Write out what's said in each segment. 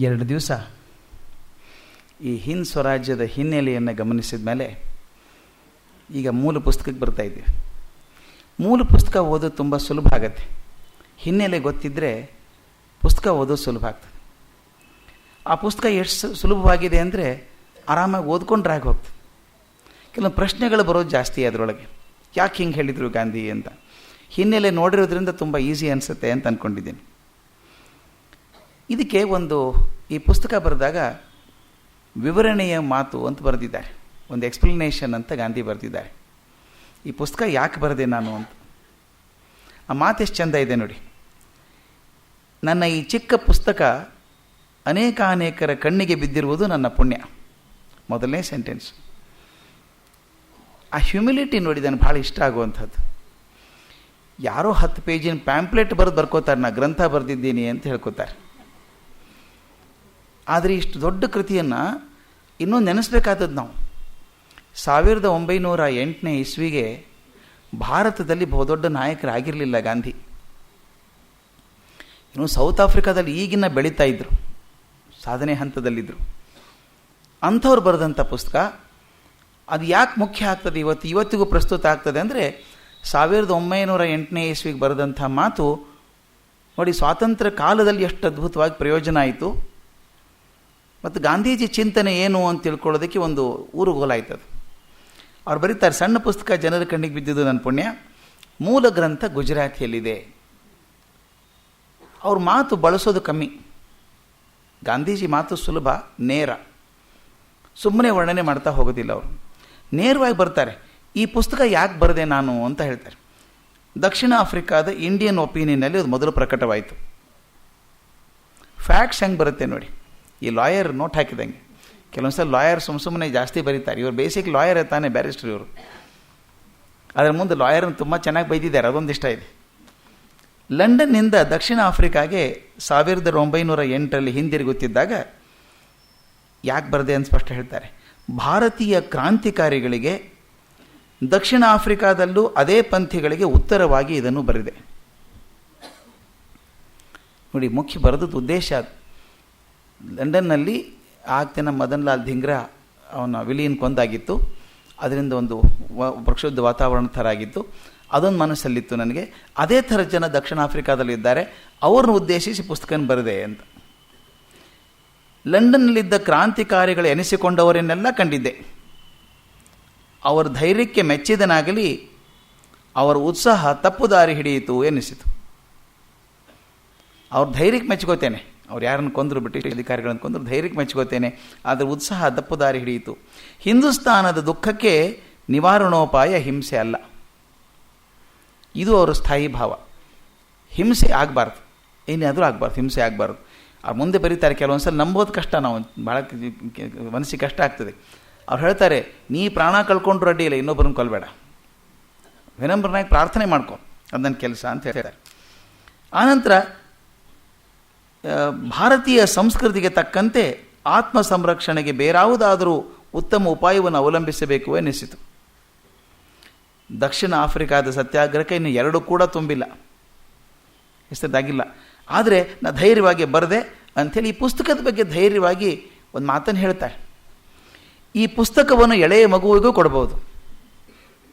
2 ದಿವಸ ಈ ಹಿಂದ್ ಸ್ವರಾಜ್ಯದ ಹಿನ್ನೆಲೆಯನ್ನು ಗಮನಿಸಿದ ಮೇಲೆ ಈಗ ಮೂಲ ಪುಸ್ತಕಕ್ಕೆ ಬರ್ತಾಯಿದ್ದೀವಿ. ಮೂಲ ಪುಸ್ತಕ ಓದೋದು ತುಂಬ ಸುಲಭ ಆಗುತ್ತೆ. ಹಿನ್ನೆಲೆ ಗೊತ್ತಿದ್ದರೆ ಪುಸ್ತಕ ಓದೋದು ಸುಲಭ ಆಗ್ತದೆ. ಆ ಪುಸ್ತಕ ಎಷ್ಟು ಸುಲಭವಾಗಿದೆ ಅಂದರೆ ಆರಾಮಾಗಿ ಓದ್ಕೊಂಡ್ರೆ ಆಗಿ ಹೋಗ್ತದೆ. ಕೆಲವು ಪ್ರಶ್ನೆಗಳು ಬರೋದು ಜಾಸ್ತಿ ಅದರೊಳಗೆ. ಯಾಕೆ ಹಿಂಗೆ ಹೇಳಿದರು ಗಾಂಧಿ ಅಂತ. ಹಿನ್ನೆಲೆ ನೋಡಿರೋದ್ರಿಂದ ತುಂಬ ಈಸಿ ಅನಿಸುತ್ತೆ ಅಂತ ಅಂದ್ಕೊಂಡಿದ್ದೀನಿ. ಇದಕ್ಕೆ ಈ ಪುಸ್ತಕ ಬರೆದಾಗ ವಿವರಣೆಯ ಮಾತು ಅಂತ ಬರೆದಿದ್ದಾರೆ. ಒಂದು ಎಕ್ಸ್ಪ್ಲನೇಷನ್ ಅಂತ ಗಾಂಧಿ ಬರೆದಿದ್ದಾರೆ. ಈ ಪುಸ್ತಕ ಯಾಕೆ ಬರೆದೆ ನಾನು ಅಂತ. ಆ ಮಾತು ಎಷ್ಟು ಚೆಂದ ಇದೆ ನೋಡಿ. ನನ್ನ ಈ ಚಿಕ್ಕ ಪುಸ್ತಕ ಅನೇಕರ ಕಣ್ಣಿಗೆ ಬಿದ್ದಿರುವುದು ನನ್ನ ಪುಣ್ಯ. ಮೊದಲನೇ ಸೆಂಟೆನ್ಸ್. ಆ ಹ್ಯುಮಿಲಿಟಿ ನೋಡಿ ನನಗೆ ಭಾಳ ಇಷ್ಟ ಆಗುವಂಥದ್ದು. ಯಾರೋ 10 ಪೇಜಿನ ಪ್ಯಾಂಪ್ಲೆಟ್ ಬರ್ಕೋತಾರೆ, ನಾ ಗ್ರಂಥ ಬರೆದಿದ್ದೀನಿ ಅಂತ ಹೇಳ್ಕೊತಾರೆ. ಆದರೆ ಇಷ್ಟು ದೊಡ್ಡ ಕೃತಿಯನ್ನು ಇನ್ನೂ ನೆನೆಸ್ಬೇಕಾದದ್ದು ನಾವು. 1908ನೇ ಇಸ್ವಿಗೆ ಭಾರತದಲ್ಲಿ ಬಹುದೊಡ್ಡ ನಾಯಕರಾಗಿರಲಿಲ್ಲ ಗಾಂಧಿ. ಇನ್ನು ಸೌತ್ ಆಫ್ರಿಕಾದಲ್ಲಿ ಈಗಿನ ಬೆಳೀತಾ ಇದ್ದರು, ಸಾಧನೆ ಹಂತದಲ್ಲಿದ್ದರು. ಅಂಥವ್ರು ಬರೆದಂಥ ಪುಸ್ತಕ ಅದು ಯಾಕೆ ಮುಖ್ಯ ಆಗ್ತದೆ ಇವತ್ತಿಗೂ ಪ್ರಸ್ತುತ ಆಗ್ತದೆ ಅಂದರೆ 1908ನೇ ಇಸ್ವಿಗೆ ಬರೆದಂಥ ಮಾತು ನೋಡಿ, ಸ್ವಾತಂತ್ರ್ಯ ಕಾಲದಲ್ಲಿ ಎಷ್ಟು ಅದ್ಭುತವಾಗಿ ಪ್ರಯೋಜನ ಆಯಿತು ಮತ್ತು ಗಾಂಧೀಜಿ ಚಿಂತನೆ ಏನು ಅಂತ ತಿಳ್ಕೊಳ್ಳೋದಕ್ಕೆ ಒಂದು ಊರುಗೋಲಾಯ್ತದು. ಅವ್ರು ಬರೀತಾರೆ, ಸಣ್ಣ ಪುಸ್ತಕ ಜನರ ಕಣ್ಣಿಗೆ ಬಿದ್ದಿದ್ದು ನನ್ನ ಪುಣ್ಯ, ಮೂಲ ಗ್ರಂಥ ಗುಜರಾತಿಯಲ್ಲಿದೆ. ಅವ್ರ ಮಾತು ಬಳಸೋದು ಕಮ್ಮಿ. ಗಾಂಧೀಜಿ ಮಾತು ಸುಲಭ, ನೇರ, ಸುಮ್ಮನೆ ವರ್ಣನೆ ಮಾಡ್ತಾ ಹೋಗೋದಿಲ್ಲ. ಅವರು ನೇರವಾಗಿ ಬರ್ತಾರೆ. ಈ ಪುಸ್ತಕ ಯಾಕೆ ಬರೆದೆ ನಾನು ಅಂತ ಹೇಳ್ತಾರೆ. ದಕ್ಷಿಣ ಆಫ್ರಿಕಾದ ಇಂಡಿಯನ್ ಒಪಿನಿಯನ್ನಲ್ಲಿ ಅದು ಮೊದಲು ಪ್ರಕಟವಾಯಿತು. ಫ್ಯಾಕ್ಟ್ಸ್ ಹೆಂಗೆ ಬರುತ್ತೆ ನೋಡಿ. ಈ ಲಾಯರ್ ನೋಟ್ ಹಾಕಿದಂಗೆ ಕೆಲವೊಂದು ಸಲ ಲಾಯರ್ ಸುಮ್ಮನೆ ಜಾಸ್ತಿ ಬರೀತಾರೆ. ಇವರು ಬೇಸಿಕ್ ಲಾಯರ್ ತಾನೇ, ಬ್ಯಾರಿಸ್ಟರ್ ಇವರು. ಅದರ ಮುಂದೆ ಲಾಯರ್ನ ತುಂಬ ಚೆನ್ನಾಗಿ ಬೈದಿದ್ದಾರೆ, ಅದೊಂದು ಇಷ್ಟ ಇದೆ. ಲಂಡನ್ನಿಂದ ದಕ್ಷಿಣ ಆಫ್ರಿಕಾಗೆ 1908ರಲ್ಲಿ ಹಿಂದಿರುಗುತ್ತಿದ್ದಾಗ ಯಾಕೆ ಬರದೆ ಅಂತ ಸ್ಪಷ್ಟ ಹೇಳ್ತಾರೆ. ಭಾರತೀಯ ಕ್ರಾಂತಿಕಾರಿಗಳಿಗೆ ದಕ್ಷಿಣ ಆಫ್ರಿಕಾದಲ್ಲೂ ಅದೇ ಪಂಥಿಗಳಿಗೆ ಉತ್ತರವಾಗಿ ಇದನ್ನು ಬರೆದೆ ನೋಡಿ. ಮುಖ್ಯ ಬರೆದದ್ದು ಉದ್ದೇಶ. ಲಂಡನ್ನಲ್ಲಿ ಆಗ್ತೇನೆ ಮದನ್ ಲಾಲ್ ಧಿಂಗ್ರಾ ಅವನ ವಿಲೀನ್ ಕೊಂದಾಗಿತ್ತು. ಅದರಿಂದ ಒಂದು ಪ್ರಕ್ಷುಬ್ಧ ವಾತಾವರಣ ಥರ ಆಗಿತ್ತು. ಅದೊಂದು ಮನಸ್ಸಲ್ಲಿತ್ತು ನನಗೆ. ಅದೇ ಥರ ಜನ ದಕ್ಷಿಣ ಆಫ್ರಿಕಾದಲ್ಲಿದ್ದಾರೆ, ಅವ್ರನ್ನ ಉದ್ದೇಶಿಸಿ ಪುಸ್ತಕನ ಬರೆದೆ ಅಂತ. ಲಂಡನ್ನಲ್ಲಿದ್ದ ಕ್ರಾಂತಿಕಾರಿಗಳು ಎನಿಸಿಕೊಂಡವರನ್ನೆಲ್ಲ ಕಂಡಿದ್ದೆ. ಅವರ ಧೈರ್ಯಕ್ಕೆ ಮೆಚ್ಚಿದನಾಗಲಿ ಅವರ ಉತ್ಸಾಹ ತಪ್ಪು ದಾರಿ ಹಿಡಿಯಿತು ಎನಿಸಿತು. ಅವ್ರ ಧೈರ್ಯಕ್ಕೆ ಮೆಚ್ಕೋತೇನೆ, ಅವ್ರು ಯಾರನ್ನು ಕೊಂದರು, ಬ್ರಿಟಿಷ್ ಅಧಿಕಾರಿಗಳನ್ನು ಕೊಂದರು, ಧೈರ್ಯಕ್ಕೆ ಮೆಚ್ಕೋತೇನೆ. ಆದರೆ ಉತ್ಸಾಹ ತಪ್ಪು ದಾರಿ ಹಿಡಿಯಿತು. ಹಿಂದೂಸ್ತಾನದ ದುಃಖಕ್ಕೆ ನಿವಾರಣೋಪಾಯ ಹಿಂಸೆ ಅಲ್ಲ. ಇದು ಅವರ ಸ್ಥಾಯಿ ಭಾವ. ಹಿಂಸೆ ಆಗಬಾರ್ದು, ಏನಾದರೂ ಆಗಬಾರ್ದು, ಹಿಂಸೆ ಆಗಬಾರ್ದು. ಅವ್ರು ಮುಂದೆ ಬರೀತಾರೆ, ಕೆಲವೊಂದು ಸಲ ನಂಬೋದು ಕಷ್ಟ, ನಾವು ಭಾಳ ಮನಸ್ಸಿಗೆ ಕಷ್ಟ ಆಗ್ತದೆ. ಅವ್ರು ಹೇಳ್ತಾರೆ, ನೀ ಪ್ರಾಣ ಕಳ್ಕೊಂಡ್ರು ಅಡ್ಡಿ ಇಲ್ಲ, ಇನ್ನೊಬ್ಬರನ್ನ ಕೊಲ್ಲಬೇಡ, ವಿನಮ್ರನಾಗಿ ಪ್ರಾರ್ಥನೆ ಮಾಡ್ಕೊ, ಅದು ನನ್ನ ಕೆಲಸ ಅಂತ ಹೇಳ್ತಾರೆ. ಆನಂತರ ಭಾರತೀಯ ಸಂಸ್ಕೃತಿಗೆ ತಕ್ಕಂತೆ ಆತ್ಮ ಸಂರಕ್ಷಣೆಗೆ ಬೇರಾವುದಾದರೂ ಉತ್ತಮ ಉಪಾಯವನ್ನು ಅವಲಂಬಿಸಬೇಕು ಎನಿಸಿತು. ದಕ್ಷಿಣ ಆಫ್ರಿಕಾದ ಸತ್ಯಾಗ್ರಹಕ್ಕೆ ಇನ್ನು 2 ಕೂಡ ತುಂಬಿಲ್ಲ, ಹೆಸರದಾಗಿಲ್ಲ. ಆದರೆ ನಾ ಧೈರ್ಯವಾಗಿ ಬರೆದೆ ಅಂಥೇಳಿ ಈ ಪುಸ್ತಕದ ಬಗ್ಗೆ ಧೈರ್ಯವಾಗಿ ಒಂದು ಮಾತನ್ನು ಹೇಳ್ತಾರೆ. ಈ ಪುಸ್ತಕವನ್ನು ಎಳೆಯ ಮಗುವಿಗೂ ಕೊಡ್ಬೋದು.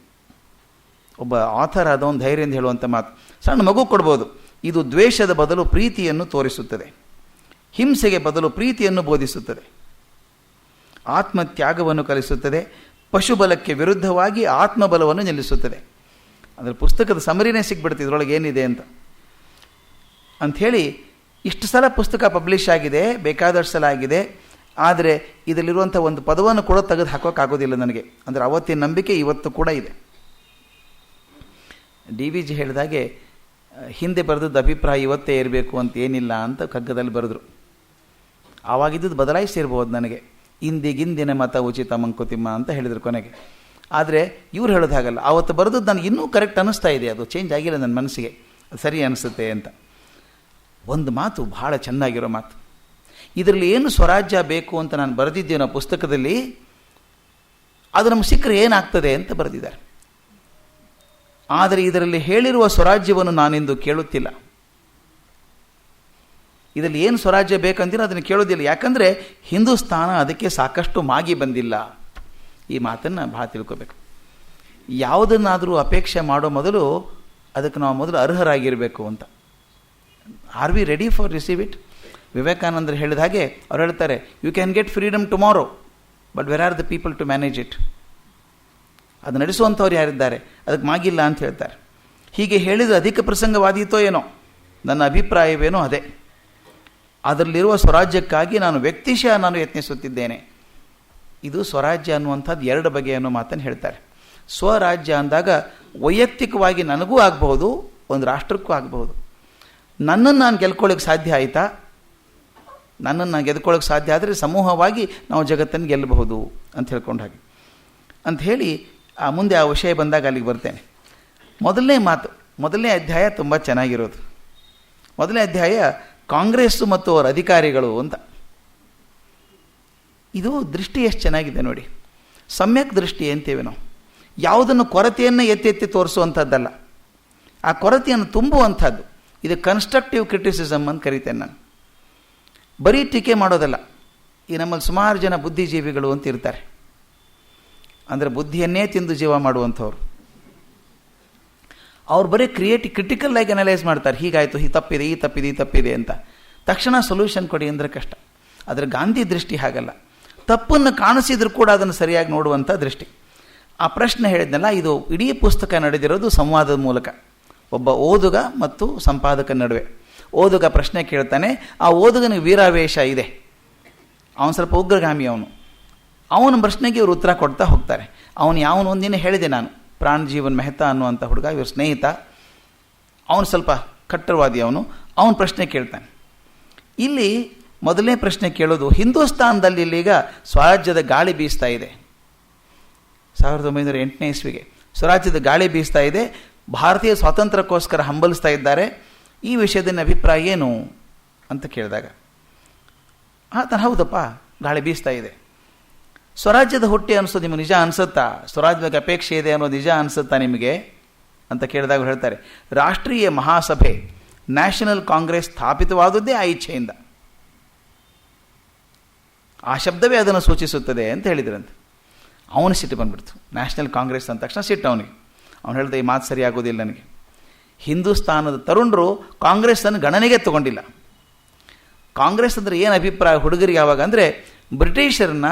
ಒಬ್ಬ ಆಥರ್ ಅದೊಂದು ಧೈರ್ಯದಿಂದ ಹೇಳುವಂಥ ಮಾತು. ಸಣ್ಣ ಮಗು ಕೊಡ್ಬೋದು. ಇದು ದ್ವೇಷದ ಬದಲು ಪ್ರೀತಿಯನ್ನು ತೋರಿಸುತ್ತದೆ, ಹಿಂಸೆಗೆ ಬದಲು ಪ್ರೀತಿಯನ್ನು ಬೋಧಿಸುತ್ತದೆ, ಆತ್ಮತ್ಯಾಗವನ್ನು ಕಲಿಸುತ್ತದೆ, ಪಶುಬಲಕ್ಕೆ ವಿರುದ್ಧವಾಗಿ ಆತ್ಮಬಲವನ್ನು ನಿಲ್ಲಿಸುತ್ತದೆ. ಅದರ ಪುಸ್ತಕದ ಸಮರಿನೇ ಸಿಗ್ಬಿಡ್ತು ಇದರೊಳಗೆ ಏನಿದೆ ಅಂತ ಅಂಥೇಳಿ. ಇಷ್ಟು ಸಲ ಪುಸ್ತಕ ಪಬ್ಲಿಷ್ ಆಗಿದೆ, ಬೇಕಾದಷ್ಟು ಸಲ ಆಗಿದೆ. ಆದರೆ ಇದರಲ್ಲಿರುವಂಥ ಒಂದು ಪದವನ್ನು ಕೂಡ ತೆಗೆದು ಹಾಕೋಕ್ಕಾಗೋದಿಲ್ಲ ನನಗೆ. ಅಂದರೆ ಅವತ್ತಿನ ನಂಬಿಕೆ ಇವತ್ತು ಕೂಡ ಇದೆ. DVG ಹೇಳಿದಾಗೆ ಹಿಂದೆ ಬರೆದದ್ದು ಅಭಿಪ್ರಾಯ ಇವತ್ತೇ ಇರಬೇಕು ಅಂತ ಏನಿಲ್ಲ ಅಂತ ಕಗ್ಗದಲ್ಲಿ ಬರೆದ್ರು. ಆವಾಗಿದ್ದು ಬದಲಾಯಿಸಿರ್ಬೋದು ನನಗೆ. ಇಂದಿಗಿಂದಿನ ಮತ ಉಚಿತ ಮಂಕುತಿಮ್ಮ ಅಂತ ಹೇಳಿದರು ಕೊನೆಗೆ. ಆದರೆ ಇವ್ರು ಹೇಳೋದು ಹಾಗಲ್ಲ. ಆವತ್ತು ಬರೆದದ್ದು ನನಗೆ ಇನ್ನೂ ಕರೆಕ್ಟ್ ಅನ್ನಿಸ್ತಾ ಇದೆ, ಅದು ಚೇಂಜ್ ಆಗಿಲ್ಲ ನನ್ನ ಮನಸ್ಸಿಗೆ, ಅದು ಸರಿ ಅನಿಸುತ್ತೆ ಅಂತ. ಒಂದು ಮಾತು ಭಾಳ ಚೆನ್ನಾಗಿರೋ ಮಾತು. ಇದರಲ್ಲಿ ಏನು ಸ್ವರಾಜ್ಯ ಬೇಕು ಅಂತ ನಾನು ಬರೆದಿದ್ದೇನೋ ಪುಸ್ತಕದಲ್ಲಿ, ಅದು ನಮ್ಗೆ ಸಿಕ್ಕರೆ ಏನಾಗ್ತದೆ ಅಂತ ಬರೆದಿದ್ದಾರೆ. ಆದರೆ ಇದರಲ್ಲಿ ಹೇಳಿರುವ ಸ್ವರಾಜ್ಯವನ್ನು ನಾನಿಂದು ಕೇಳುತ್ತಿಲ್ಲ. ಇದರಲ್ಲಿ ಏನು ಸ್ವರಾಜ್ಯ ಬೇಕಂತೀರೋ ಅದನ್ನು ಕೇಳೋದಿಲ್ಲ. ಯಾಕಂದರೆ ಹಿಂದೂಸ್ತಾನ ಅದಕ್ಕೆ ಸಾಕಷ್ಟು ಮಾಗಿ ಬಂದಿಲ್ಲ. ಈ ಮಾತನ್ನು ಭಾಳ ತಿಳ್ಕೋಬೇಕು. ಯಾವುದನ್ನಾದರೂ ಅಪೇಕ್ಷೆ ಮಾಡೋ ಮೊದಲು ಅದಕ್ಕೆ ನಾವು ಮೊದಲು ಅರ್ಹರಾಗಿರಬೇಕು ಅಂತ. Are we ready for receive it? ವಿವೇಕಾನಂದರು ಹೇಳಿದ ಹಾಗೆ ಅವ್ರು ಹೇಳ್ತಾರೆ, you can get freedom tomorrow, but where are the people to manage it? ಅದು ನಡೆಸುವಂಥವ್ರು ಯಾರಿದ್ದಾರೆ? ಅದಕ್ಕೆ ಮಾಗಿಲ್ಲ ಅಂತ ಹೇಳ್ತಾರೆ. ಹೀಗೆ ಹೇಳಿದ ಅಧಿಕ ಪ್ರಸಂಗವಾದೀತೋ ಏನೋ, ನನ್ನ ಅಭಿಪ್ರಾಯವೇನೋ ಅದೇ. ಅದರಲ್ಲಿರುವ ಸ್ವರಾಜ್ಯಕ್ಕಾಗಿ ನಾನು ವ್ಯಕ್ತಿಶಃ ನಾನು ಯತ್ನಿಸುತ್ತಿದ್ದೇನೆ. ಇದು ಸ್ವರಾಜ್ಯ ಅನ್ನುವಂಥದ್ದು ಎರಡು ಬಗೆ ಅನ್ನೋ ಮಾತನ್ನು ಹೇಳ್ತಾರೆ. ಸ್ವರಾಜ್ಯ ಅಂದಾಗ ವೈಯಕ್ತಿಕವಾಗಿ ನನಗೂ ಆಗಬಹುದು, ಒಂದು ರಾಷ್ಟ್ರಕ್ಕೂ ಆಗಬಹುದು. ನನ್ನನ್ನು ನಾನು ಗೆಲ್ಕೊಳ್ಳೋಕ್ಕೆ ಸಾಧ್ಯ ಆಯಿತಾ? ನನ್ನನ್ನು ನಾನು ಗೆದ್ಕೊಳ್ಳೋಕ್ಕೆ ಸಾಧ್ಯ ಆದರೆ ಸಮೂಹವಾಗಿ ನಾವು ಜಗತ್ತನ್ನು ಗೆಲ್ಲಬಹುದು ಅಂತ ಹೇಳ್ಕೊಂಡು ಹಾಗೆ ಅಂತ ಹೇಳಿ ಮುಂದೆ ಆ ವಿಷಯ ಬಂದಾಗ ಅಲ್ಲಿಗೆ ಬರ್ತೇನೆ. ಮೊದಲನೇ ಅಧ್ಯಾಯ ತುಂಬ ಚೆನ್ನಾಗಿರೋದು. ಮೊದಲನೇ ಅಧ್ಯಾಯ ಕಾಂಗ್ರೆಸ್ಸು ಮತ್ತು ಅವರ ಅಧಿಕಾರಿಗಳು ಅಂತ. ಇದು ದೃಷ್ಟಿ ಎಷ್ಟು ಚೆನ್ನಾಗಿದೆ ನೋಡಿ. ಸಮ್ಯಕ್ ದೃಷ್ಟಿ ಅಂತೇವೆ ನಾವು. ಯಾವುದನ್ನು ಕೊರತೆಯನ್ನು ಎತ್ತಿ ತೋರಿಸುವಂಥದ್ದಲ್ಲ, ಆ ಕೊರತೆಯನ್ನು ತುಂಬುವಂಥದ್ದು. ಇದು ಕನ್ಸ್ಟ್ರಕ್ಟಿವ್ ಕ್ರಿಟಿಸಿಸಮ್ ಅಂತ ಕರಿತೇನೆ ನಾನು. ಬರೀ ಟೀಕೆ ಮಾಡೋದಲ್ಲ. ಈ ನಮ್ಮಲ್ಲಿ ಸುಮಾರು ಜನ ಬುದ್ಧಿಜೀವಿಗಳು ಅಂತ ಇರ್ತಾರೆ, ಅಂದರೆ ಬುದ್ಧಿಯನ್ನೇ ತಿಂದು ಜೀವ ಮಾಡುವಂಥವ್ರು. ಅವ್ರು ಬರೀ ಕ್ರಿಟಿಕಲ್ ಆಗಿ ಅನಲೈಸ್ ಮಾಡ್ತಾರೆ. ಹೀಗಾಯಿತು, ಈ ತಪ್ಪಿದೆ ಅಂತ. ತಕ್ಷಣ ಸೊಲ್ಯೂಷನ್ ಕೊಡಿ ಅಂದರೆ ಕಷ್ಟ. ಆದರೆ ಗಾಂಧಿ ದೃಷ್ಟಿ ಹಾಗಲ್ಲ. ತಪ್ಪನ್ನು ಕಾಣಿಸಿದ್ರು ಕೂಡ ಅದನ್ನು ಸರಿಯಾಗಿ ನೋಡುವಂಥ ದೃಷ್ಟಿ. ಆ ಪ್ರಶ್ನೆ ಹೇಳಿದ್ನಲ್ಲ, ಇದು ಇಡೀ ಪುಸ್ತಕ ನಡೆದಿರೋದು ಸಂವಾದದ ಮೂಲಕ. ಒಬ್ಬ ಓದುಗ ಮತ್ತು ಸಂಪಾದಕನ ನಡುವೆ. ಓದುಗ ಪ್ರಶ್ನೆ ಕೇಳ್ತಾನೆ. ಆ ಓದುಗನಿಗೆ ವೀರಾವೇಶ ಇದೆ, ಅವನು ಸ್ವಲ್ಪ ಉಗ್ರಗಾಮಿ. ಅವನ ಪ್ರಶ್ನೆಗೆ ಇವರು ಉತ್ತರ ಕೊಡ್ತಾ ಹೋಗ್ತಾರೆ. ಅವನು ಒಂದಿನ ಹೇಳಿದೆ ನಾನು, ಪ್ರಾಣಜೀವನ್ ಮೆಹ್ತಾ ಅನ್ನುವಂಥ ಹುಡುಗ, ಇವ್ರ ಸ್ನೇಹಿತ. ಅವನು ಸ್ವಲ್ಪ ಕಟ್ಟರವಾದಿ. ಅವನ ಪ್ರಶ್ನೆ ಕೇಳ್ತಾನೆ. ಇಲ್ಲಿ ಮೊದಲನೇ ಪ್ರಶ್ನೆ ಕೇಳೋದು, ಹಿಂದೂಸ್ತಾನದಲ್ಲಿ ಇಲ್ಲೀಗ ಸ್ವರಾಜ್ಯದ ಗಾಳಿ ಬೀಸ್ತಾ ಇದೆ. 1908ನೇ ಇಸ್ವಿಗೆ ಸ್ವರಾಜ್ಯದ ಗಾಳಿ ಬೀಸ್ತಾ ಇದೆ. ಭಾರತೀಯ ಸ್ವಾತಂತ್ರ್ಯಕ್ಕೋಸ್ಕರ ಹಂಬಲಿಸ್ತಾ ಇದ್ದಾರೆ. ಈ ವಿಷಯದ ಅಭಿಪ್ರಾಯ ಏನು ಅಂತ ಕೇಳಿದಾಗ ಆತನ, ಹೌದಪ್ಪ ಗಾಳಿ ಬೀಸ್ತಾ ಇದೆ. ಸ್ವರಾಜ್ಯದ ಹುಟ್ಟಿ ಅನಿಸೋದು ನಿಮಗೆ ನಿಜ ಅನಿಸುತ್ತಾ? ಸ್ವರಾಜ್ಯದ ಬಗ್ಗೆ ಅಪೇಕ್ಷೆ ಇದೆ ಅನ್ನೋದು ನಿಜ ಅನಿಸುತ್ತಾ ನಿಮಗೆ ಅಂತ ಕೇಳಿದಾಗ ಹೇಳ್ತಾರೆ, ರಾಷ್ಟ್ರೀಯ ಮಹಾಸಭೆ ನ್ಯಾಷನಲ್ ಕಾಂಗ್ರೆಸ್ ಸ್ಥಾಪಿತವಾದದ್ದೇ ಆ ಇಚ್ಛೆಯಿಂದ. ಆ ಶಬ್ದವೇ ಅದನ್ನು ಸೂಚಿಸುತ್ತದೆ ಅಂತ ಹೇಳಿದ್ರಂತೆ. ಅವನು ಸಿಟ್ಟು ಬಂದ್ಬಿಡ್ತು. ನ್ಯಾಷನಲ್ ಕಾಂಗ್ರೆಸ್ ಅಂದ ತಕ್ಷಣ ಸಿಟ್ಟು ಅವನಿಗೆ. ಅವನು ಹೇಳಿದ, ಈ ಮಾತು ಸರಿ ಆಗೋದಿಲ್ಲ ನನಗೆ. ಹಿಂದೂಸ್ತಾನದ ತರುಣರು ಕಾಂಗ್ರೆಸ್ಸನ್ನು ಗಣನೆಗೆ ತಗೊಂಡಿಲ್ಲ. ಕಾಂಗ್ರೆಸ್ ಅಂದರೆ ಏನು ಅಭಿಪ್ರಾಯ ಹುಡುಗರಿಗೆ ಯಾವಾಗ ಅಂದರೆ, ಬ್ರಿಟಿಷರನ್ನ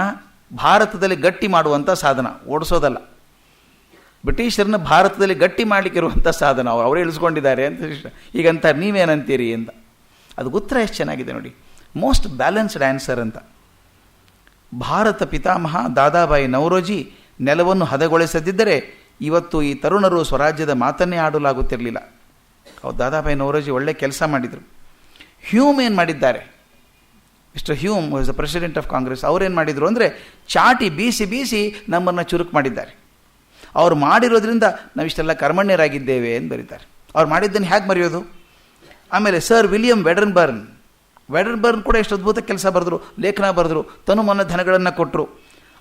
ಭಾರತದಲ್ಲಿ ಗಟ್ಟಿ ಮಾಡುವಂಥ ಸಾಧನ, ಓಡಿಸೋದಲ್ಲ. ಬ್ರಿಟಿಷರನ್ನ ಭಾರತದಲ್ಲಿ ಗಟ್ಟಿ ಮಾಡಲಿಕ್ಕಿರುವಂಥ ಸಾಧನ ಅವರೇ ಇಳಿಸ್ಕೊಂಡಿದ್ದಾರೆ ಅಂತ. ಈಗಂತ ನೀವೇನಂತೀರಿ ಅಂತ. ಅದಕ್ಕೆ ಉತ್ತರ ಎಷ್ಟು ಚೆನ್ನಾಗಿದೆ ನೋಡಿ. ಮೋಸ್ಟ್ ಬ್ಯಾಲೆನ್ಸ್ಡ್ ಆನ್ಸರ್ ಅಂತ. ಭಾರತ ಪಿತಾಮಹ ದಾದಾಬಾಯಿ ನವರೋಜಿ ನೆಲವನ್ನು ಹದಗೊಳಿಸದಿದ್ದರೆ ಇವತ್ತು ಈ ತರುಣರು ಸ್ವರಾಜ್ಯದ ಮಾತನ್ನೇ ಆಡಲಾಗುತ್ತಿರಲಿಲ್ಲ. ಅವ್ರು ದಾದಾಬಾಯಿ ನವರೋಜಿ ಒಳ್ಳೆ ಕೆಲಸ ಮಾಡಿದರು. ಹ್ಯೂಮ್ ಏನು ಮಾಡಿದ್ದಾರೆ, mister Hume was the president of Congress. ಅವ್ರೇನು ಮಾಡಿದರು ಅಂದರೆ, ಚಾಟಿ ಬೀಸಿ ನಮ್ಮನ್ನು ಚುರುಕು ಮಾಡಿದ್ದಾರೆ. ಅವ್ರು ಮಾಡಿರೋದ್ರಿಂದ ನಾವಿಷ್ಟೆಲ್ಲ ಕರ್ಮಣ್ಯರಾಗಿದ್ದೇವೆ ಎಂದು ಬರೀತಾರೆ. ಅವ್ರು ಮಾಡಿದ್ದನ್ನು ಹೇಗೆ ಮರೆಯೋದು? ಆಮೇಲೆ ಸರ್ ವಿಲಿಯಂ ವೆಡರ್ಬರ್ನ್ ಕೂಡ ಎಷ್ಟು ಅದ್ಭುತ ಕೆಲಸ ಬರೆದ್ರು, ಲೇಖನ ಬರೆದ್ರು, ತನುಮನ ಧನಗಳನ್ನು ಕೊಟ್ಟರು.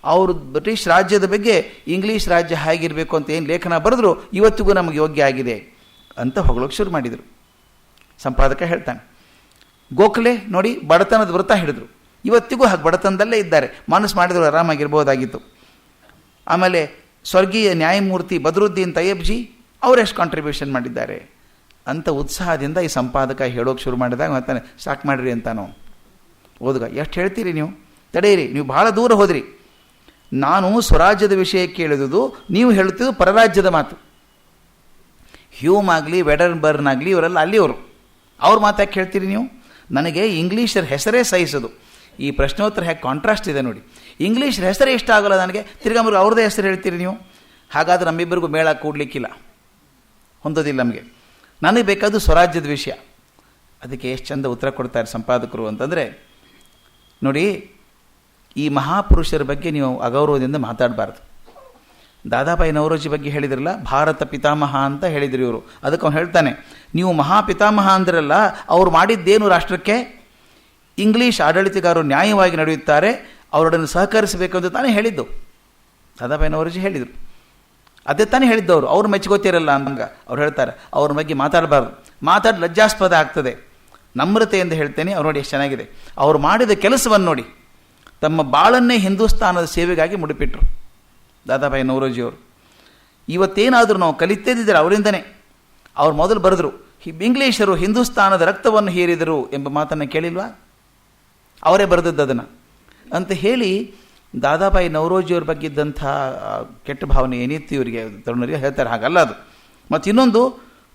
ಅವರು ಬ್ರಿಟಿಷ್ ರಾಜ್ಯದ ಬಗ್ಗೆ ಇಂಗ್ಲೀಷ್ ರಾಜ್ಯ ಹೇಗಿರಬೇಕು ಅಂತ ಏನು ಲೇಖನ ಬರೆದ್ರು, ಇವತ್ತಿಗೂ ನಮಗೆ ಯೋಗ್ಯ ಆಗಿದೆ ಅಂತ ಹೊಗಳೋಕೆ ಶುರು ಮಾಡಿದರು. ಸಂಪಾದಕ ಹೇಳ್ತಾನೆ, ಗೋಖಲೆ ನೋಡಿ ಬಡತನದ ವ್ರತ ಹಿಡಿದ್ರು, ಇವತ್ತಿಗೂ ಹಾಗೆ ಬಡತನದಲ್ಲೇ ಇದ್ದಾರೆ. ಮನಸ್ಸು ಮಾಡಿದ್ರು ಆರಾಮಾಗಿರ್ಬೋದಾಗಿತ್ತು. ಆಮೇಲೆ ಸ್ವರ್ಗೀಯ ನ್ಯಾಯಮೂರ್ತಿ ಬದ್ರುದ್ದೀನ್ ತಯ್ಯಬ್ಜಿ ಅವರೆಷ್ಟು ಕಾಂಟ್ರಿಬ್ಯೂಷನ್ ಮಾಡಿದ್ದಾರೆ ಅಂತ ಉತ್ಸಾಹದಿಂದ ಈ ಸಂಪಾದಕ ಹೇಳೋಕೆ ಶುರು ಮಾಡಿದಾಗ ಮತ್ತೆ ಸ್ಟಾರ್ಟ್ ಮಾಡಿರಿ ಅಂತಾನು. ಓದುಗ, ಎಷ್ಟು ಹೇಳ್ತೀರಿ ನೀವು? ತಡೆಯಿರಿ, ನೀವು ಭಾಳ ದೂರ ಹೋದ್ರಿ. ನಾನು ಸ್ವರಾಜ್ಯದ ವಿಷಯ ಕೇಳಿದುದು, ನೀವು ಹೇಳ್ತಿದ್ದು ಪರರಾಜ್ಯದ ಮಾತು. ಹ್ಯೂಮ್ ಆಗಲಿ ವೆಡರ್ಬರ್ನ್ ಆಗಲಿ ಇವರೆಲ್ಲ ಅಲ್ಲಿಯವರು. ಅವ್ರ ಮಾತಾಗಿ ಹೇಳ್ತೀರಿ ನೀವು? ನನಗೆ ಇಂಗ್ಲೀಷರ ಹೆಸರೇ ಸಹಿಸೋದು. ಈ ಪ್ರಶ್ನೋತ್ತರ ಹೇಗೆ ಕಾಂಟ್ರಾಸ್ಟ್ ಇದೆ ನೋಡಿ. ಇಂಗ್ಲೀಷರ ಹೆಸರೇ ಇಷ್ಟ ಆಗೋಲ್ಲ ನನಗೆ, ತಿರ್ಗಾಮ್ರಿಗೆ ಅವ್ರದ್ದೇ ಹೆಸರು ಹೇಳ್ತೀರಿ ನೀವು. ಹಾಗಾದ್ರೆ ನಮ್ಮಿಬ್ಬರಿಗೂ ಮೇಳ ಕೂಡಲಿಕ್ಕಿಲ್ಲ, ಹೊಂದೋದಿಲ್ಲ ನಮಗೆ. ನನಗೆ ಬೇಕಾದ್ದು ಸ್ವರಾಜ್ಯದ ವಿಷಯ. ಅದಕ್ಕೆ ಎಷ್ಟು ಚಂದ ಉತ್ತರ ಕೊಡ್ತಾರೆ ಸಂಪಾದಕರು ಅಂತಂದರೆ, ನೋಡಿ, ಈ ಮಹಾಪುರುಷರ ಬಗ್ಗೆ ನೀವು ಅಗೌರವದಿಂದ ಮಾತಾಡಬಾರ್ದು. ದಾದಾಬಾಯಿ ನವರೋಜಿ ಬಗ್ಗೆ ಹೇಳಿದ್ರಲ್ಲ, ಭಾರತ ಪಿತಾಮಹ ಅಂತ ಹೇಳಿದ್ರು ಇವರು. ಅದಕ್ಕೆ ಅವ್ನು ಹೇಳ್ತಾನೆ, ನೀವು ಮಹಾಪಿತಾಮಹ ಅಂದ್ರಲ್ಲ, ಅವ್ರು ಮಾಡಿದ್ದೇನು ರಾಷ್ಟ್ರಕ್ಕೆ? ಇಂಗ್ಲೀಷ್ ಆಡಳಿತಗಾರರು ನ್ಯಾಯವಾಗಿ ನಡೆಯುತ್ತಾರೆ, ಅವರೊಡನೆ ಸಹಕರಿಸಬೇಕು ಅಂತ ತಾನೇ ಹೇಳಿದ್ದು. ದಾದಾಬಾಯಿ ನವರೋಜಿ ಹೇಳಿದರು, ಅದೇ ತಾನೇ ಹೇಳಿದ್ದವರು. ಅವ್ರು ಮೆಚ್ಚುಗೋತಿರಲ್ಲ ಅಂದಂಗ ಅವ್ರು ಹೇಳ್ತಾರೆ, ಅವ್ರ ಬಗ್ಗೆ ಮಾತಾಡಬಾರ್ದು, ಮಾತಾಡಿ ಲಜ್ಜಾಸ್ಪದ ಆಗ್ತದೆ. ನಮ್ರತೆಯಿಂದ ಹೇಳ್ತೇನೆ. ಅವ್ರು ನೋಡಿ ಎಷ್ಟು ಚೆನ್ನಾಗಿದೆ. ಅವರು ಮಾಡಿದ ಕೆಲಸವನ್ನು ನೋಡಿ, ತಮ್ಮ ಬಾಳನ್ನೇ ಹಿಂದೂಸ್ತಾನದ ಸೇವೆಗಾಗಿ ಮುಡಿಪಿಟ್ರು ದಾದಾಬಾಯಿ ನವರೋಜಿಯವರು. ಇವತ್ತೇನಾದರೂ ನಾವು ಕಲಿತೇದಿದ್ದರೆ ಅವರಿಂದನೇ. ಅವ್ರು ಮೊದಲು ಬರೆದರು, ಇಂಗ್ಲೀಷರು ಹಿಂದೂಸ್ತಾನದ ರಕ್ತವನ್ನು ಹೀರಿದರು ಎಂಬ ಮಾತನ್ನು ಕೇಳಿಲ್ವಾ? ಅವರೇ ಬರೆದದ್ದು ಅದನ್ನು ಅಂತ ಹೇಳಿ. ದಾದಾಬಾಯಿ ನವರೋಜಿಯವ್ರ ಬಗ್ಗೆ ಇದ್ದಂಥ ಕೆಟ್ಟ ಭಾವನೆ ಏನಿತ್ತು ಇವರಿಗೆ, ತರುಣರಿಗೆ ಹೇಳ್ತಾರೆ. ಹಾಗಲ್ಲ ಅದು. ಮತ್ತು ಇನ್ನೊಂದು,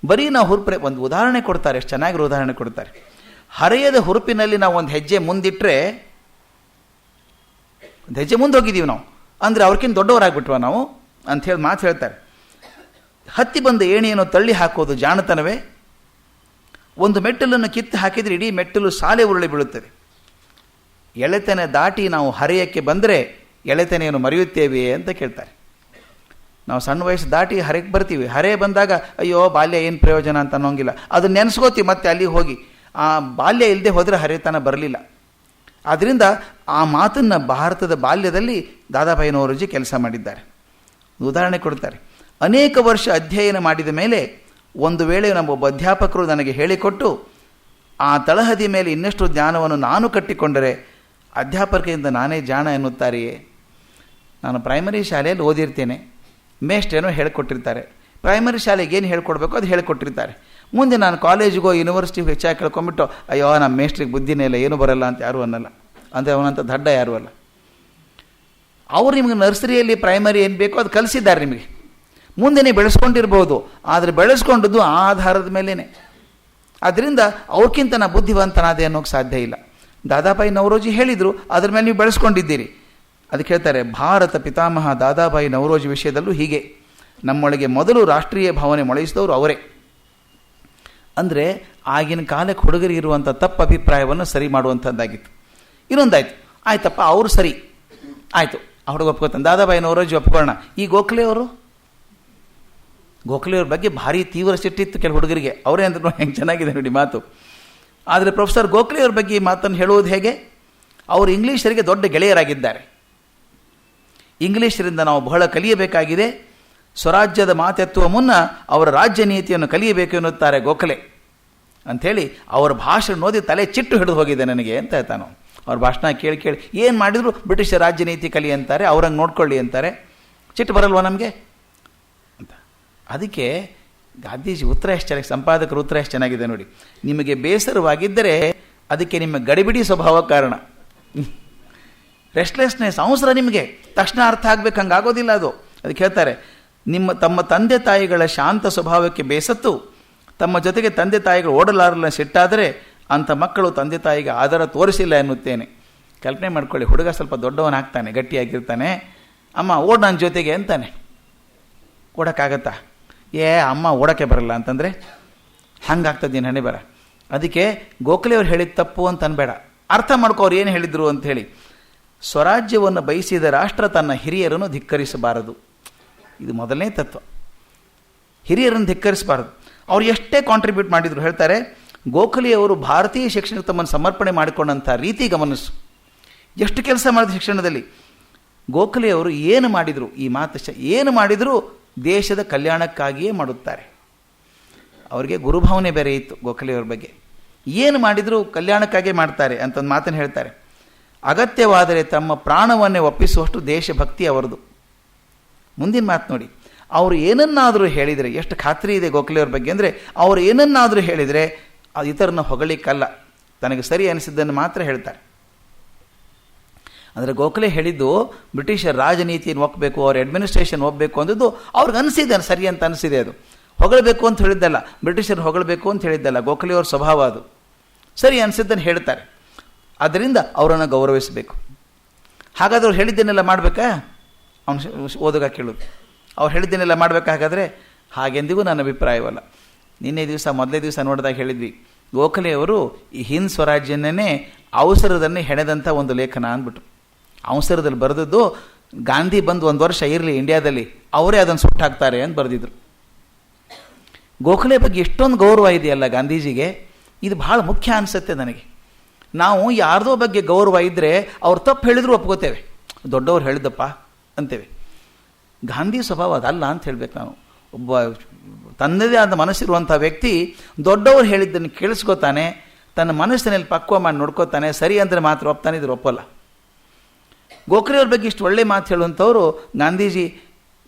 ಬರೀ ನಾವು ಹುರುಪರೆ ಒಂದು ಉದಾಹರಣೆ ಕೊಡ್ತಾರೆ, ಎಷ್ಟು ಚೆನ್ನಾಗಿರೋ ಉದಾಹರಣೆ ಕೊಡ್ತಾರೆ. ಹರೆಯದ ಹುರುಪಿನಲ್ಲಿ ನಾವು ಒಂದು ಹೆಜ್ಜೆ ಮುಂದಿಟ್ಟರೆ, ಒಂದು ಹೆಜ್ಜೆ ಮುಂದೆ ಹೋಗಿದ್ದೀವಿ ನಾವು ಅಂದರೆ ಅವ್ರಿಗಿಂತ ದೊಡ್ಡವರಾಗ್ಬಿಟ್ವ ನಾವು ಅಂಥೇಳಿ ಮಾತು ಹೇಳ್ತಾರೆ. ಹತ್ತಿ ಬಂದ ಏಣಿಯನ್ನು ತಳ್ಳಿ ಹಾಕೋದು ಜಾಣತನವೇ? ಒಂದು ಮೆಟ್ಟಲನ್ನು ಕಿತ್ತು ಹಾಕಿದರೆ ಇಡೀ ಮೆಟ್ಟಲು ಸಾಲೆ ಉರುಳಿ ಬೀಳುತ್ತದೆ. ಎಳೆತನ ದಾಟಿ ನಾವು ಹರೆಯಕ್ಕೆ ಬಂದರೆ ಎಳೆತನೆಯನ್ನು ಮರೆಯುತ್ತೇವೆ ಅಂತ ಕೇಳ್ತಾರೆ. ನಾವು ಸಣ್ಣ ವಯಸ್ಸು ದಾಟಿ ಹರೆಗೆ ಬರ್ತೀವಿ. ಹರೆ ಬಂದಾಗ ಅಯ್ಯೋ ಬಾಲ್ಯ ಏನು ಪ್ರಯೋಜನ ಅಂತ ಅನ್ನೋಂಗಿಲ್ಲ. ಅದನ್ನು ನೆನೆಸ್ಕೋತೀವಿ ಮತ್ತೆ ಅಲ್ಲಿಗೆ ಹೋಗಿ. ಆ ಬಾಲ್ಯ ಇಲ್ಲದೆ ಹೋದರೆ ಹರೆತನ ಬರಲಿಲ್ಲ. ಆದ್ದರಿಂದ ಆ ಮಾತನ್ನು ಭಾರತದ ಬಾಲ್ಯದಲ್ಲಿ ದಾದಾಬಾಯಿ ನವರೋಜಿ ಕೆಲಸ ಮಾಡಿದ್ದಾರೆ. ಉದಾಹರಣೆ ಕೊಡ್ತಾರೆ. ಅನೇಕ ವರ್ಷ ಅಧ್ಯಯನ ಮಾಡಿದ ಮೇಲೆ ಒಂದು ವೇಳೆ ನಮ್ಮೊಬ್ಬ ಅಧ್ಯಾಪಕರು ನನಗೆ ಹೇಳಿಕೊಟ್ಟು ಆ ತಳಹದಿ ಮೇಲೆ ಇನ್ನಷ್ಟು ಜ್ಞಾನವನ್ನು ನಾನು ಕಟ್ಟಿಕೊಂಡರೆ ಅಧ್ಯಾಪಕರಿಂದ ನಾನೇ ಜಾಣ ಎನ್ನುತ್ತಾರೆಯೇ? ನಾನು ಪ್ರೈಮರಿ ಶಾಲೆಯಲ್ಲಿ ಓದಿರ್ತೇನೆ, ಮೇಷ್ಟ್ರೇನೋ ಹೇಳಿಕೊಟ್ಟಿರ್ತಾರೆ. ಪ್ರೈಮರಿ ಶಾಲೆಗೆ ಏನು ಹೇಳ್ಕೊಡ್ಬೇಕು ಅದು ಹೇಳಿಕೊಟ್ಟಿರ್ತಾರೆ. ಮುಂದೆ ನಾನು ಕಾಲೇಜಿಗೋ ಯೂನಿವರ್ಸಿಟಿಗೆ ಹೆಚ್ಚಾಗಿ ಕೇಳ್ಕೊಂಬಿಟ್ಟು ಅಯ್ಯೋ ನಮ್ಮ ಮೇಷ್ಟ್ರಿಗೆ ಬುದ್ಧಿನೇ ಇಲ್ಲ, ಏನೂ ಬರಲ್ಲ ಅಂತ ಯಾರೂ ಅನ್ನಲ್ಲ. ಅಂದರೆ ಅವನಂತ ದಡ್ಡ ಯಾರೂ ಅಲ್ಲ. ಅವರು ನಿಮಗೆ ನರ್ಸರಿಯಲ್ಲಿ ಪ್ರೈಮರಿ ಏನು ಬೇಕೋ ಅದು ಕಲಿಸಿದ್ದಾರೆ ನಿಮಗೆ. ಮುಂದೆ ನೀವು ಬೆಳೆಸ್ಕೊಂಡಿರ್ಬೋದು, ಆದರೆ ಬೆಳೆಸ್ಕೊಂಡದ್ದು ಆ ಆಧಾರದ ಮೇಲೇ. ಆದ್ದರಿಂದ ಅವ್ರಿಗಿಂತ ನಾ ಬುದ್ಧಿವಂತನಾದೆ ಅನ್ನೋಕ್ಕೆ ಸಾಧ್ಯ ಇಲ್ಲ. ದಾದಾಬಾಯಿ ನವರೋಜಿ ಹೇಳಿದರು, ಅದ್ರ ಮೇಲೆ ನೀವು ಬೆಳೆಸ್ಕೊಂಡಿದ್ದೀರಿ. ಅದಕ್ಕೆ ಹೇಳ್ತಾರೆ, ಭಾರತ ಪಿತಾಮಹ ದಾದಾಬಾಯಿ ನವರೋಜಿ ವಿಷಯದಲ್ಲೂ ಹೀಗೆ. ನಮ್ಮೊಳಗೆ ಮೊದಲು ರಾಷ್ಟ್ರೀಯ ಭಾವನೆ ಮೊಳೆಸಿದವರು ಅವರೇ. ಅಂದರೆ ಆಗಿನ ಕಾಲಕ್ಕೆ ಹುಡುಗರಿಗೆ ಇರುವಂಥ ತಪ್ಪು ಅಭಿಪ್ರಾಯವನ್ನು ಸರಿ ಮಾಡುವಂಥದ್ದಾಗಿತ್ತು. ಇನ್ನೊಂದಾಯ್ತು, ಆಯ್ತಪ್ಪ ಅವರು ಸರಿ ಆಯಿತು, ಆ ಹುಡುಗ ಒಪ್ಕೋತಾನೆ, ದಾದಾಬಾಯಿ ನವರೋಜಿ ಒಪ್ಕೊಳ್ಳೋಣ. ಈ ಗೋಖಲೆಯವ್ರ ಬಗ್ಗೆ ಭಾರಿ ತೀವ್ರ ಸಿಟ್ಟಿತ್ತು ಕೆಲವು ಹುಡುಗರಿಗೆ. ಅವರೇ ಅಂದ್ರೂ ಹೆಂಗೆ ಚೆನ್ನಾಗಿದೆ ನೋಡಿ ಮಾತು. ಆದರೆ ಪ್ರೊಫೆಸರ್ ಗೋಖಲೆಯವ್ರ ಬಗ್ಗೆ ಈ ಮಾತನ್ನು ಹೇಳುವುದು ಹೇಗೆ? ಅವರು ಇಂಗ್ಲೀಷರಿಗೆ ದೊಡ್ಡ ಗೆಳೆಯರಾಗಿದ್ದಾರೆ. ಇಂಗ್ಲೀಷರಿಂದ ನಾವು ಬಹಳ ಕಲಿಯಬೇಕಾಗಿದೆ. ಸ್ವರಾಜ್ಯದ ಮಾತೆತ್ತುವ ಮುನ್ನ ಅವರ ರಾಜ್ಯ ನೀತಿಯನ್ನು ಕಲಿಯಬೇಕು ಎನ್ನುತ್ತಾರೆ ಗೋಖಲೆ ಅಂಥೇಳಿ. ಅವರ ಭಾಷಣ ಓದಿ ತಲೆ ಚಿಟ್ಟು ಹಿಡಿದು ಹೋಗಿದೆ ನನಗೆ ಅಂತ ಹೇಳ್ತಾನು. ಅವ್ರ ಭಾಷಣ ಕೇಳಿ ಕೇಳಿ ಏನು ಮಾಡಿದ್ರು ಬ್ರಿಟಿಷ್ ರಾಜ್ಯ ನೀತಿ ಕಲಿ ಅಂತಾರೆ, ಅವ್ರಂಗೆ ನೋಡ್ಕೊಳ್ಳಿ ಅಂತಾರೆ. ಚಿಟ್ಟು ಬರಲ್ವ ನಮಗೆ ಅಂತ. ಅದಕ್ಕೆ ಗಾಂಧೀಜಿ ಉತ್ತರ ಎಷ್ಟು ಚೆನ್ನಾಗಿ, ಸಂಪಾದಕರ ಉತ್ತರ ಎಷ್ಟು ಚೆನ್ನಾಗಿದೆ ನೋಡಿ. ನಿಮಗೆ ಬೇಸರವಾಗಿದ್ದರೆ ಅದಕ್ಕೆ ನಿಮ್ಮ ಗಡಿಬಿಡಿ ಸ್ವಭಾವ ಕಾರಣ. ರೆಸ್ಟ್ಲೆಸ್ನೆಸ್ ಅವಸರ ನಿಮಗೆ ತಕ್ಷಣ ಅರ್ಥ ಆಗ್ಬೇಕು, ಹಂಗಾಗೋದಿಲ್ಲ ಅದು. ಅದಕ್ಕೆ ಹೇಳ್ತಾರೆ, ತಮ್ಮ ತಂದೆ ತಾಯಿಗಳ ಶಾಂತ ಸ್ವಭಾವಕ್ಕೆ ಬೇಸತ್ತು ತಮ್ಮ ಜೊತೆಗೆ ತಂದೆ ತಾಯಿಗಳು ಓಡಲಾರಲ್ಲ ಸಿಟ್ಟಾದರೆ ಅಂಥ ಮಕ್ಕಳು ತಂದೆ ತಾಯಿಗೆ ಆಧಾರ ತೋರಿಸಿಲ್ಲ ಎನ್ನುತ್ತೇನೆ. ಕಲ್ಪನೆ ಮಾಡ್ಕೊಳ್ಳಿ, ಹುಡುಗ ಸ್ವಲ್ಪ ದೊಡ್ಡವನಾಗ್ತಾನೆ, ಗಟ್ಟಿಯಾಗಿರ್ತಾನೆ, ಅಮ್ಮ ಓಡ್ ನನ್ನ ಜೊತೆಗೆ ಅಂತಾನೆ. ಓಡೋಕ್ಕಾಗತ್ತಾ? ಅಮ್ಮ ಓಡೋಕ್ಕೆ ಬರಲ್ಲ ಅಂತಂದರೆ ಹಂಗಾಗ್ತದೆ ನೀನು ಹಣೆ ಬರ. ಅದಕ್ಕೆ ಗೋಖಲೆಯವ್ರು ಹೇಳಿದ ತಪ್ಪು ಅಂತ ಅನ್ಬೇಡ, ಅರ್ಥ ಮಾಡ್ಕೋ ಅವ್ರು ಏನು ಹೇಳಿದರು ಅಂಥೇಳಿ. ಸ್ವರಾಜ್ಯವನ್ನು ಬಯಸಿದ ರಾಷ್ಟ್ರ ತನ್ನ ಹಿರಿಯರನ್ನು ಧಿಕ್ಕರಿಸಬಾರದು. ಇದು ಮೊದಲನೇ ತತ್ವ. ಹಿರಿಯರನ್ನು ಧಿಕ್ಕರಿಸಬಾರದು. ಅವ್ರು ಎಷ್ಟೇ ಕಾಂಟ್ರಿಬ್ಯೂಟ್ ಮಾಡಿದರು ಹೇಳ್ತಾರೆ, ಗೋಖಲೆಯವರು ಭಾರತೀಯ ಶಿಕ್ಷಣಕ್ಕೆ ತಮ್ಮನ್ನು ಸಮರ್ಪಣೆ ಮಾಡಿಕೊಂಡಂಥ ರೀತಿ ಗಮನಿಸು. ಎಷ್ಟು ಕೆಲಸ ಮಾಡಿದ ಶಿಕ್ಷಣದಲ್ಲಿ. ಗೋಖಲೆಯವರು ಏನು ಮಾಡಿದರು, ಈ ಮಾತು ಏನು ಮಾಡಿದರೂ ದೇಶದ ಕಲ್ಯಾಣಕ್ಕಾಗಿಯೇ ಮಾಡುತ್ತಾರೆ. ಅವರಿಗೆ ಗುರುಭಾವನೆ ಬೇರೆ ಇತ್ತು ಗೋಖಲೆಯವ್ರ ಬಗ್ಗೆ. ಏನು ಮಾಡಿದರೂ ಕಲ್ಯಾಣಕ್ಕಾಗಿಯೇ ಮಾಡ್ತಾರೆ ಅಂತಂದು ಮಾತನ್ನು ಹೇಳ್ತಾರೆ. ಅಗತ್ಯವಾದರೆ ತಮ್ಮ ಪ್ರಾಣವನ್ನೇ ಒಪ್ಪಿಸುವಷ್ಟು ದೇಶಭಕ್ತಿ ಅವರದು. ಮುಂದಿನ ಮಾತು ನೋಡಿ, ಅವರು ಏನನ್ನಾದರೂ ಹೇಳಿದರೆ, ಎಷ್ಟು ಖಾತ್ರಿ ಇದೆ ಗೋಖಲೆಯವ್ರ ಬಗ್ಗೆ ಅಂದರೆ, ಅವರು ಏನನ್ನಾದರೂ ಹೇಳಿದರೆ ಅದು ಇತರನ್ನ ಹೊಗಳಿಕ್ಕಲ್ಲ, ತನಗೆ ಸರಿ ಅನಿಸಿದ್ದನ್ನು ಮಾತ್ರ ಹೇಳ್ತಾರೆ. ಅಂದರೆ ಗೋಖಲೆ ಹೇಳಿದ್ದು ಬ್ರಿಟಿಷರ್ ರಾಜನೀತಿಯನ್ನು ಒಪ್ಪಬೇಕು, ಅವ್ರ ಅಡ್ಮಿನಿಸ್ಟ್ರೇಷನ್ ಒಪ್ಪಬೇಕು ಅಂದದ್ದು ಅವ್ರಿಗೆ ಅನಿಸಿದೆ, ಸರಿ ಅಂತ ಅನಿಸಿದೆ. ಅದು ಹೊಗಳಬೇಕು ಅಂತ ಹೇಳಿದ್ದಲ್ಲ, ಬ್ರಿಟಿಷರು ಹೊಗಳಬೇಕು ಅಂತ ಹೇಳಿದ್ದಲ್ಲ, ಗೋಖಲೆಯವ್ರ ಸ್ವಭಾವ ಅದು. ಸರಿ ಅನಿಸಿದ್ದನ್ನು ಹೇಳ್ತಾರೆ. ಆದ್ದರಿಂದ ಅವರನ್ನು ಗೌರವಿಸಬೇಕು. ಹಾಗಾದ್ರೆ ಅವ್ರು ಹೇಳಿದ್ದನ್ನೆಲ್ಲ ಮಾಡಬೇಕಾ? ಅವನು ಓದುಗ ಕೇಳೋದು, ಅವ್ರು ಹೇಳಿದ್ದನ್ನೆಲ್ಲ ಮಾಡಬೇಕಾ? ಹಾಗಾದರೆ ಹಾಗೆಂದಿಗೂ ನನ್ನ ಅಭಿಪ್ರಾಯವಲ್ಲ. ಮೊದಲೇ ದಿವಸ ನೋಡಿದಾಗ ಹೇಳಿದ್ವಿ, ಗೋಖಲೆಯವರು ಈ ಹಿಂದ್ ಸ್ವರಾಜ್ಯನೇ ಅವಸರದನ್ನೇ ಹೆಣೆದಂಥ ಒಂದು ಲೇಖನ ಅಂದ್ಬಿಟ್ಟು. ಅವಸರದಲ್ಲಿ ಬರೆದದ್ದು, ಗಾಂಧಿ ಬಂದು 1 ವರ್ಷ ಇರಲಿ ಇಂಡಿಯಾದಲ್ಲಿ, ಅವರೇ ಅದನ್ನು ಸುಟ್ಟು ಹಾಕ್ತಾರೆ ಅಂತ ಬರೆದಿದ್ರು. ಗೋಖಲೆ ಬಗ್ಗೆ ಎಷ್ಟೊಂದು ಗೌರವ ಇದೆಯಲ್ಲ ಗಾಂಧೀಜಿಗೆ, ಇದು ಭಾಳ ಮುಖ್ಯ ಅನಿಸುತ್ತೆ ನನಗೆ. ನಾವು ಯಾರ್ದೋ ಬಗ್ಗೆ ಗೌರವ ಇದ್ದರೆ ಅವ್ರು ತಪ್ಪು ಹೇಳಿದ್ರು ಒಪ್ಕೋತೇವೆ, ದೊಡ್ಡವ್ರು ಹೇಳಿದ್ದಪ್ಪ ಅಂತೇವೆ. ಗಾಂಧಿ ಸ್ವಭಾವ ಅದಲ್ಲ ಅಂತ ಹೇಳ್ಬೇಕು ನಾವು. ಒಬ್ಬ ತನ್ನದೇ ಆದ ಮನಸ್ಸಿರುವಂಥ ವ್ಯಕ್ತಿ ದೊಡ್ಡವರು ಹೇಳಿದ್ದನ್ನು ಕೇಳಿಸ್ಕೋತಾನೆ, ತನ್ನ ಮನಸ್ಸಿನಲ್ಲಿ ಪಕ್ವ ಮಾಡಿ ನೋಡ್ಕೋತಾನೆ, ಸರಿ ಅಂದರೆ ಮಾತ್ರ ಒಪ್ತಾನೆ, ಇದ್ರು ಒಪ್ಪಲ್ಲ. ಗೋಖಲೆಯವ್ರ ಬಗ್ಗೆ ಇಷ್ಟು ಒಳ್ಳೆ ಮಾತು ಹೇಳುವಂಥವ್ರು ಗಾಂಧೀಜಿ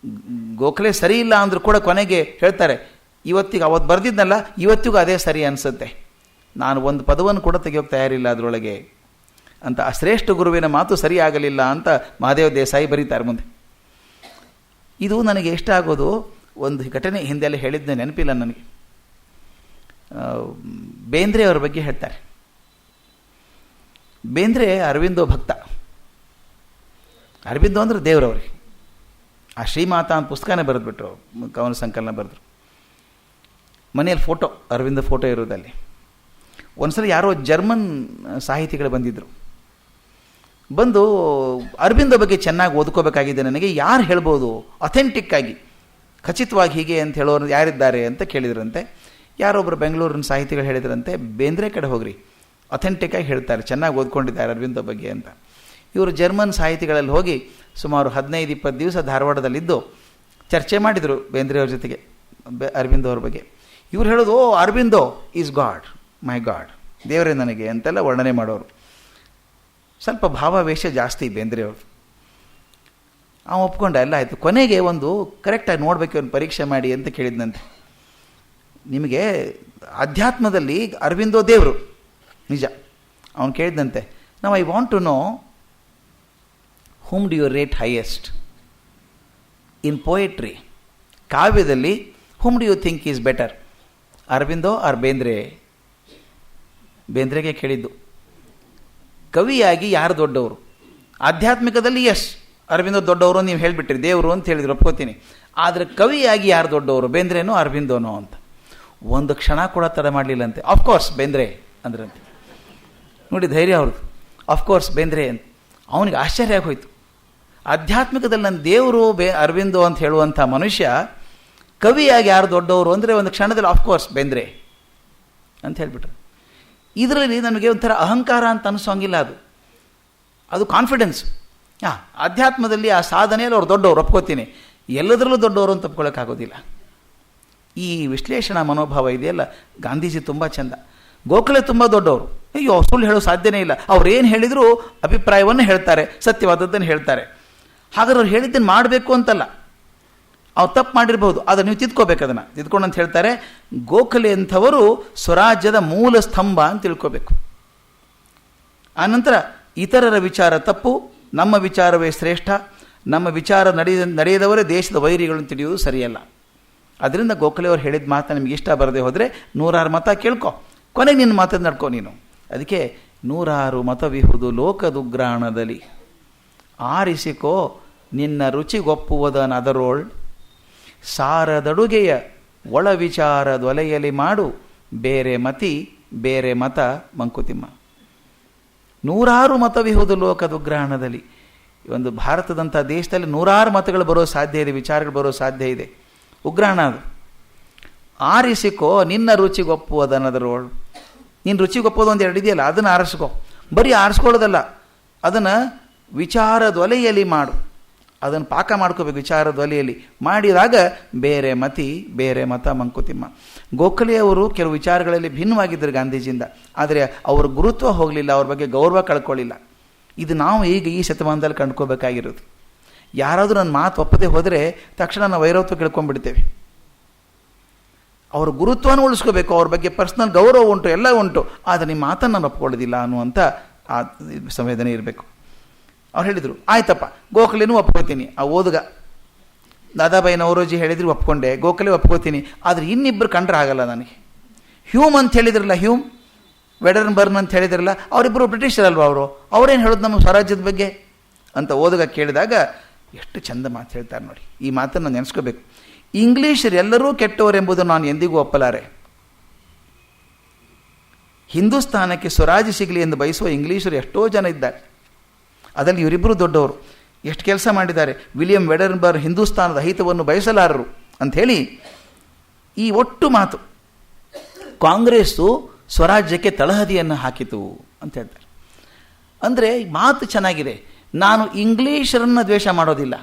ಗೋಖಲೆ ಸರಿ ಇಲ್ಲ ಅಂದರೂ ಕೂಡ ಕೊನೆಗೆ ಹೇಳ್ತಾರೆ, ಇವತ್ತಿಗೆ ಅವತ್ತು ಬರೆದಿದ್ನಲ್ಲ ಇವತ್ತಿಗೂ ಅದೇ ಸರಿ ಅನಿಸುತ್ತೆ, ನಾನು ಒಂದು ಪದವನ್ನು ಕೂಡ ತೆಗೆಯೋಕ್ಕೆ ತಯಾರಿಲ್ಲ ಅದರೊಳಗೆ ಅಂತ. ಆ ಶ್ರೇಷ್ಠ ಗುರುವಿನ ಮಾತು ಸರಿ ಆಗಲಿಲ್ಲ ಅಂತ ಮಹಾದೇವ ದೇಸಾಯಿ ಬರೀತಾರೆ ಮುಂದೆ. ಇದು ನನಗೆ ಇಷ್ಟ ಆಗೋದು. ಒಂದು ಘಟನೆ ಹಿಂದೆಲ್ಲ ಹೇಳಿದ್ದೆ, ನೆನಪಿಲ್ಲ ನನಗೆ. ಬೇಂದ್ರೆ ಅವರ ಬಗ್ಗೆ ಹೇಳ್ತಾರೆ. ಬೇಂದ್ರೆ ಅರವಿಂದೋ ಭಕ್ತ. ಅರವಿಂದೋ ಅಂದರೆ ದೇವರವ್ರಿಗೆ. ಆ ಶ್ರೀಮಾತಾ ಅಂತ ಪುಸ್ತಕನೇ ಬರೆದ್ಬಿಟ್ರು, ಕವನ ಸಂಕಲನ ಬರೆದ್ರು. ಮನೆಯಲ್ಲಿ ಫೋಟೋ, ಅರವಿಂದ ಫೋಟೋ ಇರೋದಲ್ಲಿ. ಒಂದ್ಸಲ ಯಾರೋ ಜರ್ಮನ್ ಸಾಹಿತಿಗಳು ಬಂದಿದ್ದರು. ಬಂದು ಅರವಿಂದ ಬಗ್ಗೆ ಚೆನ್ನಾಗಿ ಓದ್ಕೋಬೇಕಾಗಿದೆ ನನಗೆ, ಯಾರು ಹೇಳ್ಬೋದು ಅಥೆಂಟಿಕ್ ಆಗಿ ಖಚಿತವಾಗಿ ಹೀಗೆ ಅಂತ ಹೇಳೋರು ಯಾರಿದ್ದಾರೆ ಅಂತ ಕೇಳಿದ್ರಂತೆ. ಯಾರೊಬ್ಬರು ಬೆಂಗಳೂರಿನ ಸಾಹಿತಿಗಳು ಹೇಳಿದ್ರಂತೆ, ಬೇಂದ್ರೆ ಕಡೆ ಹೋಗ್ರಿ, ಅಥೆಂಟಿಕ್ಕಾಗಿ ಹೇಳ್ತಾರೆ, ಚೆನ್ನಾಗಿ ಓದ್ಕೊಂಡಿದ್ದಾರೆ ಅರವಿಂದ ಬಗ್ಗೆ ಅಂತ. ಇವರು ಜರ್ಮನ್ ಸಾಹಿತಿಗಳಲ್ಲಿ ಹೋಗಿ ಸುಮಾರು 15-20 ದಿವಸ ಧಾರವಾಡದಲ್ಲಿದ್ದು ಚರ್ಚೆ ಮಾಡಿದರು ಬೇಂದ್ರೆಯವ್ರ ಜೊತೆಗೆ ಅರವಿಂದ ಅವ್ರ ಬಗ್ಗೆ. ಇವ್ರು ಹೇಳೋದು, oh Aurobindo is God, my God, ದೇವರೇ ನನಗೆ ಅಂತೆಲ್ಲ ವರ್ಣನೆ ಮಾಡೋರು. ಸ್ವಲ್ಪ ಭಾವಾವೇಶ ಜಾಸ್ತಿ ಬೇಂದ್ರೆಯವರು. ಒಪ್ಕೊಂಡ, ಎಲ್ಲ ಆಯಿತು. ಕೊನೆಗೆ ಒಂದು ಕರೆಕ್ಟಾಗಿ ನೋಡಬೇಕು, ಒಂದು ಪರೀಕ್ಷೆ ಮಾಡಿ ಅಂತ ಕೇಳಿದ್ನಂತೆ. ನಿಮಗೆ ಅಧ್ಯಾತ್ಮದಲ್ಲಿ ಅರವಿಂದೋ ದೇವರು ನಿಜ. ಅವನು ಕೇಳಿದಂತೆ, ನಾವು I want to know whom do you rate highest in poetry? ಕಾವ್ಯದಲ್ಲಿ whom do you think is better, Aurobindo or Bendre? ಬೇಂದ್ರೆಗೆ ಕೇಳಿದ್ದು. ಕವಿಯಾಗಿ ಯಾರು ದೊಡ್ಡವರು? ಆಧ್ಯಾತ್ಮಿಕದಲ್ಲಿ ಎಸ್ ಅರವಿಂದೋ ದೊಡ್ಡವರು ನೀವು ಹೇಳಿಬಿಟ್ರಿ, ದೇವರು ಅಂತ ಹೇಳಿದ್ರು, ಒಪ್ಕೋತೀನಿ. ಆದರೆ ಕವಿಯಾಗಿ ಯಾರು ದೊಡ್ಡವರು, ಬೇಂದ್ರೆನೋ ಅರವಿಂದೋನೋ ಅಂತ. ಒಂದು ಕ್ಷಣ ಕೂಡ ತಡ ಮಾಡಲಿಲ್ಲಂತೆ. ಆಫ್ಕೋರ್ಸ್ ಬೇಂದ್ರೆ ಅಂದ್ರಂತೆ. ನೋಡಿ ಧೈರ್ಯ ಅವ್ರದ್ದು. ಆಫ್ಕೋರ್ಸ್ ಬೇಂದ್ರೆ ಅಂತ. ಅವನಿಗೆ ಆಶ್ಚರ್ಯ ಆಗೋಯ್ತು. ಆಧ್ಯಾತ್ಮಿಕದಲ್ಲಿ ನನ್ನ ದೇವರು ಅರವಿಂದೋ ಅಂತ ಹೇಳುವಂಥ ಮನುಷ್ಯ ಕವಿಯಾಗಿ ಯಾರು ದೊಡ್ಡವರು ಅಂದರೆ ಒಂದು ಕ್ಷಣದಲ್ಲಿ ಆಫ್ಕೋರ್ಸ್ ಬೇಂದ್ರೆ ಅಂತ ಹೇಳಿಬಿಟ್ರು. ಇದರಲ್ಲಿ ನಮಗೆ ಒಂಥರ ಅಹಂಕಾರ ಅಂತ ಅನಿಸೋಂಗಿಲ್ಲ, ಅದು ಕಾನ್ಫಿಡೆನ್ಸ್. ಅಧ್ಯಾತ್ಮದಲ್ಲಿ ಆ ಸಾಧನೆಯಲ್ಲಿ ಅವ್ರು ದೊಡ್ಡವರು ಒಪ್ಕೋತೀನಿ, ಎಲ್ಲದರಲ್ಲೂ ದೊಡ್ಡವರು ಅಂತ ಒಪ್ಕೊಳ್ಳೋಕ್ಕಾಗೋದಿಲ್ಲ. ಈ ವಿಶ್ಲೇಷಣಾ ಮನೋಭಾವ ಇದೆಯಲ್ಲ, ಗಾಂಧೀಜಿ ತುಂಬ ಚೆಂದ. ಗೋಖಲೆ ತುಂಬ ದೊಡ್ಡವರು, ಅಯ್ಯೋ ಸುಳ್ಳು ಹೇಳೋ ಸಾಧ್ಯನೇ ಇಲ್ಲ, ಅವ್ರು ಏನು ಹೇಳಿದರೂ ಅಭಿಪ್ರಾಯವನ್ನು ಹೇಳ್ತಾರೆ, ಸತ್ಯವಾದದ್ದನ್ನು ಹೇಳ್ತಾರೆ. ಹಾಗಾದ್ರೆ ಅವ್ರು ಹೇಳಿದ್ದನ್ನು ಮಾಡಬೇಕು ಅಂತಲ್ಲ, ಅವ್ರು ತಪ್ಪು ಮಾಡಿರ್ಬೋದು, ಆದರೆ ನೀವು ತಿದ್ಕೋಬೇಕು, ಅದನ್ನು ತಿದ್ಕೊಂಡು ಅಂತ ಹೇಳ್ತಾರೆ. ಗೋಖಲೆ ಅಂಥವರು ಸ್ವರಾಜ್ಯದ ಮೂಲ ಸ್ತಂಭ ಅಂತ ತಿಳ್ಕೋಬೇಕು. ಆನಂತರ ಇತರರ ವಿಚಾರ ತಪ್ಪು, ನಮ್ಮ ವಿಚಾರವೇ ಶ್ರೇಷ್ಠ, ನಮ್ಮ ವಿಚಾರ ನಡೆಯದವರೇ ದೇಶದ ವೈರಿಗಳನ್ನು ತಿಳಿಯುವುದು ಸರಿಯಲ್ಲ. ಅದರಿಂದ ಗೋಖಲೆಯವರು ಹೇಳಿದ ಮಾತು ನಿಮಗೆ ಇಷ್ಟ ಬರದೆ ಹೋದರೆ 106 ಮತ ಕೇಳ್ಕೊ, ಕೊನೆಗೆ ನಿನ್ನ ಮಾತನ್ನು ನಡ್ಕೊ ನೀನು. ಅದಕ್ಕೆ 106 ಮತವಿಹುದು ಲೋಕದುಗ್ರಾಣದಲ್ಲಿ, ಆರಿಸಿಕೋ ನಿನ್ನ ರುಚಿಗೊಪ್ಪುವುದನದರೋಳ್, ಸಾರದಡುಗೆಯ ಒಳ ವಿಚಾರದೊಲೆಯಲಿ ಮಾಡು ಬೇರೆ ಮತಿ ಬೇರೆ ಮತ ಮಂಕುತಿಮ್ಮ. 106 ಮತವಿಹುದು ಲೋಕದುಗ್ರಾಣದಲ್ಲಿ. ಒಂದು ಭಾರತದಂಥ ದೇಶದಲ್ಲಿ 106 ಮತಗಳು ಬರೋ ಸಾಧ್ಯ ಇದೆ, ವಿಚಾರಗಳು ಬರೋ ಸಾಧ್ಯ ಇದೆ. ಉಗ್ರಾಣ ಅದು. ಆರಿಸಿಕೋ ನಿನ್ನ ರುಚಿಗೊಪ್ಪುವುದನದರೋಳು. ನೀನು ರುಚಿಗೊಪ್ಪೋದು ಒಂದು 2 ಇದೆಯಲ್ಲ, ಅದನ್ನು ಆರಿಸ್ಕೋ. ಬರೀ ಆರಿಸ್ಕೊಳ್ಳೋದಲ್ಲ, ಅದನ್ನು ವಿಚಾರದ ಒಲೆಯಲ್ಲಿ ಮಾಡು, ಅದನ್ನು ಪಾಕ ಮಾಡ್ಕೋಬೇಕು ವಿಚಾರದ ಒಲೆಯಲ್ಲಿ. ಮಾಡಿದಾಗ ಬೇರೆ ಮತಿ ಬೇರೆ ಮತ ಮಂಕುತಿಮ್ಮ. ಗೋಖಲೆಯವರು ಕೆಲವು ವಿಚಾರಗಳಲ್ಲಿ ಭಿನ್ನವಾಗಿದ್ದರು ಗಾಂಧೀಜಿಯಿಂದ, ಆದರೆ ಅವ್ರ ಗುರುತ್ವ ಹೋಗಲಿಲ್ಲ, ಅವ್ರ ಬಗ್ಗೆ ಗೌರವ ಕಳ್ಕೊಳ್ಳಿಲ್ಲ. ಇದು ನಾವು ಈಗ ಈ ಶತಮಾನದಲ್ಲಿ ಕಂಡ್ಕೋಬೇಕಾಗಿರೋದು. ಯಾರಾದರೂ ನನ್ನ ಮಾತು ಒಪ್ಪದೆ ಹೋದರೆ ತಕ್ಷಣ ನಾವು ವೈರತ್ವ ಕೇಳ್ಕೊಂಡ್ಬಿಡ್ತೇವೆ. ಅವ್ರ ಗುರುತ್ವನ ಉಳಿಸ್ಕೋಬೇಕು, ಅವ್ರ ಬಗ್ಗೆ ಪರ್ಸ್ನಲ್ ಗೌರವ ಉಂಟು, ಎಲ್ಲ ಉಂಟು, ಆದರೆ ನಿಮ್ಮ ಮಾತನ್ನು ನಾನು ಒಪ್ಕೊಳ್ಳೋದಿಲ್ಲ ಅನ್ನುವಂಥ ಆ ಸಂವೇದನೆ ಇರಬೇಕು. ಅವ್ರು ಹೇಳಿದರು, ಆಯ್ತಪ್ಪ ಗೋಖಲೆನೂ ಒಪ್ಕೋತೀನಿ. ಆ ಓದುಗ ದಾದಾಬಾಯಿ ನವರೋಜಿ ಹೇಳಿದ್ರು ಒಪ್ಕೊಂಡೆ, ಗೋಖಲೆ ಒಪ್ಕೋತೀನಿ. ಆದರೆ ಇನ್ನಿಬ್ಬರು ಕಂಡ್ರೆ ಆಗಲ್ಲ ನನಗೆ. ಹ್ಯೂಮ್ ಅಂತ ಹೇಳಿದ್ರಲ್ಲ, ಹ್ಯೂಮ್ ವೆಡರ್ನ್ಬರ್ನ್ ಅಂತ ಹೇಳಿದ್ರಲ್ಲ, ಅವರಿಬ್ಬರು ಬ್ರಿಟಿಷರಲ್ವ, ಅವರೇನು ಹೇಳೋದು ನಮ್ಮ ಸ್ವರಾಜ್ಯದ ಬಗ್ಗೆ ಅಂತ ಓದುಗ ಕೇಳಿದಾಗ ಎಷ್ಟು ಚಂದ ಮಾತು ಹೇಳ್ತಾರೆ ನೋಡಿ. ಈ ಮಾತನ್ನು ನೆನೆಸ್ಕೋಬೇಕು. ಇಂಗ್ಲೀಷರು ಎಲ್ಲರೂ ಕೆಟ್ಟವರೆಂಬುದು ನಾನು ಎಂದಿಗೂ ಒಪ್ಪಲಾರೆ. ಹಿಂದೂಸ್ತಾನಕ್ಕೆ ಸ್ವರಾಜ್ಯ ಸಿಗಲಿ ಎಂದು ಬಯಸುವ ಇಂಗ್ಲೀಷರು ಎಷ್ಟೋ ಜನ ಇದ್ದಾರೆ. ಅದರಲ್ಲಿ ಇವರಿಬ್ಬರು ದೊಡ್ಡವರು. ಎಷ್ಟು ಕೆಲಸ ಮಾಡಿದ್ದಾರೆ. ವಿಲಿಯಂ ವೆಡರ್ನ್ಬರ್ಗ್ ಹಿಂದೂಸ್ತಾನದ ಹಿತವನ್ನು ಬಯಸಲಾರರು ಅಂಥೇಳಿ ಈ ಒಟ್ಟು ಮಾತು ಕಾಂಗ್ರೆಸ್ಸು ಸ್ವರಾಜ್ಯಕ್ಕೆ ತಳಹದಿಯನ್ನು ಹಾಕಿತು ಅಂತ ಹೇಳ್ತಾರೆ. ಅಂದರೆ ಮಾತು ಚೆನ್ನಾಗಿದೆ. ನಾನು ಇಂಗ್ಲೀಷರನ್ನು ದ್ವೇಷ ಮಾಡೋದಿಲ್ಲ,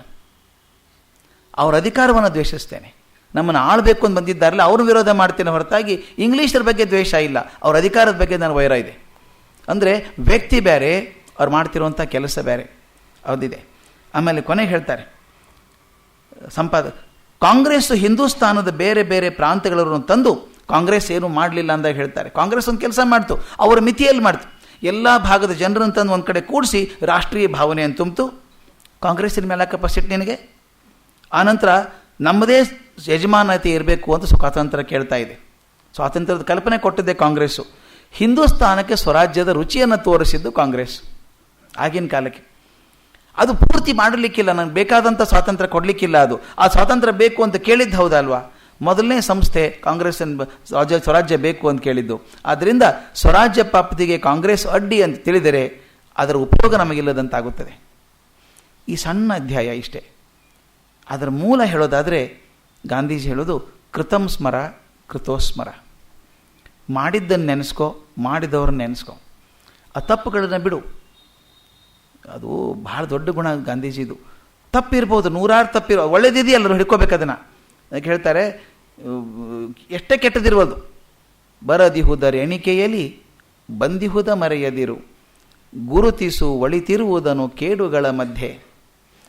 ಅವರ ಅಧಿಕಾರವನ್ನು ದ್ವೇಷಿಸ್ತೇನೆ. ನಮ್ಮನ್ನು ಆಳಬೇಕು ಅಂತ ಬಂದಿದ್ದಾರಲ್ಲ ಅವ್ರ ವಿರೋಧ ಮಾಡ್ತೇನೆ ಹೊರತಾಗಿ ಇಂಗ್ಲೀಷರ ಬಗ್ಗೆ ದ್ವೇಷ ಇಲ್ಲ, ಅವ್ರ ಅಧಿಕಾರದ ಬಗ್ಗೆ ನಾನು ವೈರ ಇದೆ. ಅಂದರೆ ವ್ಯಕ್ತಿ ಬೇರೆ, ಅವ್ರು ಮಾಡ್ತಿರುವಂಥ ಕೆಲಸ ಬೇರೆ ಅವ್ರದ್ದಿದೆ. ಆಮೇಲೆ ಕೊನೆಗೆ ಹೇಳ್ತಾರೆ ಕಾಂಗ್ರೆಸ್ ಹಿಂದೂಸ್ತಾನದ ಬೇರೆ ಬೇರೆ ಪ್ರಾಂತ್ಯಗಳನ್ನು ತಂದು ಕಾಂಗ್ರೆಸ್ ಏನು ಮಾಡಲಿಲ್ಲ ಅಂದಾಗ ಹೇಳ್ತಾರೆ, ಕಾಂಗ್ರೆಸ್ ಒಂದು ಕೆಲಸ ಮಾಡ್ತು, ಅವರ ಮಿತಿಯಲ್ಲಿ ಮಾಡ್ತು. ಎಲ್ಲ ಭಾಗದ ಜನರನ್ನು ತಂದು ಒಂದು ಕಡೆ ಕೂಡಿಸಿ ರಾಷ್ಟ್ರೀಯ ಭಾವನೆಯನ್ನು ತುಂಬಿತು. ಕಾಂಗ್ರೆಸ್ಸಿನ ಮೇಲೆ ಕೆಪಾಸಿಟಿ ನಿನಗೆ. ಆನಂತರ ನಮ್ಮದೇ ಯಜಮಾನತೆ ಇರಬೇಕು ಅಂತ ಸ್ವಾತಂತ್ರ್ಯ ಕೇಳ್ತಾ ಇದೆ. ಸ್ವಾತಂತ್ರ್ಯದ ಕಲ್ಪನೆ ಕೊಟ್ಟಿದ್ದೆ ಕಾಂಗ್ರೆಸ್ಸು. ಹಿಂದೂಸ್ತಾನಕ್ಕೆ ಸ್ವರಾಜ್ಯದ ರುಚಿಯನ್ನು ತೋರಿಸಿದ್ದು ಕಾಂಗ್ರೆಸ್ ಆಗಿನ ಕಾಲಕ್ಕೆ. ಅದು ಪೂರ್ತಿ ಮಾಡಲಿಕ್ಕಿಲ್ಲ, ನನಗೆ ಬೇಕಾದಂಥ ಸ್ವಾತಂತ್ರ್ಯ ಕೊಡಲಿಕ್ಕಿಲ್ಲ. ಅದು ಆ ಸ್ವಾತಂತ್ರ್ಯ ಬೇಕು ಅಂತ ಕೇಳಿದ್ದು ಹೌದಲ್ವಾ? ಮೊದಲನೇ ಸಂಸ್ಥೆ ಕಾಂಗ್ರೆಸ್ ಸ್ವರಾಜ್ಯ ಬೇಕು ಅಂತ ಕೇಳಿದ್ದು. ಆದ್ದರಿಂದ ಸ್ವರಾಜ್ಯ ಪ್ರಾಪ್ತಿಗೆ ಕಾಂಗ್ರೆಸ್ ಅಡ್ಡಿ ಅಂತ ತಿಳಿದರೆ ಅದರ ಉಪಯೋಗ ನಮಗಿಲ್ಲದಂತಾಗುತ್ತದೆ. ಈ ಸಣ್ಣ ಅಧ್ಯಾಯ ಇಷ್ಟೇ. ಅದರ ಮೂಲ ಹೇಳೋದಾದರೆ ಗಾಂಧೀಜಿ ಹೇಳೋದು ಕೃತಂ ಸ್ಮರ ಕೃತೋಸ್ಮರ. ಮಾಡಿದ್ದನ್ನು ನೆನೆಸ್ಕೊ, ಮಾಡಿದವ್ರನ್ನ ನೆನೆಸ್ಕೊ, ಆ ತಪ್ಪುಗಳನ್ನು ಬಿಡು. ಅದು ಬಹಳ ದೊಡ್ಡ ಗುಣ ಗಾಂಧೀಜಿದು. ತಪ್ಪಿರ್ಬೋದು, ನೂರಾರು ತಪ್ಪಿರೋ, ಒಳ್ಳೇದಿದೆಯಲ್ಲರೂ ಹಿಡ್ಕೋಬೇಕು ಅದನ್ನು. ಅದಕ್ಕೆ ಹೇಳ್ತಾರೆ ಎಷ್ಟೇ ಕೆಟ್ಟದಿರ್ಬೋದು, ಬರದಿಹುದರ ಎಣಿಕೆಯಲ್ಲಿ ಬಂದಿಹುದ ಮರೆಯದಿರು, ಗುರುತಿಸು ಒಳಿತಿರುವುದನ್ನು ಕೇಡುಗಳ ಮಧ್ಯೆ,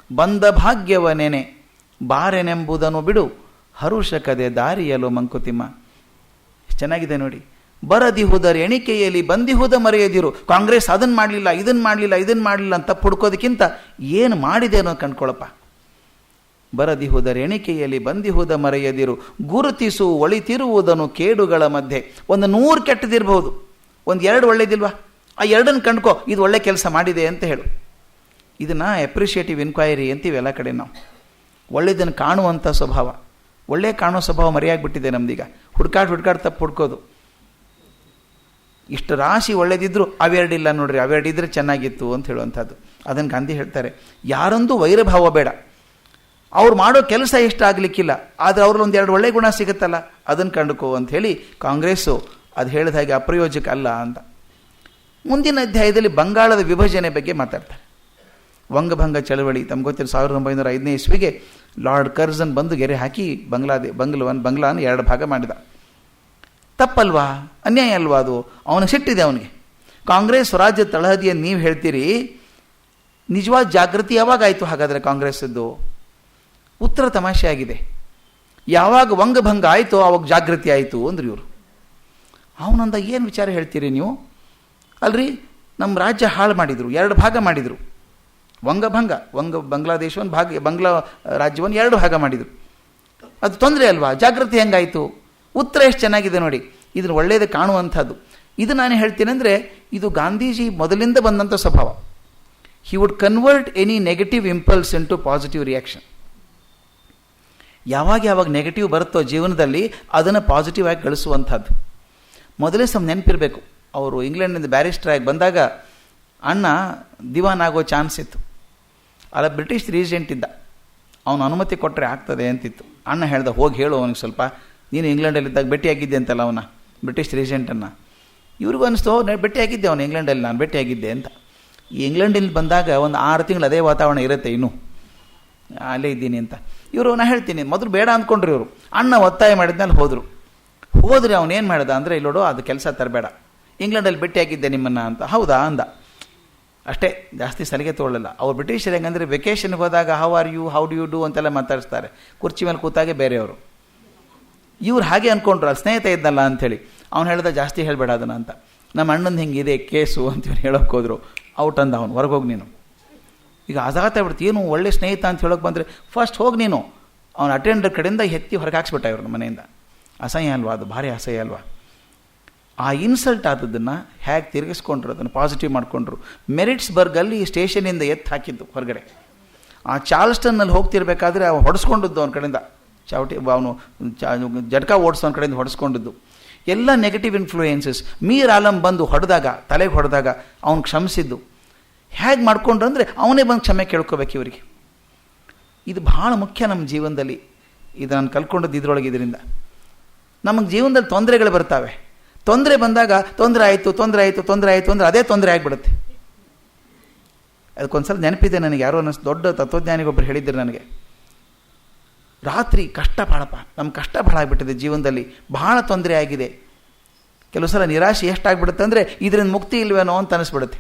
ಬಂದ ಭಾಗ್ಯವ ನೆನೆ ಬಾರೆನೆಂಬುದನ್ನು ಬಿಡು, ಹರುಷಕದೆ ದಾರಿಯಲು ಮಂಕುತಿಮ್ಮ. ಚೆನ್ನಾಗಿದೆ ನೋಡಿ. ಬರದಿಹುದರ ಎಣಿಕೆಯಲ್ಲಿ ಬಂದಿಹುದ ಮರೆಯದಿರು. ಕಾಂಗ್ರೆಸ್ ಅದನ್ನು ಮಾಡಲಿಲ್ಲ, ಇದನ್ನು ಮಾಡಲಿಲ್ಲ, ಇದನ್ನು ಮಾಡಲಿಲ್ಲ ಅಂತ ಹುಡ್ಕೋದಕ್ಕಿಂತ ಏನು ಮಾಡಿದೆ ಅನ್ನೋ ಕಂಡ್ಕೊಳ್ಳಪ್ಪ. ಬರದಿಹುದರ ಎಣಿಕೆಯಲ್ಲಿ ಬಂದಿಹುದ ಮರೆಯದಿರು, ಗುರುತಿಸು ಒಳಿತಿರುವುದನ್ನು ಕೇಡುಗಳ ಮಧ್ಯೆ. ಒಂದು 100 ಕೆಟ್ಟದಿರ್ಬೋದು, ಒಂದು 2 ಒಳ್ಳೇದಿಲ್ವಾ? ಆ 2 ಕಂಡ್ಕೋ, ಇದು ಒಳ್ಳೆ ಕೆಲಸ ಮಾಡಿದೆ ಅಂತ ಹೇಳು. ಇದನ್ನು ಅಪ್ರಿಷಿಯೇಟಿವ್ ಇನ್ಕ್ವೈರಿ ಅಂತೀವಿ ಎಲ್ಲ ಕಡೆ ನಾವು. ಒಳ್ಳೆಯದನ್ನು ಕಾಣುವಂಥ ಸ್ವಭಾವ, ಒಳ್ಳೆ ಕಾಣೋ ಸ್ವಭಾವ ಮರೆಯಾಗಿಬಿಟ್ಟಿದೆ ನಮ್ದೀಗ. ಹುಡ್ಕಾಡ್ ತಪ್ಪು ಹುಡ್ಕೋದು. ಇಷ್ಟು ರಾಶಿ ಒಳ್ಳೇದಿದ್ರು ಅವೆರಡಿಲ್ಲ ನೋಡ್ರಿ, ಅವೆರಡಿದ್ರೆ ಚೆನ್ನಾಗಿತ್ತು ಅಂತ ಹೇಳುವಂಥದ್ದು. ಅದನ್ನು ಗಾಂಧಿ ಹೇಳ್ತಾರೆ, ಯಾರೊಂದು ವೈರಭಾವ ಬೇಡ. ಅವ್ರು ಮಾಡೋ ಕೆಲಸ ಇಷ್ಟ ಆಗಲಿಕ್ಕಿಲ್ಲ, ಆದರೆ ಅವ್ರಲ್ಲಿ 1-2 ಒಳ್ಳೆ ಗುಣ ಸಿಗುತ್ತಲ್ಲ, ಅದನ್ನು ಕಂಡುಕೋ ಅಂತ ಹೇಳಿ ಕಾಂಗ್ರೆಸ್ಸು ಅದು ಹೇಳಿದ ಹಾಗೆ ಅಪ್ರಯೋಜಕ ಅಲ್ಲ ಅಂತ. ಮುಂದಿನ ಅಧ್ಯಾಯದಲ್ಲಿ ಬಂಗಾಳದ ವಿಭಜನೆ ಬಗ್ಗೆ ಮಾತಾಡ್ತಾರೆ. ವಂಗಭಂಗ ಚಳವಳಿ ತಮ್ಗೆ ಗೊತ್ತಿರೋ 1905ನೇ ಇಸ್ವಿಗೆ ಲಾರ್ಡ್ ಕರ್ಜನ್ ಬಂದು ಗೆರೆ ಹಾಕಿ ಬಂಗ್ಲಾನ 2 ಭಾಗ ಮಾಡಿದ. ತಪ್ಪಲ್ವಾ? ಅನ್ಯಾಯ ಅಲ್ವಾ ಅದು? ಅವನು ಸಿಟ್ಟಿದೆ ಅವನಿಗೆ. ಕಾಂಗ್ರೆಸ್ ಸ್ವರಾಜ್ಯ ತಳಹದಿಯನ್ನು ನೀವು ಹೇಳ್ತೀರಿ, ನಿಜವಾದ ಜಾಗೃತಿ ಯಾವಾಗ ಆಯಿತು ಹಾಗಾದರೆ ಕಾಂಗ್ರೆಸ್ಸದ್ದು? ಉತ್ತರ ತಮಾಷೆ ಆಗಿದೆ. ಯಾವಾಗ ವಂಗಭಂಗ ಆಯಿತೋ ಆವಾಗ ಜಾಗೃತಿ ಆಯಿತು ಅಂದ್ರೆ ಇವರು. ಅವನಂದ ಏನು ವಿಚಾರ ಹೇಳ್ತೀರಿ ನೀವು? ಅಲ್ರಿ, ನಮ್ಮ ರಾಜ್ಯ ಹಾಳು ಮಾಡಿದರು, 2 ಭಾಗ ಮಾಡಿದರು. ವಂಗಭಂಗ, ಬಾಂಗ್ಲಾದೇಶವನ್ನು ಬಾಂಗ್ಲಾ ರಾಜ್ಯವನ್ನು 2 ಭಾಗ ಮಾಡಿದರು. ಅದು ತೊಂದರೆ ಅಲ್ವಾ? ಜಾಗೃತಿ ಹೆಂಗಾಯಿತು? ಉತ್ತರ ಎಷ್ಟು ಚೆನ್ನಾಗಿದೆ ನೋಡಿ. ಇದನ್ನು ಒಳ್ಳೆಯದು ಕಾಣುವಂಥದ್ದು. ಇದು ನಾನು ಹೇಳ್ತೀನಿ ಅಂದರೆ ಇದು ಗಾಂಧೀಜಿ ಮೊದಲಿಂದ ಬಂದಂಥ ಸ್ವಭಾವ. He would convert any negative impulse into positive reaction. ಯಾವಾಗ ನೆಗೆಟಿವ್ ಬರುತ್ತೋ ಜೀವನದಲ್ಲಿ ಅದನ್ನು ಪಾಸಿಟಿವ್ ಆಗಿ ಗಳಿಸುವಂಥದ್ದು. ಮೊದಲೇ ನೆನಪಿರಬೇಕು, ಅವರು ಇಂಗ್ಲೆಂಡಿಂದ ಬ್ಯಾರಿಸ್ಟರ್ ಆಗಿ ಬಂದಾಗ ಅಣ್ಣ ದಿವಾನ್ ಆಗೋ ಚಾನ್ಸ್ ಇತ್ತು. ಅಲ್ಲ, ಬ್ರಿಟಿಷ್ ರೀಜೆಂಟ್ ಇದ್ದ, ಅವನು ಅನುಮತಿ ಕೊಟ್ಟರೆ ಆಗ್ತದೆ ಅಂತಿತ್ತು. ಅಣ್ಣ ಹೇಳ್ದ, ಹೋಗಿ ಹೇಳು ಅವನಿಗೆ ಸ್ವಲ್ಪ, ನೀನು ಇಂಗ್ಲೆಂಡಲ್ಲಿದ್ದಾಗ ಭೇಟಿಯಾಗಿದ್ದೆ ಅಂತಲ್ಲ ಅವನ ಬ್ರಿಟಿಷ್ ರೀಜೆಂಟನ್ನು. ಇವ್ರಿಗೂ ಅನಿಸ್ತು, ಭೇಟಿಯಾಗಿದ್ದೆ ಅವನು ಇಂಗ್ಲೆಂಡಲ್ಲಿ, ನಾನು ಭೇಟಿಯಾಗಿದ್ದೆ ಅಂತ. ಈ ಇಂಗ್ಲೆಂಡಿಲ್ಲಿ ಬಂದಾಗ ಒಂದು 6 ತಿಂಗಳು ಅದೇ ವಾತಾವರಣ ಇರುತ್ತೆ, ಇನ್ನೂ ಅಲ್ಲೇ ಇದ್ದೀನಿ ಅಂತ. ಇವರು ನಾ ಹೇಳ್ತೀನಿ, ಮೊದಲು ಬೇಡ ಅಂದ್ಕೊಂಡ್ರು ಇವರು. ಅಣ್ಣ ಒತ್ತಾಯ ಮಾಡಿದ್ಮೇಲೆ ಹೋದ್ರೆ ಅವನೇನು ಮಾಡ್ದ ಅಂದರೆ, ಇಲ್ಲೋಡು ಅದು ಕೆಲಸ ತರಬೇಡ, ಇಂಗ್ಲೆಂಡಲ್ಲಿ ಭೇಟಿಯಾಗಿದ್ದೆ ನಿಮ್ಮನ್ನು ಅಂತ. ಹೌದಾ ಅಂದ ಅಷ್ಟೇ, ಜಾಸ್ತಿ ಸಲಿಗೆ ತೊಗೊಳ್ಳಲ್ಲ. ಅವ್ರು ಬ್ರಿಟಿಷರು ಹೆಂಗಂದರೆ ವೆಕೇಷನ್ಗೆ ಹೋದಾಗ how are you, how do you do ಅಂತೆಲ್ಲ ಮಾತಾಡಿಸ್ತಾರೆ. ಕುರ್ಚಿ ಮೇಲೆ ಕೂತಾಗೆ ಬೇರೆಯವರು. ಇವ್ರು ಹಾಗೆ ಅಂದ್ಕೊಂಡ್ರು, ಅಲ್ಲಿ ಸ್ನೇಹಿತ ಇದ್ದಲ್ಲ ಅಂಥೇಳಿ. ಅವ್ನು ಹೇಳ್ದ, ಜಾಸ್ತಿ ಹೇಳಬೇಡ ಅದನ್ನು ಅಂತ. ನಮ್ಮ ಅಣ್ಣಂದು ಹಿಂಗಿದೆ ಕೇಸು ಅಂತ ಇವ್ರು ಹೇಳೋಕೆ ಹೋದ್ರು. ಔಟ್ ಅಂದ ಅವನು, ಹೊರಗೋಗಿ ನೀನು. ಈಗ ಆಘಾತ ಬಿಡ್ತು, ಏನು ಒಳ್ಳೆ ಸ್ನೇಹಿತ ಅಂತ ಹೇಳೋಕೆ ಬಂದರೆ ಫಸ್ಟ್ ಹೋಗಿ ನೀನು. ಅವನ ಅಟೆಂಡರ್ ಕಡೆಯಿಂದ ಎತ್ತಿ ಹೊರಗೆ ಹಾಕ್ಸ್ಬಿಟ್ಟ ಇವ್ರ ಮನೆಯಿಂದ. ಅಸಹ್ಯ ಅಲ್ವಾ ಅದು? ಭಾರಿ ಅಸಹ್ಯ ಅಲ್ವಾ? ಆ ಇನ್ಸಲ್ಟ್ ಆದದ್ದನ್ನು ಹೇಗೆ ತಿರುಗಿಸ್ಕೊಂಡ್ರು, ಅದನ್ನು ಪಾಸಿಟಿವ್ ಮಾಡಿಕೊಂಡ್ರು. ಮೆರಿಟ್ಸ್ಬರ್ಗಲ್ಲಿ ಸ್ಟೇಷನಿಂದ ಹಾಕಿದ್ದು ಹೊರಗಡೆ. ಆ ಚಾರ್ಲ್ಸ್ಟನ್ನಲ್ಲಿ ಹೋಗ್ತಿರ್ಬೇಕಾದ್ರೆ ಅವನು ಹೊಡೆಸ್ಕೊಂಡದ್ದು ಅವನ ಕಡೆಯಿಂದ, ಅವನು ಜಡ್ಕ ಓಡಿಸೋನ ಕಡೆಯಿಂದ ಹೊಡೆಸ್ಕೊಂಡದ್ದು. ಎಲ್ಲ ನೆಗೆಟಿವ್ ಇನ್ಫ್ಲೂಯೆನ್ಸಸ್. ಮೀರ್ ಆಲಂ ಬಂದು ಹೊಡೆದಾಗ, ತಲೆಗೆ ಹೊಡೆದಾಗ ಅವನು ಕ್ಷಮಿಸಿದ್ದು. ಹೇಗೆ ಮಾಡ್ಕೊಂಡ್ರು ಅಂದರೆ ಅವನೇ ಬಂದು ಕ್ಷಮೆ ಕೇಳ್ಕೋಬೇಕು ಇವರಿಗೆ. ಇದು ಭಾಳ ಮುಖ್ಯ ನಮ್ಮ ಜೀವನದಲ್ಲಿ. ಇದು ನಾನು ಕಲ್ತ್ಕೊಂಡದ್ದು ಇದರೊಳಗೆ. ಇದರಿಂದ ನಮಗೆ ಜೀವನದಲ್ಲಿ ತೊಂದರೆಗಳು ಬರ್ತಾವೆ. ತೊಂದರೆ ಬಂದಾಗ ತೊಂದರೆ ಆಯಿತು ಅಂದರೆ ಅದೇ ತೊಂದರೆ ಆಗಿಬಿಡುತ್ತೆ. ಅದಕ್ಕೊಂದ್ಸಲ ನೆನಪಿದೆ ನನಗೆ, ಯಾರೋ ದೊಡ್ಡ ತತ್ವಜ್ಞಾನಿಗೊಬ್ಬರು ಹೇಳಿದ್ರು ನನಗೆ, ರಾತ್ರಿ ಕಷ್ಟ ಭಾಳಪ್ಪ, ನಮ್ಮ ಕಷ್ಟ ಭಾಳ ಆಗಿಬಿಟ್ಟಿದೆ ಜೀವನದಲ್ಲಿ, ಬಹಳ ತೊಂದರೆ ಆಗಿದೆ. ಕೆಲವು ಸಲ ನಿರಾಶೆ ಎಷ್ಟಾಗ್ಬಿಡುತ್ತೆ ಅಂದರೆ ಇದರಿಂದ ಮುಕ್ತಿ ಇಲ್ವೇನೋ ಅಂತ ಅನಿಸ್ಬಿಡುತ್ತೆ.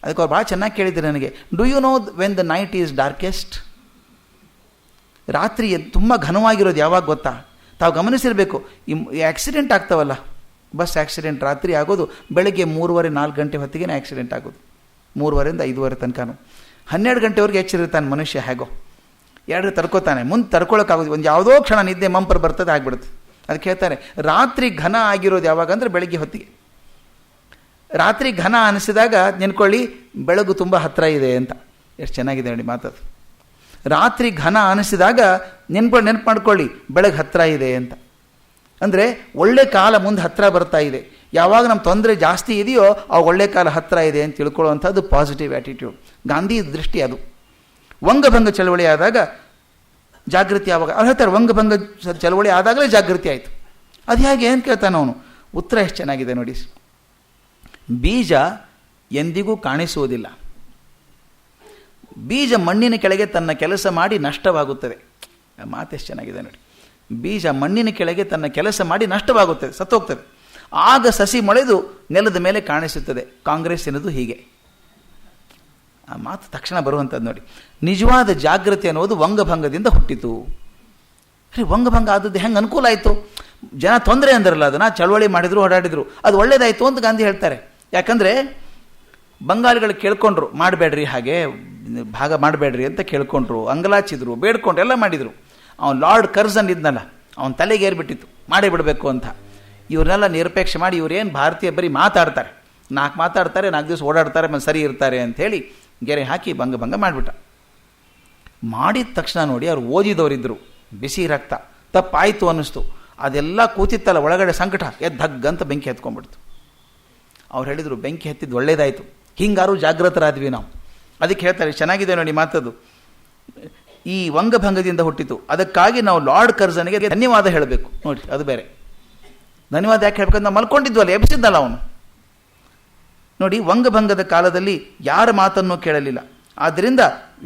ಅದಕ್ಕೆ ಅವ್ರು ಭಾಳ ಚೆನ್ನಾಗಿ ಕೇಳಿದ್ರು ನನಗೆ, do you know when the night is darkest? ರಾತ್ರಿ ತುಂಬ ಘನವಾಗಿರೋದು ಯಾವಾಗ ಗೊತ್ತಾ? ತಾವು ಗಮನಿಸಿರಬೇಕು, ಈ ಆಕ್ಸಿಡೆಂಟ್ ಆಗ್ತಾವಲ್ಲ, ಬಸ್ ಆಕ್ಸಿಡೆಂಟ್ ರಾತ್ರಿ ಆಗೋದು ಬೆಳಗ್ಗೆ 3:30-4 ಗಂಟೆ ಹೊತ್ತಿಗೆ ಆಕ್ಸಿಡೆಂಟ್ ಆಗೋದು. 3:30 ಇಂದ 5:30 ತನಕನೂ 12 ಗಂಟೆವರೆಗೆ ಎಚ್ಚರಿರ್ತಾನೆ ಮನುಷ್ಯ. ಹೇಗೋ ಎರಡು ತಡ್ಕೋತಾನೆ, ಮುಂದೆ ತಡ್ಕೊಳಕ್ಕಾಗೋದು, ಒಂದು ಯಾವುದೋ ಕ್ಷಣ ನಿದ್ದೆ ಮಂಪರ್ ಬರ್ತದೆ, ಆಗಿಬಿಡುತ್ತೆ. ಅದಕ್ಕೆ ಹೇಳ್ತಾರೆ ರಾತ್ರಿ ಘನ ಆಗಿರೋದು ಯಾವಾಗ ಅಂದರೆ ಬೆಳಗ್ಗೆ ಹೊತ್ತಿಗೆ. ರಾತ್ರಿ ಘನ ಅನಿಸಿದಾಗ ನೆನ್ಕೊಳ್ಳಿ ಬೆಳಗು ತುಂಬ ಹತ್ತಿರ ಇದೆ ಅಂತ. ಎಷ್ಟು ಚೆನ್ನಾಗಿದೆ ನೋಡಿ ಮಾತದು. ರಾತ್ರಿ ಘನ ಅನಿಸಿದಾಗ ನೆನ್ಪು ಮಾಡ್ಕೊಳ್ಳಿ ಬೆಳಗ್ಗೆ ಹತ್ತಿರ ಇದೆ ಅಂತ. ಅಂದರೆ ಒಳ್ಳೆ ಕಾಲ ಮುಂದೆ ಹತ್ತಿರ ಬರ್ತಾ ಇದೆ. ಯಾವಾಗ ನಮ್ಮ ತೊಂದರೆ ಜಾಸ್ತಿ ಇದೆಯೋ ಆ ಒಳ್ಳೆ ಕಾಲ ಹತ್ತಿರ ಇದೆ ಅಂತ ತಿಳ್ಕೊಳ್ಳುವಂಥದ್ದು ಪಾಸಿಟಿವ್ ಆ್ಯಟಿಟ್ಯೂಡ್. ಗಾಂಧಿ ದೃಷ್ಟಿ ಅದು. ವಂಗಭಂಗ ಚಳವಳಿ ಆದಾಗ ಜಾಗೃತಿ ಆವಾಗ ಅವ್ರು ಹೇಳ್ತಾರೆ, ವಂಗಭಂಗ ಚಳವಳಿ ಆದಾಗಲೇ ಜಾಗೃತಿ ಆಯಿತು. ಅದು ಹೇಗೆ ಏನು ಕೇಳ್ತಾನೆ ಅವನು. ಉತ್ತರ ಎಷ್ಟು ಚೆನ್ನಾಗಿದೆ ನೋಡಿ. ಬೀಜ ಎಂದಿಗೂ ಕಾಣಿಸುವುದಿಲ್ಲ. ಬೀಜ ಮಣ್ಣಿನ ಕೆಳಗೆ ತನ್ನ ಕೆಲಸ ಮಾಡಿ ನಷ್ಟವಾಗುತ್ತದೆ. ಮಾತೆಷ್ಟು ಚೆನ್ನಾಗಿದೆ ನೋಡಿ. ಬೀಜ ಮಣ್ಣಿನ ಕೆಳಗೆ ತನ್ನ ಕೆಲಸ ಮಾಡಿ ನಷ್ಟವಾಗುತ್ತದೆ, ಸತ್ತೋಗ್ತದೆ. ಆಗ ಸಸಿ ಮೊಳೆದು ನೆಲದ ಮೇಲೆ ಕಾಣಿಸುತ್ತದೆ. ಕಾಂಗ್ರೆಸ್ಸಿನದು ಹೀಗೆ. ಆ ಮಾತು ತಕ್ಷಣ ಬರುವಂಥದ್ದು ನೋಡಿ. ನಿಜವಾದ ಜಾಗೃತಿ ಅನ್ನೋದು ವಂಗಭಂಗದಿಂದ ಹುಟ್ಟಿತು. ಸರಿ, ವಂಗಭಂಗ ಆದದ್ದು ಹೆಂಗೆ ಅನುಕೂಲ ಆಯಿತು? ಜನ ತೊಂದರೆ ಅಂದ್ರಲ್ಲ, ಅದನ್ನು ಚಳವಳಿ ಮಾಡಿದ್ರು, ಓಡಾಡಿದ್ರು, ಅದು ಒಳ್ಳೇದಾಯಿತು ಅಂತ ಗಾಂಧಿ ಹೇಳ್ತಾರೆ. ಯಾಕಂದರೆ ಬಂಗಾಳಿಗಳು ಕೇಳ್ಕೊಂಡ್ರು, ಮಾಡಬೇಡ್ರಿ, ಹಾಗೆ ಭಾಗ ಮಾಡಬೇಡ್ರಿ ಅಂತ ಕೇಳ್ಕೊಂಡ್ರು, ಅಂಗಲಾಚಿದ್ರು, ಬೇಡ್ಕೊಂಡ್ರು, ಎಲ್ಲ ಮಾಡಿದರು. ಅವನು ಲಾರ್ಡ್ ಕರ್ಜನ್ ಇದ್ನಲ್ಲ, ಅವನ ತಲೆಗೆ ಏರ್ಬಿಟ್ಟಿತ್ತು ಮಾಡೇ ಬಿಡಬೇಕು ಅಂತ. ಇವ್ರನ್ನೆಲ್ಲ ನಿರಪೇಕ್ಷೆ ಮಾಡಿ, ಇವ್ರೇನು ಭಾರತೀಯ ಬರೀ ಮಾತಾಡ್ತಾರೆ, 4 ಮಾತಾಡ್ತಾರೆ, 4 ದಿವಸ ಓಡಾಡ್ತಾರೆ, ಮತ್ತು ಸರಿ ಇರ್ತಾರೆ ಅಂಥೇಳಿ ಗೆರೆ ಹಾಕಿ ಭಂಗ ಮಾಡಿಬಿಟ್ಟ. ಮಾಡಿದ ತಕ್ಷಣ ನೋಡಿ, ಅವ್ರು ಓದಿದವರಿದ್ದರು, ಬಿಸಿ ರಕ್ತ, ತಪ್ಪಾಯಿತು ಅನ್ನಿಸ್ತು. ಅದೆಲ್ಲ ಕೂತಿತ್ತಲ್ಲ ಒಳಗಡೆ ಸಂಕಟ ಎದ್ದಗ್ಗಂತ ಬೆಂಕಿ ಹತ್ಕೊಂಡ್ಬಿಡ್ತು. ಅವ್ರು ಹೇಳಿದರು, ಬೆಂಕಿ ಹತ್ತಿದ್ದು ಒಳ್ಳೇದಾಯಿತು, ಹಿಂಗಾರು ಜಾಗೃತರಾದ್ವಿ ನಾವು. ಅದಕ್ಕೆ ಹೇಳ್ತಾರೆ, ಚೆನ್ನಾಗಿದೆ ನೋಡಿ ಮಾತದು. ಈ ವಂಗಭಂಗದಿಂದ ಹುಟ್ಟಿತು, ಅದಕ್ಕಾಗಿ ನಾವು ಲಾರ್ಡ್ ಕರ್ಜನ್ಗೆ ಧನ್ಯವಾದ ಹೇಳಬೇಕು. ನೋಡಿ, ಅದು ಬೇರೆ. ಧನ್ಯವಾದ ಯಾಕೆ ಹೇಳ್ಬೇಕಂತ ನಾವು ಮಲ್ಕೊಂಡಿದ್ವಲ್ಲ, ಎಬ್ಸಿದ್ದಲ್ಲ ಅವನು. ನೋಡಿ, ವಂಗಭಂಗದ ಕಾಲದಲ್ಲಿ ಯಾರ ಮಾತನ್ನು ಕೇಳಲಿಲ್ಲ. ಆದ್ದರಿಂದ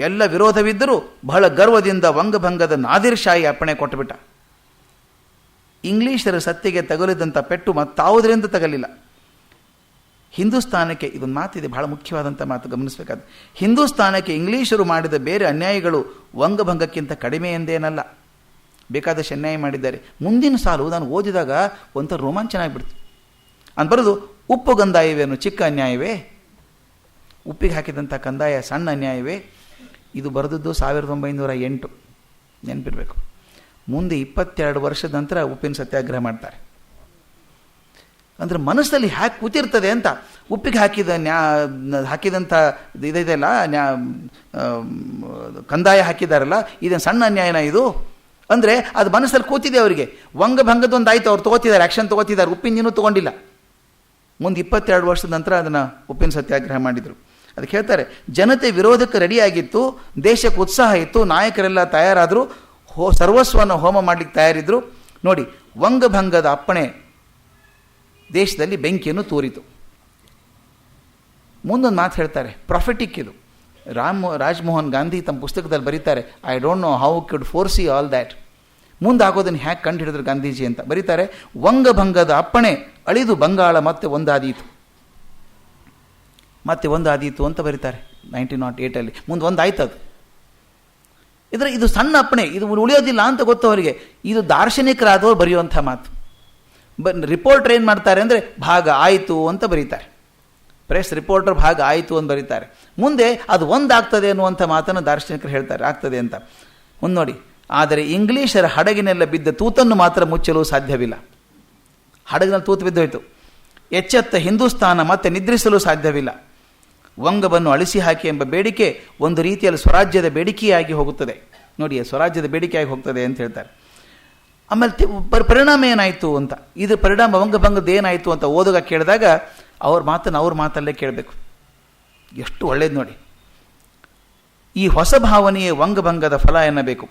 ಎಲ್ಲ ವಿರೋಧವಿದ್ದರೂ ಬಹಳ ಗರ್ವದಿಂದ ವಂಗಭಂಗದ ನಾದಿರ್ಶಾಹಿ ಅಪ್ಪಣೆ ಕೊಟ್ಟುಬಿಟ್ಟ. ಇಂಗ್ಲೀಷರ ಸತ್ತಿಗೆ ತಗುಲಿದಂಥ ಪೆಟ್ಟು ಮತ್ತಾವುದರಿಂದ ತಗಲಿಲ್ಲ. ಹಿಂದೂಸ್ತಾನಕ್ಕೆ, ಇದೊಂದು ಮಾತಿದೆ ಬಹಳ ಮುಖ್ಯವಾದಂಥ ಮಾತು, ಗಮನಿಸಬೇಕಾದ. ಹಿಂದೂಸ್ತಾನಕ್ಕೆ ಇಂಗ್ಲೀಷರು ಮಾಡಿದ ಬೇರೆ ಅನ್ಯಾಯಗಳು ವಂಗಭಂಗಕ್ಕಿಂತ ಕಡಿಮೆ ಎಂದೇನಲ್ಲ. ಬೇಕಾದಷ್ಟು ಅನ್ಯಾಯ ಮಾಡಿದ್ದಾರೆ. ಮುಂದಿನ ಸಾಲು ನಾನು ಓದಿದಾಗ ಒಂಥರ ರೋಮಾಂಚನ ಆಗಿಬಿಡ್ತು. ಬರೋದು ಉಪ್ಪು ಕಂದಾಯವೇನು ಚಿಕ್ಕ ಅನ್ಯಾಯವೇ? ಉಪ್ಪಿಗೆ ಹಾಕಿದಂಥ ಕಂದಾಯ ಸಣ್ಣ ಅನ್ಯಾಯವೇ? ಇದು ಬರೆದದ್ದು 1908, ನೆನಪಿರಬೇಕು. ಮುಂದೆ 22 ವರ್ಷದ ನಂತರ ಉಪ್ಪಿನ ಸತ್ಯಾಗ್ರಹ ಮಾಡ್ತಾರೆ. ಅಂದರೆ ಮನಸ್ಸಲ್ಲಿ ಹ್ಯಾಕೆ ಕೂತಿರ್ತದೆ ಅಂತ. ಉಪ್ಪಿಗೆ ಹಾಕಿದಂಥ ಇದೆಯಲ್ಲ, ಕಂದಾಯ ಹಾಕಿದಾರಲ್ಲ, ಇದೇನು ಸಣ್ಣ ಅನ್ಯಾಯನ ಇದು? ಅಂದರೆ ಅದು ಮನಸ್ಸಲ್ಲಿ ಕೂತಿದೆ ಅವರಿಗೆ. ವಂಗಭಂಗದೊಂದು ಆಯಿತು, ಅವ್ರು ತೊಗೋತಿದ್ದಾರೆ, ಆ್ಯಕ್ಷನ್ ತೊಗೋತಿದ್ದಾರೆ, ಉಪ್ಪಿನ ತೊಗೊಂಡಿಲ್ಲ. ಮುಂದೆ 22 ವರ್ಷದ ನಂತರ ಅದನ್ನು ಉಪ್ಪಿನ ಸತ್ಯಾಗ್ರಹ ಮಾಡಿದರು. ಅದಕ್ಕೆ ಹೇಳ್ತಾರೆ, ಜನತೆ ವಿರೋಧಕ್ಕೆ ರೆಡಿಯಾಗಿತ್ತು, ದೇಶಕ್ಕೆ ಉತ್ಸಾಹ ಇತ್ತು, ನಾಯಕರೆಲ್ಲ ತಯಾರಾದರು, ಸರ್ವಸ್ವವನ್ನು ಹೋಮ ಮಾಡಲಿಕ್ಕೆ ತಯಾರಿದ್ರು. ನೋಡಿ, ವಂಗಭಂಗದ ಅಪ್ಪಣೆ ದೇಶದಲ್ಲಿ ಬೆಂಕಿಯನ್ನು ತೂರಿತು. ಮುಂದೊಂದು ಮಾತು ಹೇಳ್ತಾರೆ, ಪ್ರಾಫಿಟಿಕ್ ಇದು. ರಾಜಮೋಹನ್ ಗಾಂಧಿ ತಮ್ಮ ಪುಸ್ತಕದಲ್ಲಿ ಬರೀತಾರೆ, I don't know how could foresee all that. ಮುಂದಾಗೋದನ್ನು ಹ್ಯಾಕೆ ಕಂಡು ಹಿಡಿದ್ರು ಗಾಂಧೀಜಿ ಅಂತ ಬರೀತಾರೆ. ವಂಗಭಂಗದ ಅಪ್ಪಣೆ ಅಳಿದು ಬಂಗಾಳ ಮತ್ತೆ ಒಂದಾದೀತು ಅಂತ ಬರೀತಾರೆ 1908. ಮುಂದೆ ಒಂದಾಯ್ತು ಅದು. ಇದು ಸಣ್ಣ ಅಪ್ಪಣೆ, ಇದು ಉಳಿಯೋದಿಲ್ಲ ಅಂತ ಗೊತ್ತವರಿಗೆ. ಇದು ದಾರ್ಶನಿಕರಾದವರು ಬರೆಯುವಂಥ ಮಾತು. ರಿಪೋರ್ಟರ್ ಏನು ಮಾಡ್ತಾರೆ ಅಂದರೆ ಭಾಗ ಆಯಿತು ಅಂತ ಬರೀತಾರೆ. ಪ್ರೆಸ್ ರಿಪೋರ್ಟರ್ ಭಾಗ ಆಯಿತು ಅಂತ ಬರೀತಾರೆ. ಮುಂದೆ ಅದು ಒಂದಾಗ್ತದೆ ಅನ್ನುವಂಥ ಮಾತನ್ನು ದಾರ್ಶನಿಕರು ಹೇಳ್ತಾರೆ, ಆಗ್ತದೆ ಅಂತ. ಮುಂದೆ ನೋಡಿ, ಆದರೆ ಇಂಗ್ಲೀಷರ ಹಡಗಿನೆಲ್ಲ ಬಿದ್ದ ತೂತನ್ನು ಮಾತ್ರ ಮುಚ್ಚಲು ಸಾಧ್ಯವಿಲ್ಲ. ಹಡಗಿನಲ್ಲಿ ತೂತು ಬಿದ್ದೋಯ್ತು. ಎಚ್ಚೆತ್ತ ಹಿಂದೂಸ್ತಾನ ಮತ್ತೆ ನಿದ್ರಿಸಲು ಸಾಧ್ಯವಿಲ್ಲ. ವಂಗವನ್ನು ಅಳಿಸಿ ಹಾಕಿ ಎಂಬ ಬೇಡಿಕೆ ಒಂದು ರೀತಿಯಲ್ಲಿ ಸ್ವರಾಜ್ಯದ ಬೇಡಿಕೆಯಾಗಿ ಹೋಗುತ್ತದೆ. ನೋಡಿ, ಸ್ವರಾಜ್ಯದ ಬೇಡಿಕೆಯಾಗಿ ಹೋಗ್ತದೆ ಅಂತ ಹೇಳ್ತಾರೆ. ಆಮೇಲೆ ಪರಿಣಾಮ ಏನಾಯಿತು ಅಂತ, ಇದು ಪರಿಣಾಮ ವಂಗಭಂಗದ ಏನಾಯಿತು ಅಂತ ಓದುಗ ಕೇಳಿದಾಗ ಅವ್ರ ಮಾತಲ್ಲೇ ಕೇಳಬೇಕು. ಎಷ್ಟು ಒಳ್ಳೇದು ನೋಡಿ. ಈ ಹೊಸ ಭಾವನೆಯೇ ವಂಗಭಂಗದ ಫಲ ಎನ್ನಬೇಕು.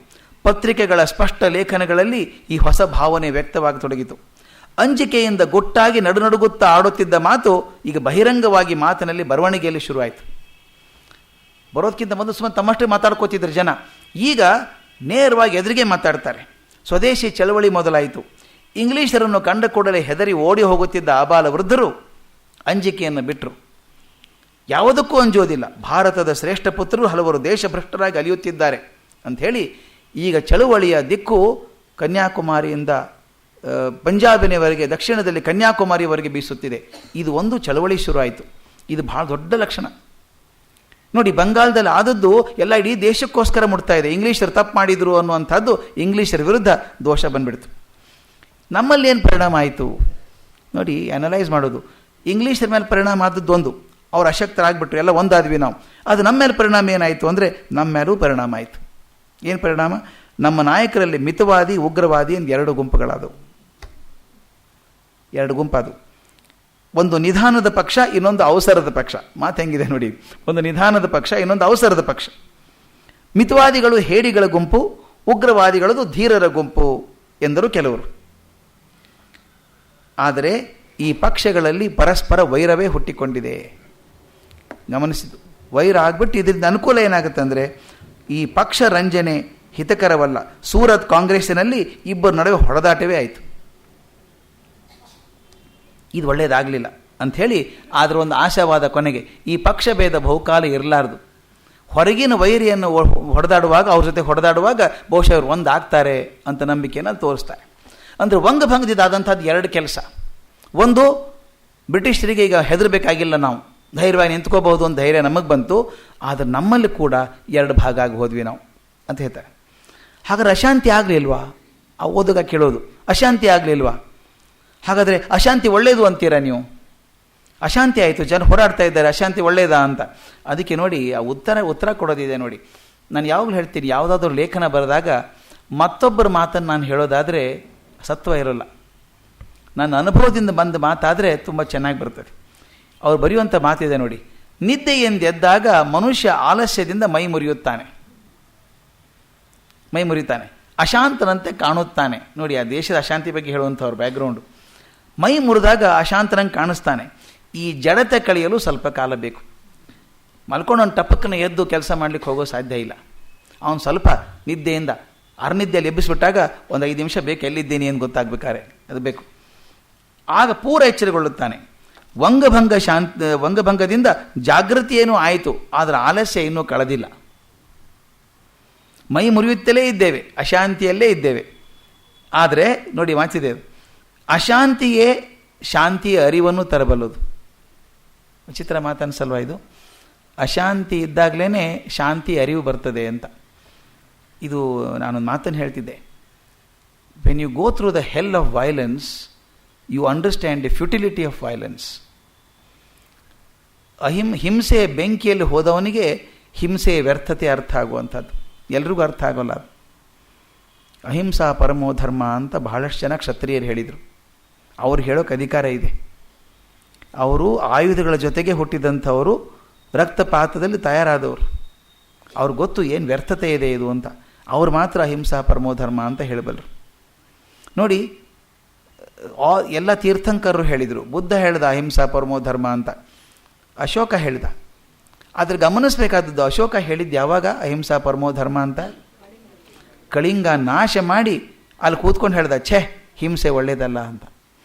ಪತ್ರಿಕೆಗಳ ಸ್ಪಷ್ಟ ಲೇಖನಗಳಲ್ಲಿ ಈ ಹೊಸ ಭಾವನೆ ವ್ಯಕ್ತವಾಗತೊಡಗಿತು. ಅಂಜಿಕೆಯಿಂದ ಗೊಟ್ಟಾಗಿ ನಡುನಡುಗುತ್ತಾ ಆಡುತ್ತಿದ್ದ ಮಾತು ಈಗ ಬಹಿರಂಗವಾಗಿ ಮಾತಿನಲ್ಲಿ ಬರವಣಿಗೆಯಲ್ಲಿ ಶುರುವಾಯಿತು. ಬರೋದಕ್ಕಿಂತ ಮೊದಲು ಸುಮ್ಮನೆ ತಮ್ಮಷ್ಟೇ ಮಾತಾಡ್ಕೋತಿದ್ರು ಜನ. ಈಗ ನೇರವಾಗಿ ಎದುರಿಗೆ ಮಾತಾಡ್ತಾರೆ. ಸ್ವದೇಶಿ ಚಳವಳಿ ಮೊದಲಾಯಿತು. ಇಂಗ್ಲೀಷರನ್ನು ಕಂಡ ಕೂಡಲೇ ಹೆದರಿ ಓಡಿ ಹೋಗುತ್ತಿದ್ದ ಆಬಾಲ ವೃದ್ಧರು ಅಂಜಿಕೆಯನ್ನು ಬಿಟ್ಟರು. ಯಾವುದಕ್ಕೂ ಅಂಜೋದಿಲ್ಲ. ಭಾರತದ ಶ್ರೇಷ್ಠ ಪುತ್ರರು ಹಲವರು ದೇಶಭ್ರಷ್ಟರಾಗಿ ಅಲಿಯುತ್ತಿದ್ದಾರೆ ಅಂಥೇಳಿ ಈಗ ಚಳುವಳಿಯ ದಿಕ್ಕು ಕನ್ಯಾಕುಮಾರಿಯಿಂದ ಪಂಜಾಬಿನವರೆಗೆ, ದಕ್ಷಿಣದಲ್ಲಿ ಕನ್ಯಾಕುಮಾರಿಯವರೆಗೆ ಬೀಸುತ್ತಿದೆ. ಇದು ಒಂದು ಚಳವಳಿ ಶುರುವಾಯಿತು. ಇದು ಬಹಳ ದೊಡ್ಡ ಲಕ್ಷಣ ನೋಡಿ. ಬಂಗಾಳದಲ್ಲಿ ಆದದ್ದು ಎಲ್ಲ ಇಡೀ ದೇಶಕ್ಕೋಸ್ಕರ ಮುಟ್ತಾ ಇದೆ. ಇಂಗ್ಲೀಷರು ತಪ್ಪು ಮಾಡಿದರು ಅನ್ನುವಂಥದ್ದು ಇಂಗ್ಲೀಷರ ವಿರುದ್ಧ ದೋಷ ಬಂದುಬಿಡ್ತು. ನಮ್ಮಲ್ಲಿ ಏನು ಪರಿಣಾಮ ಆಯಿತು ನೋಡಿ, ಅನಲೈಸ್ ಮಾಡೋದು. ಇಂಗ್ಲೀಷರ ಮೇಲೆ ಪರಿಣಾಮ ಆದದ್ದು ಒಂದು, ಅವ್ರು ಅಶಕ್ತರಾಗ್ಬಿಟ್ರು, ಎಲ್ಲ ಒಂದಾದ್ವಿ ನಾವು. ಅದು ನಮ್ಮ ಮೇಲೆ ಪರಿಣಾಮ ಏನಾಯಿತು ಅಂದರೆ ನಮ್ಮ ಮೇಲೂ ಪರಿಣಾಮ ಆಯಿತು. ಏನು ಪರಿಣಾಮ? ನಮ್ಮ ನಾಯಕರಲ್ಲಿ ಮಿತವಾದಿ, ಉಗ್ರವಾದಿ ಎಂದು ಎರಡು ಗುಂಪುಗಳಾದವು. ಎರಡು ಗುಂಪಾದವು. ಒಂದು ನಿಧಾನದ ಪಕ್ಷ, ಇನ್ನೊಂದು ಅವಸರದ ಪಕ್ಷ. ಮಾತು ಹೆಂಗಿದೆ ನೋಡಿ. ಒಂದು ನಿಧಾನದ ಪಕ್ಷ, ಇನ್ನೊಂದು ಅವಸರದ ಪಕ್ಷ. ಮಿತವಾದಿಗಳು ಹೇಡಿಗಳ ಗುಂಪು, ಉಗ್ರವಾದಿಗಳದು ಧೀರರ ಗುಂಪು ಎಂದರು ಕೆಲವರು. ಆದರೆ ಈ ಪಕ್ಷಗಳಲ್ಲಿ ಪರಸ್ಪರ ವೈರವೇ ಹುಟ್ಟಿಕೊಂಡಿದೆ. ಗಮನಿಸಿದ್ದು ವೈರ ಆಗ್ಬಿಟ್ಟು ಇದರಿಂದ ಅನುಕೂಲ ಏನಾಗುತ್ತೆ ಅಂದರೆ, ಈ ಪಕ್ಷ ರಂಜನೆ ಹಿತಕರವಲ್ಲ. ಸೂರತ್ ಕಾಂಗ್ರೆಸ್ಸಿನಲ್ಲಿ ಇಬ್ಬರ ನಡುವೆ ಹೊಡೆದಾಟವೇ ಆಯಿತು. ಇದು ಒಳ್ಳೆಯದಾಗಲಿಲ್ಲ ಅಂಥೇಳಿ, ಆದರೆ ಒಂದು ಆಶಾವಾದ ಕೊನೆಗೆ ಈ ಪಕ್ಷ ಭೇದ ಬಹುಕಾಲ ಇರಲಾರ್ದು. ಹೊರಗಿನ ವೈರಿಯನ್ನು ಹೊಡೆದಾಡುವಾಗ, ಅವ್ರ ಜೊತೆ ಹೊಡೆದಾಡುವಾಗ ಬಹುಶಃ ಅವರು ಒಂದಾಗ್ತಾರೆ ಅಂತ ನಂಬಿಕೆಯನ್ನು ತೋರಿಸ್ತಾರೆ. ಅಂದರೆ ವಂಗಭಂಗದಿದ್ದಾದಂಥದ್ದು ಎರಡು ಕೆಲಸ. ಒಂದು, ಬ್ರಿಟಿಷರಿಗೆ ಈಗ ಹೆದರಬೇಕಾಗಿಲ್ಲ, ನಾವು ಧೈರ್ಯವಾಗಿ ನಿಂತ್ಕೋಬಹುದು ಅಂತ ಧೈರ್ಯ ನಮಗೆ ಬಂತು. ಆದರೆ ನಮ್ಮಲ್ಲಿ ಕೂಡ ಎರಡು ಭಾಗ ಆಗಿ ಹೋದ್ವಿ ನಾವು ಅಂತ ಹೇಳ್ತಾರೆ. ಹಾಗಾದ್ರೆ ಅಶಾಂತಿ ಆಗಲಿಲ್ವಾ? ಆ ಓದುಗ ಕೇಳೋದು, ಅಶಾಂತಿ ಆಗಲಿಲ್ವಾ? ಹಾಗಾದರೆ ಅಶಾಂತಿ ಒಳ್ಳೆಯದು ಅಂತೀರಾ ನೀವು? ಅಶಾಂತಿ ಆಯಿತು, ಜನ ಹೋರಾಡ್ತಾ ಇದ್ದಾರೆ, ಅಶಾಂತಿ ಒಳ್ಳೆಯದಾ ಅಂತ. ಅದಕ್ಕೆ ನೋಡಿ, ಆ ಉತ್ತರ ಕೊಡೋದಿದೆ ನೋಡಿ. ನಾನು ಯಾವಾಗಲೂ ಹೇಳ್ತೀನಿ, ಯಾವುದಾದ್ರೂ ಲೇಖನ ಬರೆದಾಗ ಮತ್ತೊಬ್ಬರ ಮಾತನ್ನು ನಾನು ಹೇಳೋದಾದರೆ ಸತ್ವ ಇರೋಲ್ಲ. ನನ್ನ ಅನುಭವದಿಂದ ಬಂದ ಮಾತಾದರೆ ತುಂಬ ಚೆನ್ನಾಗಿ ಬರ್ತದೆ. ಅವ್ರು ಬರೆಯುವಂಥ ಮಾತಿದೆ ನೋಡಿ, ನಿದ್ದೆಯೆಂದೆದ್ದಾಗ ಮನುಷ್ಯ ಆಲಸ್ಯದಿಂದ ಮೈ ಮುರಿಯುತ್ತಾನೆ, ಅಶಾಂತನಂತೆ ಕಾಣುತ್ತಾನೆ. ನೋಡಿ, ಆ ದೇಶದ ಅಶಾಂತಿ ಬಗ್ಗೆ ಹೇಳುವಂಥವ್ರ ಬ್ಯಾಕ್ಗ್ರೌಂಡು. ಮೈ ಮುರಿದಾಗ ಅಶಾಂತನಂಗೆ ಕಾಣಿಸ್ತಾನೆ. ಈ ಜಡತೆ ಕಳೆಯಲು ಸ್ವಲ್ಪ ಕಾಲ ಬೇಕು. ಮಲ್ಕೊಂಡು ಒಂದು ಟಪಕ್ಕನ ಎದ್ದು ಕೆಲಸ ಮಾಡಲಿಕ್ಕೆ ಹೋಗೋ ಸಾಧ್ಯ ಇಲ್ಲ. ಅವನು ಸ್ವಲ್ಪ ನಿದ್ದೆಯಿಂದ ಅರ್ನಿದ್ದೆಯಲ್ಲಿ ಎಬ್ಬಿಸ್ಬಿಟ್ಟಾಗ ಒಂದು 5 ನಿಮಿಷ ಬೇಕು, ಎಲ್ಲಿದ್ದೀನಿ ಏನು ಗೊತ್ತಾಗಬೇಕಾರೆ ಅದು ಬೇಕು. ಆಗ ಪೂರ ಎಚ್ಚರಗೊಳ್ಳುತ್ತಾನೆ. ವಂಗಭಂಗದಿಂದ ಜಾಗೃತಿ ಏನೂ ಆಯಿತು, ಆದರೆ ಆಲಸ್ಯ ಇನ್ನೂ ಕಳೆದಿಲ್ಲ. ಮೈ ಮುರಿಯುತ್ತಲೇ ಇದ್ದೇವೆ, ಅಶಾಂತಿಯಲ್ಲೇ ಇದ್ದೇವೆ. ಆದರೆ ನೋಡಿ, ಮಾತಿದೆ, ಅಶಾಂತಿಯೇ ಶಾಂತಿಯ ಅರಿವನ್ನು ತರಬಲ್ಲದು. ವಿಚಿತ್ರ ಮಾತನ್ಸಲ್ವಾ ಇದು? ಅಶಾಂತಿ ಇದ್ದಾಗಲೇ ಶಾಂತಿ ಅರಿವು ಬರ್ತದೆ ಅಂತ. ಇದು ನಾನೊಂದು ಮಾತನ್ನು ಹೇಳ್ತಿದ್ದೆ. When you go through the hell of violence, you understand the futility of violence. ಹಿಂಸೆ ಬೆಂಕಿಯಲ್ಲಿ ಹೋದವನಿಗೆ ಹಿಂಸೆಯ ವ್ಯರ್ಥತೆ ಅರ್ಥ ಆಗುವಂಥದ್ದು, ಎಲ್ರಿಗೂ ಅರ್ಥ ಆಗೋಲ್ಲ ಅದು. ಅಹಿಂಸಾ ಪರಮೋ ಧರ್ಮ ಅಂತ ಬಹಳಷ್ಟು ಜನ ಕ್ಷತ್ರಿಯರು ಹೇಳಿದರು. ಅವ್ರು ಹೇಳೋಕೆ ಅಧಿಕಾರ ಇದೆ. ಅವರು ಆಯುಧಗಳ ಜೊತೆಗೆ ಹುಟ್ಟಿದಂಥವರು, ರಕ್ತಪಾತದಲ್ಲಿ ತಯಾರಾದವರು. ಅವ್ರಿಗೆ ಗೊತ್ತು ಏನು ವ್ಯರ್ಥತೆ ಇದೆ ಇದು ಅಂತ. ಅವ್ರು ಮಾತ್ರ ಅಹಿಂಸಾ ಪರಮೋ ಧರ್ಮ ಅಂತ ಹೇಳಬಲ್ಲರು. ನೋಡಿ, ಎಲ್ಲ ತೀರ್ಥಂಕರರು ಹೇಳಿದರು. ಬುದ್ಧ ಹೇಳಿದ ಅಹಿಂಸಾ ಪರಮೋ ಧರ್ಮ ಅಂತ, ಅಶೋಕ ಹೇಳಿದ. ಆದರೆ ಗಮನಿಸಬೇಕಾದದ್ದು, ಅಶೋಕ ಹೇಳಿದ್ದು ಯಾವಾಗ ಅಹಿಂಸಾ ಪರಮೋ ಧರ್ಮ ಅಂತ? ಕಳಿಂಗ ನಾಶ ಮಾಡಿ ಅಲ್ಲಿ ಕೂತ್ಕೊಂಡು ಹೇಳ್ದ, ಛೇ ಹಿಂಸೆ ಒಳ್ಳೇದಲ್ಲ ಅಂತ.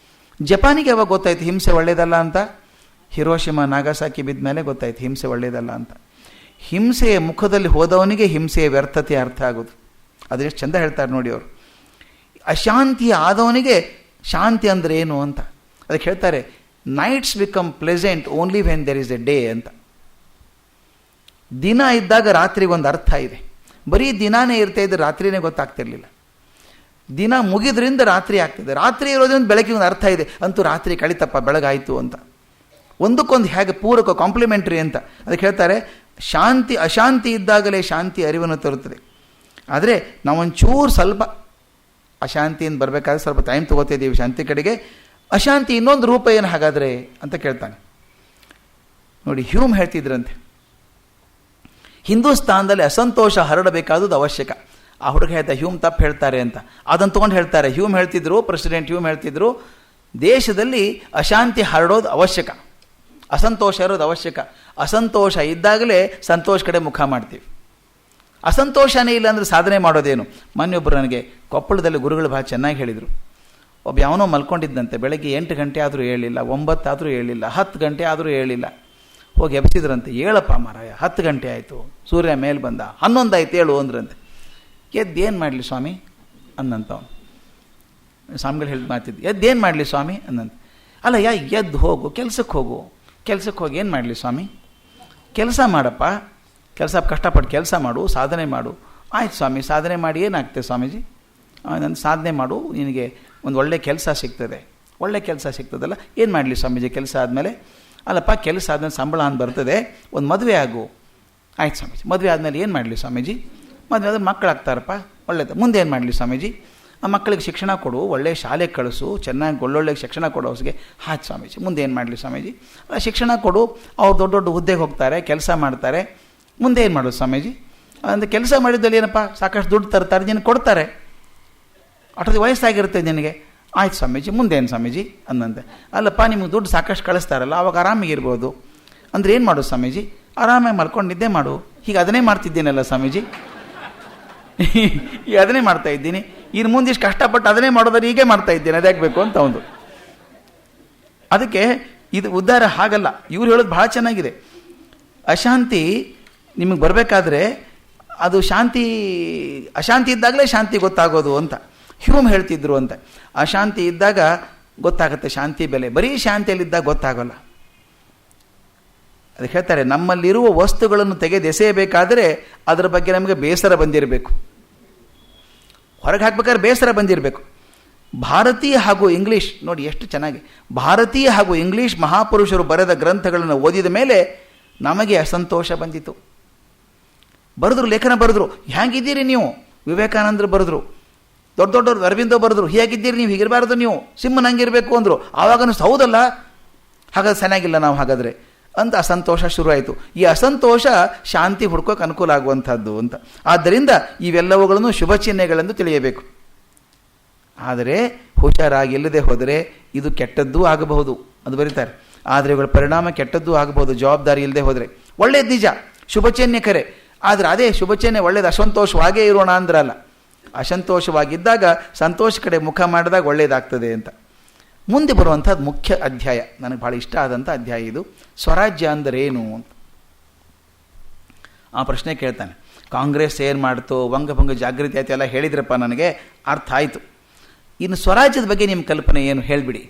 ಜಪಾನಿಗೆ ಯಾವಾಗ ಗೊತ್ತಾಯ್ತು ಹಿಂಸೆ ಒಳ್ಳೇದಲ್ಲ ಅಂತ? ಹಿರೋಶಿಮಾ ನಾಗಾಸಾಕಿ ಬಿದ್ದ ಮೇಲೆ ಗೊತ್ತಾಯ್ತು ಹಿಂಸೆ ಒಳ್ಳೇದಲ್ಲ ಅಂತ. ಹಿಂಸೆಯ ಮುಖದಲ್ಲಿ ಹೋದವನಿಗೆ ಹಿಂಸೆಯ ವ್ಯರ್ಥತೆ ಅರ್ಥ ಆಗೋದು. ಅದೆಷ್ಟು ಚಂದ ಹೇಳ್ತಾರೆ ನೋಡಿ ಅವರು. ಅಶಾಂತಿ ಆದವನಿಗೆ ಶಾಂತಿ ಅಂದರೆ ಏನು ಅಂತ ಅದಕ್ಕೆ ಹೇಳ್ತಾರೆ, nights become pleasant only when there is a day ಅಂತ. ದಿನ ಇದ್ದಾಗ ರಾತ್ರಿಗೊಂದು ಅರ್ಥ ಇದೆ. ಬರೀ ದಿನಾನೇ ಇರ್ತಾ ಇದ್ದರೆ ರಾತ್ರಿನೇ ಗೊತ್ತಾಗ್ತಿರ್ಲಿಲ್ಲ. ದಿನ ಮುಗಿದ್ರಿಂದ ರಾತ್ರಿ ಆಗ್ತದೆ. ರಾತ್ರಿ ಇರೋದ್ರಿಂದ ಬೆಳಗ್ಗೆ ಒಂದು ಅರ್ಥ ಇದೆ, ಅಂತೂ ರಾತ್ರಿ ಕಳಿತಪ್ಪ ಬೆಳಗಾಯಿತು ಅಂತ. ಒಂದಕ್ಕೊಂದು ಹೇಗೆ ಪೂರಕ ಕಾಂಪ್ಲಿಮೆಂಟ್ರಿ ಅಂತ. ಅದಕ್ಕೆ ಹೇಳ್ತಾರೆ, ಅಶಾಂತಿ ಇದ್ದಾಗಲೇ ಶಾಂತಿ ಅರಿವನ್ನು ತರುತ್ತದೆ. ಆದರೆ ನಾವೊಂಚೂರು ಸ್ವಲ್ಪ ಅಶಾಂತಿಯಿಂದ ಬರಬೇಕಾದ್ರೆ ಸ್ವಲ್ಪ ಟೈಮ್ ತೊಗೋತಿದ್ದೀವಿ ಶಾಂತಿ ಕಡೆಗೆ. ಅಶಾಂತಿ ಇನ್ನೊಂದು ರೂಪ ಏನು ಹಾಗಾದರೆ ಅಂತ ಕೇಳ್ತಾನೆ ನೋಡಿ. ಹ್ಯೂಮ್ ಹೇಳ್ತಿದ್ರಂತೆ, ಹಿಂದೂಸ್ತಾನದಲ್ಲಿ ಅಸಂತೋಷ ಹರಡಬೇಕಾದದ್ದು ಅವಶ್ಯಕ. ಆ ಹುಡುಗ ಹೇಳ್ತಾ ಹ್ಯೂಮ್ ತಪ್ಪು ಹೇಳ್ತಾರೆ ಅಂತ. ಅದನ್ನು ತೊಗೊಂಡು ಹೇಳ್ತಾರೆ, ಹ್ಯೂಮ್ ಹೇಳ್ತಿದ್ರು, ಪ್ರೆಸಿಡೆಂಟ್ ಹ್ಯೂಮ್ ಹೇಳ್ತಿದ್ರು, ದೇಶದಲ್ಲಿ ಅಶಾಂತಿ ಹರಡೋದು ಅವಶ್ಯಕ, ಅಸಂತೋಷ ಇರೋದು ಅವಶ್ಯಕ. ಅಸಂತೋಷ ಇದ್ದಾಗಲೇ ಸಂತೋಷ ಕಡೆ ಮುಖ ಮಾಡ್ತೀವಿ. ಅಸಂತೋಷನೇ ಇಲ್ಲ ಅಂದರೆ ಸಾಧನೆ ಮಾಡೋದೇನು? ಮೊನ್ನೆಯೊಬ್ಬರು ನನಗೆ ಕೊಪ್ಪಳದಲ್ಲಿ ಗುರುಗಳು ಭಾಳ ಚೆನ್ನಾಗಿ ಹೇಳಿದರು. ಒಬ್ಬ ಯಾವನೋ ಮಲ್ಕೊಂಡಿದ್ದಂತೆ, ಬೆಳಗ್ಗೆ 8 ಗಂಟೆ ಆದರೂ ಹೇಳಿಲ್ಲ, 9 ಆದರೂ ಹೇಳಿಲ್ಲ, 10 ಗಂಟೆ ಆದರೂ ಹೇಳಿಲ್ಲ. ಹೋಗಿ ಎಬ್ಸಿದ್ರಂತೆ, ಹೇಳಪ್ಪ ಮಾರಾಯ, 10 ಗಂಟೆ ಆಯಿತು, ಸೂರ್ಯ ಮೇಲೆ ಬಂದ, 11 ಆಯ್ತು, ಹೇಳು ಅಂದ್ರಂತೆ. ಎದ್ದೇನು ಮಾಡಲಿ ಸ್ವಾಮಿ ಅಂದಂತವನು. ಸ್ವಾಮಿಗಳು ಹೇಳಿದ ಮಾತಿದ್ದು, ಎದ್ದೇನು ಮಾಡಲಿ ಸ್ವಾಮಿ ಅಂದಂತೆ. ಅಲ್ಲ ಎದ್ದು ಹೋಗು, ಕೆಲ್ಸಕ್ಕೆ ಹೋಗು, ಕೆಲ್ಸಕ್ಕೆ ಹೋಗಿ ಏನು ಮಾಡಲಿ ಸ್ವಾಮಿ? ಕೆಲಸ ಮಾಡಪ್ಪ, ಕಷ್ಟಪಟ್ಟು ಕೆಲಸ ಮಾಡು, ಸಾಧನೆ ಮಾಡು. ಆಯ್ತು ಸ್ವಾಮಿ, ಸಾಧನೆ ಮಾಡಿ ಏನಾಗ್ತದೆ ಸ್ವಾಮೀಜಿ? ನನ್ನ ಸಾಧನೆ ಮಾಡು, ನಿನಗೆ ಒಂದು ಒಳ್ಳೆ ಕೆಲಸ ಸಿಗ್ತದೆ. ಒಳ್ಳೆ ಕೆಲಸ ಸಿಗ್ತದಲ್ಲ, ಏನು ಮಾಡಲಿ ಸ್ವಾಮೀಜಿ ಕೆಲಸ ಆದಮೇಲೆ? ಅಲ್ಲಪ್ಪ, ಕೆಲಸ ಆದಮೇಲೆ ಸಂಬಳ ಅಂತ ಬರ್ತದೆ, ಒಂದು ಮದುವೆ ಆಗು. ಆಯ್ತು ಸ್ವಾಮೀಜಿ, ಮದುವೆ ಆದಮೇಲೆ ಏನು ಮಾಡಲಿ ಸ್ವಾಮೀಜಿ? ಮದುವೆ ಆದ್ರೆ ಮಕ್ಕಳಾಗ್ತಾರಪ್ಪ, ಒಳ್ಳೇದು. ಮುಂದೆ ಏನು ಮಾಡಲಿ ಸ್ವಾಮೀಜಿ? ಆ ಮಕ್ಕಳಿಗೆ ಶಿಕ್ಷಣ ಕೊಡು, ಒಳ್ಳೆಯ ಶಾಲೆಗೆ ಕಳಿಸು, ಚೆನ್ನಾಗಿ ಒಳ್ಳೊಳ್ಳೆ ಶಿಕ್ಷಣ ಕೊಡು ಅವ್ರಿಗೆ. ಆಯ್ತು ಸ್ವಾಮೀಜಿ, ಮುಂದೆ ಏನು ಮಾಡಲಿ ಸ್ವಾಮೀಜಿ? ಶಿಕ್ಷಣ ಕೊಡು, ಅವ್ರು ದೊಡ್ಡ ದೊಡ್ಡ ಹುದ್ದೆಗೆ ಹೋಗ್ತಾರೆ, ಕೆಲಸ ಮಾಡ್ತಾರೆ. ಮುಂದೆ ಏನು ಮಾಡೋದು ಸ್ವಾಮೀಜಿ? ಅಂದರೆ ಕೆಲಸ ಮಾಡಿದ್ದಲ್ಲಿ ಏನಪ್ಪ, ಸಾಕಷ್ಟು ದುಡ್ಡು ತರ್ತಾರೆ, ನಿನಗೆ ಕೊಡ್ತಾರೆ, ಅಷ್ಟೊಂದು ವಯಸ್ಸಾಗಿರುತ್ತೆ ನಿನಗೆ. ಆಯ್ತು ಸ್ವಾಮೀಜಿ, ಮುಂದೇನು ಸ್ವಾಮೀಜಿ ಅಂದಂತೆ. ಅಲ್ಲಪ್ಪ, ನಿಮಗೆ ದುಡ್ಡು ಸಾಕಷ್ಟು ಕಳಿಸ್ತಾರಲ್ಲ, ಅವಾಗ ಆರಾಮಾಗಿರ್ಬೋದು. ಅಂದರೆ ಏನು ಮಾಡೋದು ಸ್ವಾಮೀಜಿ? ಆರಾಮಾಗಿ ಮಲ್ಕೊಂಡು ನಿದ್ದೆ ಮಾಡು. ಹೀಗೆ ಅದನ್ನೇ ಮಾಡ್ತಿದ್ದೀನಲ್ಲ ಸ್ವಾಮೀಜಿ, ಈಗ ಅದನ್ನೇ ಮಾಡ್ತಾ ಇದ್ದೀನಿ. ಇನ್ನು ಮುಂದೆ ಇಷ್ಟು ಕಷ್ಟಪಟ್ಟು ಅದನ್ನೇ ಮಾಡೋದ್ರೆ ಹೀಗೆ ಮಾಡ್ತಾ ಇದ್ದೀನಿ, ಅದ್ಯಾಕೆ ಬೇಕು ಅಂತ ಒಂದು. ಅದಕ್ಕೆ ಇದು ಉದ್ಧಾರ ಹಾಗಲ್ಲ. ಇವ್ರು ಹೇಳೋದು ಭಾಳ ಚೆನ್ನಾಗಿದೆ. ಅಶಾಂತಿ ನಿಮಗೆ ಬರಬೇಕಾದ್ರೆ ಅದು ಅಶಾಂತಿ ಇದ್ದಾಗಲೇ ಶಾಂತಿ ಗೊತ್ತಾಗೋದು ಅಂತ ಹ್ಯೂಮ್ ಹೇಳ್ತಿದ್ರು ಅಂತ. ಅಶಾಂತಿ ಇದ್ದಾಗ ಗೊತ್ತಾಗುತ್ತೆ ಶಾಂತಿ ಬೆಲೆ, ಬರೀ ಶಾಂತಿಯಲ್ಲಿದ್ದಾಗ ಗೊತ್ತಾಗೋಲ್ಲ. ಅದಕ್ಕೆ ಹೇಳ್ತಾರೆ, ನಮ್ಮಲ್ಲಿರುವ ವಸ್ತುಗಳನ್ನು ತೆಗೆದೆಸೆಯಬೇಕಾದರೆ ಅದರ ಬಗ್ಗೆ ನಮಗೆ ಬೇಸರ ಬಂದಿರಬೇಕು, ಹೊರಗೆ ಹಾಕ್ಬೇಕಾದ್ರೆ ಬೇಸರ ಬಂದಿರಬೇಕು. ಭಾರತೀಯ ಹಾಗೂ ಇಂಗ್ಲೀಷ್ ನೋಡಿ ಎಷ್ಟು ಚೆನ್ನಾಗಿ, ಭಾರತೀಯ ಹಾಗೂ ಇಂಗ್ಲೀಷ್ ಮಹಾಪುರುಷರು ಬರೆದ ಗ್ರಂಥಗಳನ್ನು ಓದಿದ ಮೇಲೆ ನಮಗೆ ಅಸಂತೋಷ ಬಂದಿತು. ಬರೆದ್ರು, ಲೇಖನ ಬರೆದ್ರು, ಹೇಗಿದ್ದೀರಿ ನೀವು? ವಿವೇಕಾನಂದರು ಬರೆದ್ರು, ದೊಡ್ಡ ದೊಡ್ಡವರು ಅರವಿಂದೋ ಬರೆದ್ರು, ಹೇಗಿದ್ದೀರಿ ನೀವು, ಹೀಗಿರಬಾರ್ದು ನೀವು, ಸಿಂಹನಂಗಿರಬೇಕು ಅಂದರು. ಆವಾಗ ಹೌದಲ್ಲ, ಹಾಗಾದ್ರೆ ಚೆನ್ನಾಗಿಲ್ಲ ನಾವು ಹಾಗಾದರೆ ಅಂತ ಅಸಂತೋಷ ಶುರುವಾಯಿತು. ಈ ಅಸಂತೋಷ ಶಾಂತಿ ಹುಡ್ಕೋಕೆ ಅನುಕೂಲ ಆಗುವಂಥದ್ದು ಅಂತ. ಆದ್ದರಿಂದ ಇವೆಲ್ಲವುಗಳನ್ನು ಶುಭ ಚಿಹ್ನೆಗಳೆಂದು ತಿಳಿಯಬೇಕು. ಆದರೆ ಹುಷಾರಾಗಿ ಇಲ್ಲದೆ ಹೋದರೆ ಇದು ಕೆಟ್ಟದ್ದೂ ಆಗಬಹುದು, ಅದು ಬರೀತಾರೆ. ಆದರೆ ಇವುಗಳ ಪರಿಣಾಮ ಕೆಟ್ಟದ್ದೂ ಆಗಬಹುದು, ಜವಾಬ್ದಾರಿ ಇಲ್ಲದೆ ಹೋದರೆ. ಒಳ್ಳೇದು ನಿಜ, ಶುಭ ಚಿಹ್ನೆ ಕರೆ. ಆದರೆ ಅದೇ ಶುಭ ಚಿಹ್ನೆ ಒಳ್ಳೇದು, ಅಸಂತೋಷವಾಗೇ ಇರೋಣ ಅಂದ್ರಲ್ಲ. ಅಸಂತೋಷವಾಗಿದ್ದಾಗ ಸಂತೋಷ ಕಡೆ ಮುಖ ಮಾಡಿದಾಗ ಒಳ್ಳೆಯದಾಗ್ತದೆ ಅಂತ. ಮುಂದೆ ಬರುವಂಥದ್ದು ಮುಖ್ಯ ಅಧ್ಯಾಯ, ನನಗೆ ಭಾಳ ಇಷ್ಟ ಆದಂಥ ಅಧ್ಯಾಯ ಇದು. ಸ್ವರಾಜ್ಯ ಅಂದರೇನು ಅಂತ ಆ ಪ್ರಶ್ನೆ ಕೇಳ್ತಾನೆ. ಕಾಂಗ್ರೆಸ್ ಏನು ಮಾಡ್ತು, ವಂಗಭಂಗ ಜಾಗೃತಿ ಆಯ್ತು ಎಲ್ಲ ಹೇಳಿದ್ರಪ್ಪ, ನನಗೆ ಅರ್ಥ ಆಯಿತು. ಇನ್ನು ಸ್ವರಾಜ್ಯದ ಬಗ್ಗೆ ನಿಮ್ಮ ಕಲ್ಪನೆ ಏನು ಹೇಳಿಬಿಡಿ.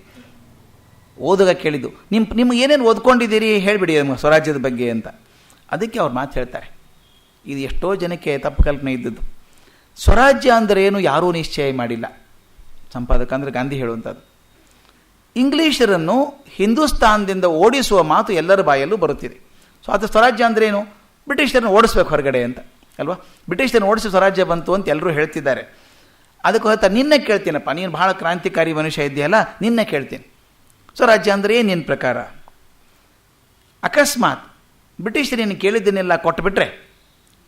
ಓದುಗ ಕೇಳಿದ್ದು, ನಿಮ್ಗೆ ಏನೇನು ಓದ್ಕೊಂಡಿದ್ದೀರಿ ಹೇಳಿಬಿಡಿ ನಮ್ಮ ಸ್ವರಾಜ್ಯದ ಬಗ್ಗೆ ಅಂತ. ಅದಕ್ಕೆ ಅವ್ರು ಮಾತು ಹೇಳ್ತಾರೆ. ಇದು ಎಷ್ಟೋ ಜನಕ್ಕೆ ತಪ್ಪು ಕಲ್ಪನೆ ಇದ್ದದ್ದು. ಸ್ವರಾಜ್ಯ ಅಂದರೇನು ಯಾರೂ ನಿಶ್ಚಯ ಮಾಡಿಲ್ಲ. ಸಂಪಾದಕ ಅಂದರೆ ಗಾಂಧಿ ಹೇಳುವಂಥದ್ದು. ಇಂಗ್ಲೀಷರನ್ನು ಹಿಂದೂಸ್ತಾನದಿಂದ ಓಡಿಸುವ ಮಾತು ಎಲ್ಲರ ಬಾಯಲ್ಲೂ ಬರುತ್ತಿದೆ. ಸೊ ಅದು ಸ್ವರಾಜ್ಯ ಅಂದ್ರೇನು? ಬ್ರಿಟಿಷರನ್ನು ಓಡಿಸ್ಬೇಕು ಹೊರಗಡೆ ಅಂತ ಅಲ್ವಾ? ಬ್ರಿಟಿಷರನ್ನು ಓಡಿಸಿ ಸ್ವರಾಜ್ಯ ಬಂತು ಅಂತ ಎಲ್ಲರೂ ಹೇಳ್ತಿದ್ದಾರೆ. ಅದಕ್ಕೆ ಹೇಳ್ತಾ ನಿನ್ನೆ ಕೇಳ್ತೀನಪ್ಪ, ನೀನು ಭಾಳ ಕ್ರಾಂತಿಕಾರಿ ಮನುಷ್ಯ ಇದೆಯಲ್ಲ, ನಿನ್ನೆ ಕೇಳ್ತೀನಿ, ಸ್ವರಾಜ್ಯ ಅಂದರೆ ಏನು ನಿನ್ನ ಪ್ರಕಾರ? ಅಕಸ್ಮಾತ್ ಬ್ರಿಟಿಷರು ನೀನು ಕೇಳಿದ್ದನ್ನೆಲ್ಲ ಕೊಟ್ಟುಬಿಟ್ರೆ,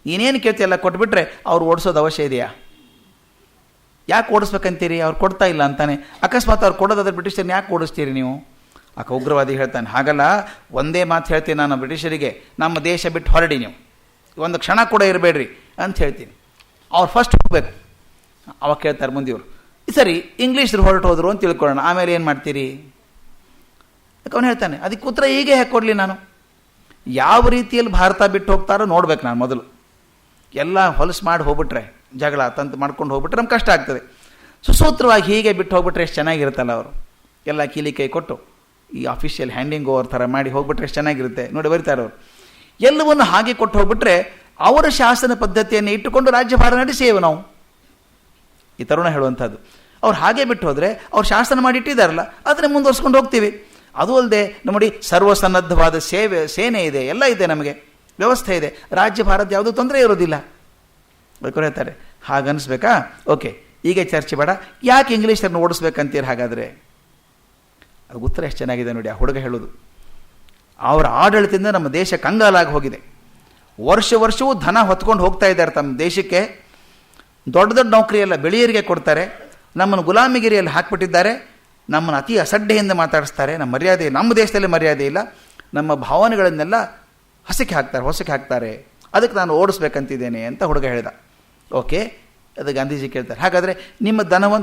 ನೀನೇನು ಕೇಳ್ತೀಯಲ್ಲ ಕೊಟ್ಬಿಟ್ರೆ ಅವ್ರು ಓಡಿಸೋದು ಅವಶ್ಯ ಇದೆಯಾ? ಯಾಕೆ ಓಡಿಸ್ಬೇಕಂತೀರಿ? ಅವ್ರು ಕೊಡ್ತಾ ಇಲ್ಲ ಅಂತಾನೆ. ಅಕಸ್ಮಾತ್ ಅವ್ರು ಕೊಡೋದಾದ್ರೆ ಬ್ರಿಟಿಷರನ್ನ ಯಾಕೆ ಓಡಿಸ್ತೀರಿ ನೀವು? ಉಗ್ರವಾದಿ ಹೇಳ್ತಾನೆ, ಹಾಗಲ್ಲ, ಒಂದೇ ಮಾತು ಹೇಳ್ತೀನಿ ನಾನು ಬ್ರಿಟಿಷರಿಗೆ, ನಮ್ಮ ದೇಶ ಬಿಟ್ಟು ಹೊರಡಿ, ನೀವು ಒಂದು ಕ್ಷಣ ಕೂಡ ಇರಬೇಡ್ರಿ ಅಂತ ಹೇಳ್ತೀನಿ. ಅವ್ರು ಫಸ್ಟ್ ಹೋಗ್ಬೇಕು. ಅವಾಗ ಕೇಳ್ತಾರೆ ಮುಂದಿವರು, ಸರಿ ಇಂಗ್ಲೀಷರು ಹೊರಟು ಹೋದ್ರು ಅಂತ ತಿಳ್ಕೊಳ್ಳೋಣ, ಆಮೇಲೆ ಏನು ಮಾಡ್ತೀರಿ? ಅವನು ಹೇಳ್ತಾನೆ, ಅದಕ್ಕೆ ಉತ್ತರ ಹೀಗೆ ಹೇಗೆ ಕೊಡಲಿ ನಾನು? ಯಾವ ರೀತಿಯಲ್ಲಿ ಭಾರತ ಬಿಟ್ಟು ಹೋಗ್ತಾರೋ ನೋಡ್ಬೇಕು ನಾನು ಮೊದಲು. ಎಲ್ಲ ಹೊಲಸು ಮಾಡಿ ಹೋಗ್ಬಿಟ್ರೆ, ಜಗಳ ತಂತು ಮಾಡ್ಕೊಂಡು ಹೋಗ್ಬಿಟ್ರೆ ನಮ್ಗೆ ಕಷ್ಟ ಆಗ್ತದೆ. ಸುಸೂತ್ರವಾಗಿ ಹೀಗೆ ಬಿಟ್ಟು ಹೋಗ್ಬಿಟ್ರೆ ಎಷ್ಟು ಚೆನ್ನಾಗಿರುತ್ತಲ್ಲ. ಅವರು ಎಲ್ಲ ಕೀಲಿ ಕೈ ಕೊಟ್ಟು ಈ ಅಫಿಷಿಯಲ್ ಹ್ಯಾಂಡಿಂಗ್ ಓವರ್ ಥರ ಮಾಡಿ ಹೋಗ್ಬಿಟ್ರೆ ಎಷ್ಟು ಚೆನ್ನಾಗಿರುತ್ತೆ ನೋಡಿ, ಬರೀತಾರೆ ಅವರು. ಎಲ್ಲವನ್ನು ಹಾಗೆ ಕೊಟ್ಟು ಹೋಗ್ಬಿಟ್ರೆ ಅವರ ಶಾಸನ ಪದ್ಧತಿಯನ್ನು ಇಟ್ಟುಕೊಂಡು ರಾಜ್ಯಭಾರ ನಡೆಸೇವು ನಾವು. ಈ ತರುಣ ಹೇಳುವಂಥದ್ದು. ಅವ್ರು ಹಾಗೆ ಬಿಟ್ಟು ಹೋದರೆ ಅವ್ರು ಶಾಸನ ಮಾಡಿ ಇಟ್ಟಿದ್ದಾರಲ್ಲ, ಅದನ್ನೇ ಮುಂದುವರ್ಸ್ಕೊಂಡು ಹೋಗ್ತೀವಿ. ಅದು ಅಲ್ಲದೆ ನೋಡಿ, ಸರ್ವಸನ್ನದ್ಧವಾದ ಸೇನೆ ಇದೆ, ಎಲ್ಲ ಇದೆ, ನಮಗೆ ವ್ಯವಸ್ಥೆ ಇದೆ, ರಾಜ್ಯಭಾರದ ಯಾವುದೂ ತೊಂದರೆ ಇರೋದಿಲ್ಲ. ಬೇಕು ಹೇಳ್ತಾರೆ. ಹಾಗನ್ನಿಸ್ಬೇಕಾ? ಓಕೆ, ಈಗ ಚರ್ಚೆ ಬೇಡ. ಯಾಕೆ ಇಂಗ್ಲೀಷರನ್ನು ಓಡಿಸ್ಬೇಕಂತೀರಿ ಹಾಗಾದರೆ? ಅದು ಉತ್ತರ ಎಷ್ಟು ಚೆನ್ನಾಗಿದೆ ನೋಡಿ. ಆ ಹುಡುಗ ಹೇಳೋದು, ಅವರ ಆಡಳಿತದಿಂದ ನಮ್ಮ ದೇಶ ಕಂಗಾಲಾಗಿ ಹೋಗಿದೆ. ವರ್ಷವೂ ಧನ ಹೊತ್ಕೊಂಡು ಹೋಗ್ತಾ ಇದ್ದಾರೆ ತಮ್ಮ ದೇಶಕ್ಕೆ. ದೊಡ್ಡ ದೊಡ್ಡ ನೌಕರಿಯೆಲ್ಲ ಬೆಳೆಯರಿಗೆ ಕೊಡ್ತಾರೆ, ನಮ್ಮನ್ನು ಗುಲಾಮಿಗಿರಿಯಲ್ಲಿ ಹಾಕಿಬಿಟ್ಟಿದ್ದಾರೆ, ನಮ್ಮನ್ನು ಅತಿ ಅಸಡ್ಡೆಯಿಂದ ಮಾತಾಡಿಸ್ತಾರೆ, ನಮ್ಮ ದೇಶದಲ್ಲಿ ಮರ್ಯಾದೆ ಇಲ್ಲ, ನಮ್ಮ ಭಾವನೆಗಳನ್ನೆಲ್ಲ ಹೊಸಕ್ಕೆ ಹಾಕ್ತಾರೆ. ಅದಕ್ಕೆ ನಾನು ಓಡಿಸ್ಬೇಕಂತಿದ್ದೇನೆ ಅಂತ ಹುಡುಗ ಹೇಳಿದ. ಓಕೆ, ಅದು ಗಾಂಧೀಜಿ ಕೇಳ್ತಾರೆ, ಹಾಗಾದರೆ ನಿಮ್ಮ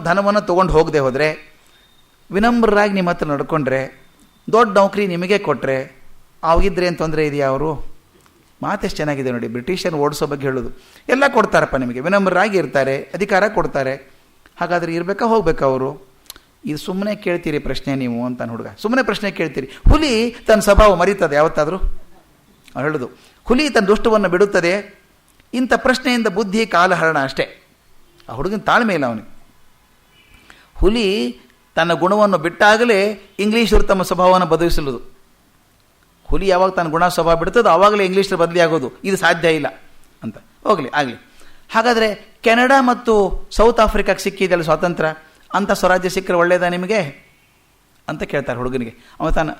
ಧನವನ್ನು ತೊಗೊಂಡು ಹೋಗದೆ ಹೋದರೆ, ವಿನಮ್ರರಾಗಿ ನಿಮ್ಮ ಹತ್ರ ನಡ್ಕೊಂಡ್ರೆ, ದೊಡ್ಡ ನೌಕರಿ ನಿಮಗೆ ಕೊಟ್ಟರೆ, ಅವಾಗಿದ್ರೆ ಏನು ತೊಂದರೆ ಇದೆಯಾ? ಅವರು ಮಾತೆಷ್ಟು ಚೆನ್ನಾಗಿದೆ ನೋಡಿ, ಬ್ರಿಟಿಷರನ್ನು ಓಡಿಸೋ ಬಗ್ಗೆ ಹೇಳೋದು. ಎಲ್ಲ ಕೊಡ್ತಾರಪ್ಪ ನಿಮಗೆ, ವಿನಮ್ರರಾಗಿ ಇರ್ತಾರೆ, ಅಧಿಕಾರ ಕೊಡ್ತಾರೆ, ಹಾಗಾದರೆ ಇರಬೇಕಾ ಹೋಗ್ಬೇಕಾ ಅವರು? ಇದು ಸುಮ್ಮನೆ ಕೇಳ್ತೀರಿ ಪ್ರಶ್ನೆ ನೀವು ಅಂತ ಹುಡುಗ, ಸುಮ್ಮನೆ ಪ್ರಶ್ನೆ ಕೇಳ್ತೀರಿ. ಹುಲಿ ತನ್ನ ಸ್ವಭಾವ ಮರೀತದೆ ಯಾವತ್ತಾದರೂ? ಹೇಳೋದು, ಹುಲಿ ತನ್ನ ದುಷ್ಟವನ್ನು ಬಿಡುತ್ತದೆ. ಇಂಥ ಪ್ರಶ್ನೆಯಿಂದ ಬುದ್ಧಿ ಕಾಲಹರಣ ಅಷ್ಟೇ. ಆ ಹುಡುಗನ ತಾಳ್ಮೆ ಇಲ್ಲ ಅವನಿಗೆ. ಹುಲಿ ತನ್ನ ಗುಣವನ್ನು ಬಿಟ್ಟಾಗಲೇ ಇಂಗ್ಲೀಷರು ತಮ್ಮ ಸ್ವಭಾವವನ್ನು ಬದಲಿಸಲುದು. ಹುಲಿ ಯಾವಾಗ ತನ್ನ ಗುಣ ಸ್ವಭಾವ ಬಿಡ್ತದೋ ಆವಾಗಲೇ ಇಂಗ್ಲೀಷರು ಬದಲಿ ಆಗೋದು. ಇದು ಸಾಧ್ಯ ಇಲ್ಲ ಅಂತ. ಹೋಗಲಿ, ಆಗಲಿ. ಹಾಗಾದರೆ ಕೆನಡಾ ಮತ್ತು ಸೌತ್ ಆಫ್ರಿಕಾಕ್ಕೆ ಸಿಕ್ಕಿದೆಯಲ್ಲ ಸ್ವಾತಂತ್ರ್ಯ, ಅಂಥ ಸ್ವರಾಜ್ಯ ಸಿಕ್ಕರೆ ಒಳ್ಳೆಯದಾ ನಿಮಗೆ ಅಂತ ಕೇಳ್ತಾರೆ ಹುಡುಗನಿಗೆ. ಅವ ತಾನು,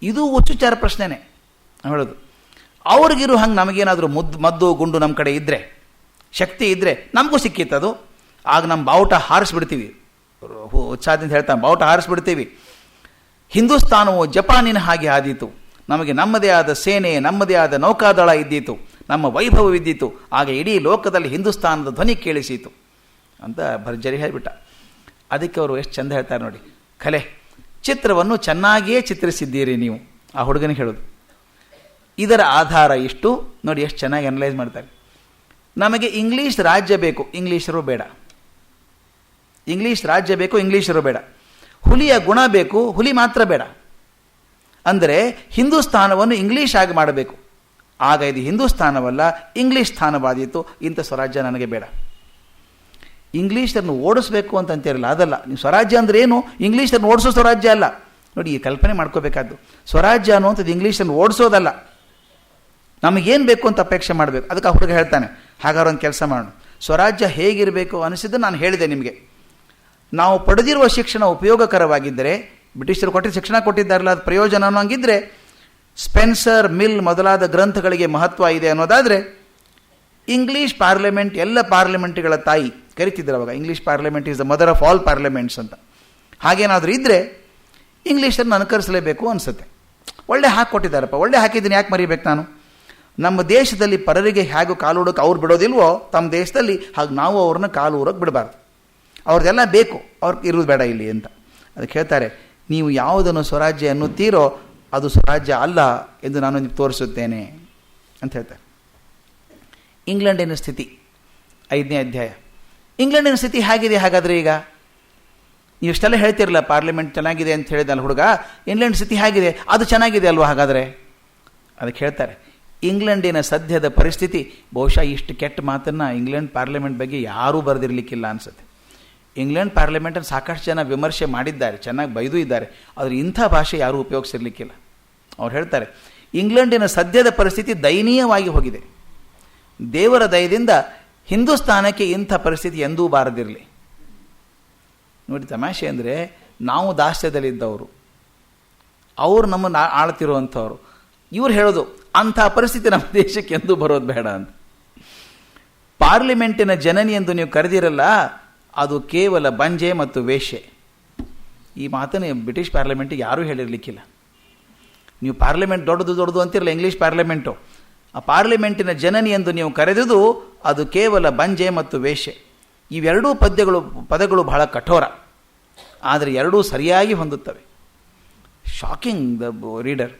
ಇದು ಹುಚ್ಚುಚ್ಚಾರ ಪ್ರಶ್ನೆನೇ ಹೇಳೋದು. ಅವ್ರಿಗಿರು ಹಂಗೆ ನಮಗೇನಾದರೂ ಮದ್ದು ಗುಂಡು ನಮ್ಮ ಕಡೆ ಇದ್ದರೆ, ಶಕ್ತಿ ಇದ್ದರೆ ನಮಗೂ ಸಿಕ್ಕಿತ್ತದು. ಆಗ ನಮ್ಮ ಬಾವುಟ ಹಾರಿಸ್ಬಿಡ್ತೀವಿ. ಉತ್ಸಾಹದಿಂದ ಹೇಳ್ತಾನೆ, ಬಾವುಟ ಹಾರಿಸ್ಬಿಡ್ತೀವಿ. ಹಿಂದೂಸ್ತಾನವು ಜಪಾನಿನ ಹಾಗೆ ಆದೀತು. ನಮಗೆ ನಮ್ಮದೇ ಆದ ಸೇನೆ, ನಮ್ಮದೇ ಆದ ನೌಕಾದಳ ಇದ್ದೀತು, ನಮ್ಮ ವೈಭವವಿದ್ದೀತು. ಆಗ ಇಡೀ ಲೋಕದಲ್ಲಿ ಹಿಂದೂಸ್ತಾನದ ಧ್ವನಿ ಕೇಳಿಸೀತು ಅಂತ ಭರ್ಜರಿ ಹೇಳಿಬಿಟ್ಟ. ಅದಕ್ಕೆ ಅವರು ಎಷ್ಟು ಚೆಂದ ಹೇಳ್ತಾರೆ ನೋಡಿ, ಕಲೆ ಚಿತ್ರವನ್ನು ಚೆನ್ನಾಗಿಯೇ ಚಿತ್ರಿಸಿದ್ದೀರಿ ನೀವು. ಆ ಹುಡುಗನಿಗೆ ಹೇಳೋದು, ಇದರ ಆಧಾರ ಇಷ್ಟು ನೋಡಿ, ಎಷ್ಟು ಚೆನ್ನಾಗಿ ಅನಲೈಸ್ ಮಾಡ್ತಾರೆ. ನಮಗೆ ಇಂಗ್ಲೀಷ್ ರಾಜ್ಯ ಬೇಕು, ಇಂಗ್ಲೀಷರು ಬೇಡ. ಇಂಗ್ಲೀಷ್ ರಾಜ್ಯ ಬೇಕು, ಇಂಗ್ಲೀಷರು ಬೇಡ. ಹುಲಿಯ ಗುಣ ಬೇಕು, ಹುಲಿ ಮಾತ್ರ ಬೇಡ. ಅಂದರೆ ಹಿಂದೂಸ್ತಾನವನ್ನು ಇಂಗ್ಲೀಷ್ ಆಗಿ ಮಾಡಬೇಕು. ಆಗ ಇದು ಹಿಂದೂಸ್ತಾನವಲ್ಲ, ಇಂಗ್ಲೀಷ್ ಸ್ಥಾನವಾದೀತು. ಇಂಥ ಸ್ವರಾಜ್ಯ ನನಗೆ ಬೇಡ. ಇಂಗ್ಲೀಷರನ್ನು ಓಡಿಸ್ಬೇಕು ಅಂತ ಅಂತಿರಲ್ಲ, ಅದಲ್ಲ. ನೀವು ಸ್ವರಾಜ್ಯ ಅಂದರೆ ಏನು? ಇಂಗ್ಲೀಷರನ್ನು ಓಡಿಸೋ ಸ್ವರಾಜ್ಯ ಅಲ್ಲ. ನೋಡಿ, ಈ ಕಲ್ಪನೆ ಮಾಡ್ಕೋಬೇಕಾದ್ದು. ಸ್ವರಾಜ್ಯ ಅನ್ನುವಂಥದ್ದು ಇಂಗ್ಲೀಷನ್ನು ಓಡಿಸೋದಲ್ಲ. ನಮಗೇನು ಬೇಕು ಅಂತ ಅಪೇಕ್ಷೆ ಮಾಡಬೇಕು. ಅದಕ್ಕೆ ಆ ಹುಡುಗ ಹೇಳ್ತಾನೆ, ಹಾಗಾದ್ರೆ ಒಂದು ಕೆಲಸ ಮಾಡೋಣ, ಸ್ವರಾಜ್ಯ ಹೇಗಿರಬೇಕು ಅನಿಸಿದ್ದು ನಾನು ಹೇಳಿದೆ ನಿಮಗೆ. ನಾವು ಪಡೆದಿರುವ ಶಿಕ್ಷಣ ಉಪಯೋಗಕರವಾಗಿದ್ದರೆ, ಬ್ರಿಟಿಷರು ಕೊಟ್ಟಿದ್ದ ಶಿಕ್ಷಣ ಕೊಟ್ಟಿದ್ದಾರಲ್ಲ, ಅದು ಪ್ರಯೋಜನ ಅನ್ನೋಂಗಿದ್ರೆ, ಸ್ಪೆನ್ಸರ್, ಮಿಲ್ ಮೊದಲಾದ ಗ್ರಂಥಗಳಿಗೆ ಮಹತ್ವ ಇದೆ ಅನ್ನೋದಾದರೆ, ಇಂಗ್ಲೀಷ್ ಪಾರ್ಲಿಮೆಂಟ್ ಎಲ್ಲ ಪಾರ್ಲಿಮೆಂಟ್ಗಳ ತಾಯಿ ಕರಿತಿದ್ರು ಅವಾಗ. English parliament is the mother of all parliaments ಅಂತ. ಹಾಗೇನಾದರೂ ಇದ್ದರೆ ಇಂಗ್ಲೀಷನ್ನು ಅನುಕರಿಸಲೇಬೇಕು ಅನಿಸುತ್ತೆ. ಒಳ್ಳೆ ಹಾಕಿಕೊಟ್ಟಿದ್ದಾರಪ್ಪ, ಒಳ್ಳೆ ಹಾಕಿದ್ದೀನಿ, ಯಾಕೆ ಮರಿಬೇಕು ನಾನು? ನಮ್ಮ ದೇಶದಲ್ಲಿ ಪರರಿಗೆ ಹೇಗೂ ಕಾಲೂಡೋಕೆ ಅವ್ರು ಬಿಡೋದಿಲ್ವೋ, ತಮ್ಮ ದೇಶದಲ್ಲಿ ಹಾಗೆ ನಾವು ಅವ್ರನ್ನ ಕಾಲೂರಕ್ಕೆ ಬಿಡಬಾರ್ದು. ಅವ್ರದ್ದೆಲ್ಲ ಬೇಕು, ಅವ್ರಿಗೆ ಇರೋದು ಬೇಡ ಇಲ್ಲಿ ಅಂತ. ಅದಕ್ಕೆ ಹೇಳ್ತಾರೆ, ನೀವು ಯಾವುದನ್ನು ಸ್ವರಾಜ್ಯ ಅನ್ನುತ್ತೀರೋ ಅದು ಸ್ವರಾಜ್ಯ ಅಲ್ಲ ಎಂದು ನಾನು ನಿಮಗೆ ತೋರಿಸುತ್ತೇನೆ ಅಂತ ಹೇಳ್ತಾರೆ. ಇಂಗ್ಲೆಂಡಿನ ಸ್ಥಿತಿ 5ನೇ ಅಧ್ಯಾಯ. ಇಂಗ್ಲೆಂಡಿನ ಸ್ಥಿತಿ ಹೇಗಿದೆ ಹಾಗಾದರೆ? ಈಗ ನೀವು ಇಷ್ಟೆಲ್ಲ ಹೇಳ್ತಿರಲ್ಲ, ಪಾರ್ಲಿಮೆಂಟ್ ಚೆನ್ನಾಗಿದೆ ಅಂತ ಹೇಳಿದಲ್ಲ ಹುಡುಗ, ಇಂಗ್ಲೆಂಡ್ ಸ್ಥಿತಿ ಹೇಗಿದೆ? ಅದು ಚೆನ್ನಾಗಿದೆ ಅಲ್ವಾ ಹಾಗಾದರೆ? ಅದಕ್ಕೆ ಹೇಳ್ತಾರೆ, ಇಂಗ್ಲೆಂಡಿನ ಸದ್ಯದ ಪರಿಸ್ಥಿತಿ ಬಹುಶಃ ಇಷ್ಟು ಕೆಟ್ಟ ಮಾತನ್ನು ಇಂಗ್ಲೆಂಡ್ ಪಾರ್ಲಿಮೆಂಟ್ ಬಗ್ಗೆ ಯಾರೂ ಬರೆದಿರಲಿಕ್ಕಿಲ್ಲ ಅನಿಸುತ್ತೆ. ಇಂಗ್ಲೆಂಡ್ ಪಾರ್ಲಿಮೆಂಟನ್ನು ಸಾಕಷ್ಟು ಜನ ವಿಮರ್ಶೆ ಮಾಡಿದ್ದಾರೆ, ಚೆನ್ನಾಗಿ ಬೈದು ಇದ್ದಾರೆ, ಆದರೆ ಇಂಥ ಭಾಷೆ ಯಾರೂ ಉಪಯೋಗಿಸಿರ್ಲಿಕ್ಕಿಲ್ಲ. ಅವ್ರು ಹೇಳ್ತಾರೆ, ಇಂಗ್ಲೆಂಡಿನ ಸದ್ಯದ ಪರಿಸ್ಥಿತಿ ದಯನೀಯವಾಗಿ ಹೋಗಿದೆ. ದೇವರ ದಯದಿಂದ ಹಿಂದೂಸ್ತಾನಕ್ಕೆ ಇಂಥ ಪರಿಸ್ಥಿತಿ ಎಂದೂ ಬಾರದಿರಲಿ. ನೋಡಿ, ತಮಾಷೆ ಅಂದರೆ, ನಾವು ದಾಸ್ಯದಲ್ಲಿದ್ದವರು, ಅವರು ನಮ್ಮನ್ನು ಆಳ್ತಿರುವಂಥವ್ರು. ಇವ್ರು ಹೇಳೋದು, ಅಂಥ ಪರಿಸ್ಥಿತಿ ನಮ್ಮ ದೇಶಕ್ಕೆ ಎಂದೂ ಬರೋದು ಬೇಡ ಅಂತ. ಪಾರ್ಲಿಮೆಂಟಿನ ಜನನಿ ಎಂದು ನೀವು ಕರೆದಿರಲ್ಲ, ಅದು ಕೇವಲ ಬಂಜೆ ಮತ್ತು ವೇಶ್ಯೆ. ಈ ಮಾತನ್ನು ಬ್ರಿಟಿಷ್ ಪಾರ್ಲಿಮೆಂಟಿಗೆ ಯಾರೂ ಹೇಳಿರಲಿಕ್ಕಿಲ್ಲ. ನೀವು ಪಾರ್ಲಿಮೆಂಟ್ ದೊಡ್ಡದು ಅಂತಿರಲ್ಲ, ಇಂಗ್ಲೀಷ್ ಪಾರ್ಲಿಮೆಂಟು, ಆ ಪಾರ್ಲಿಮೆಂಟಿನ ಜನನಿ ಎಂದು ನೀವು ಕರೆದುದು ಅದು ಕೇವಲ ಬಂಜೆ ಮತ್ತು ವೇಶ್ಯೆ. ಇವೆರಡೂ ಪದಗಳು ಬಹಳ ಕಠೋರ, ಆದರೆ ಎರಡೂ ಸರಿಯಾಗಿ ಹೊಂದುತ್ತವೆ. Shocking the reader.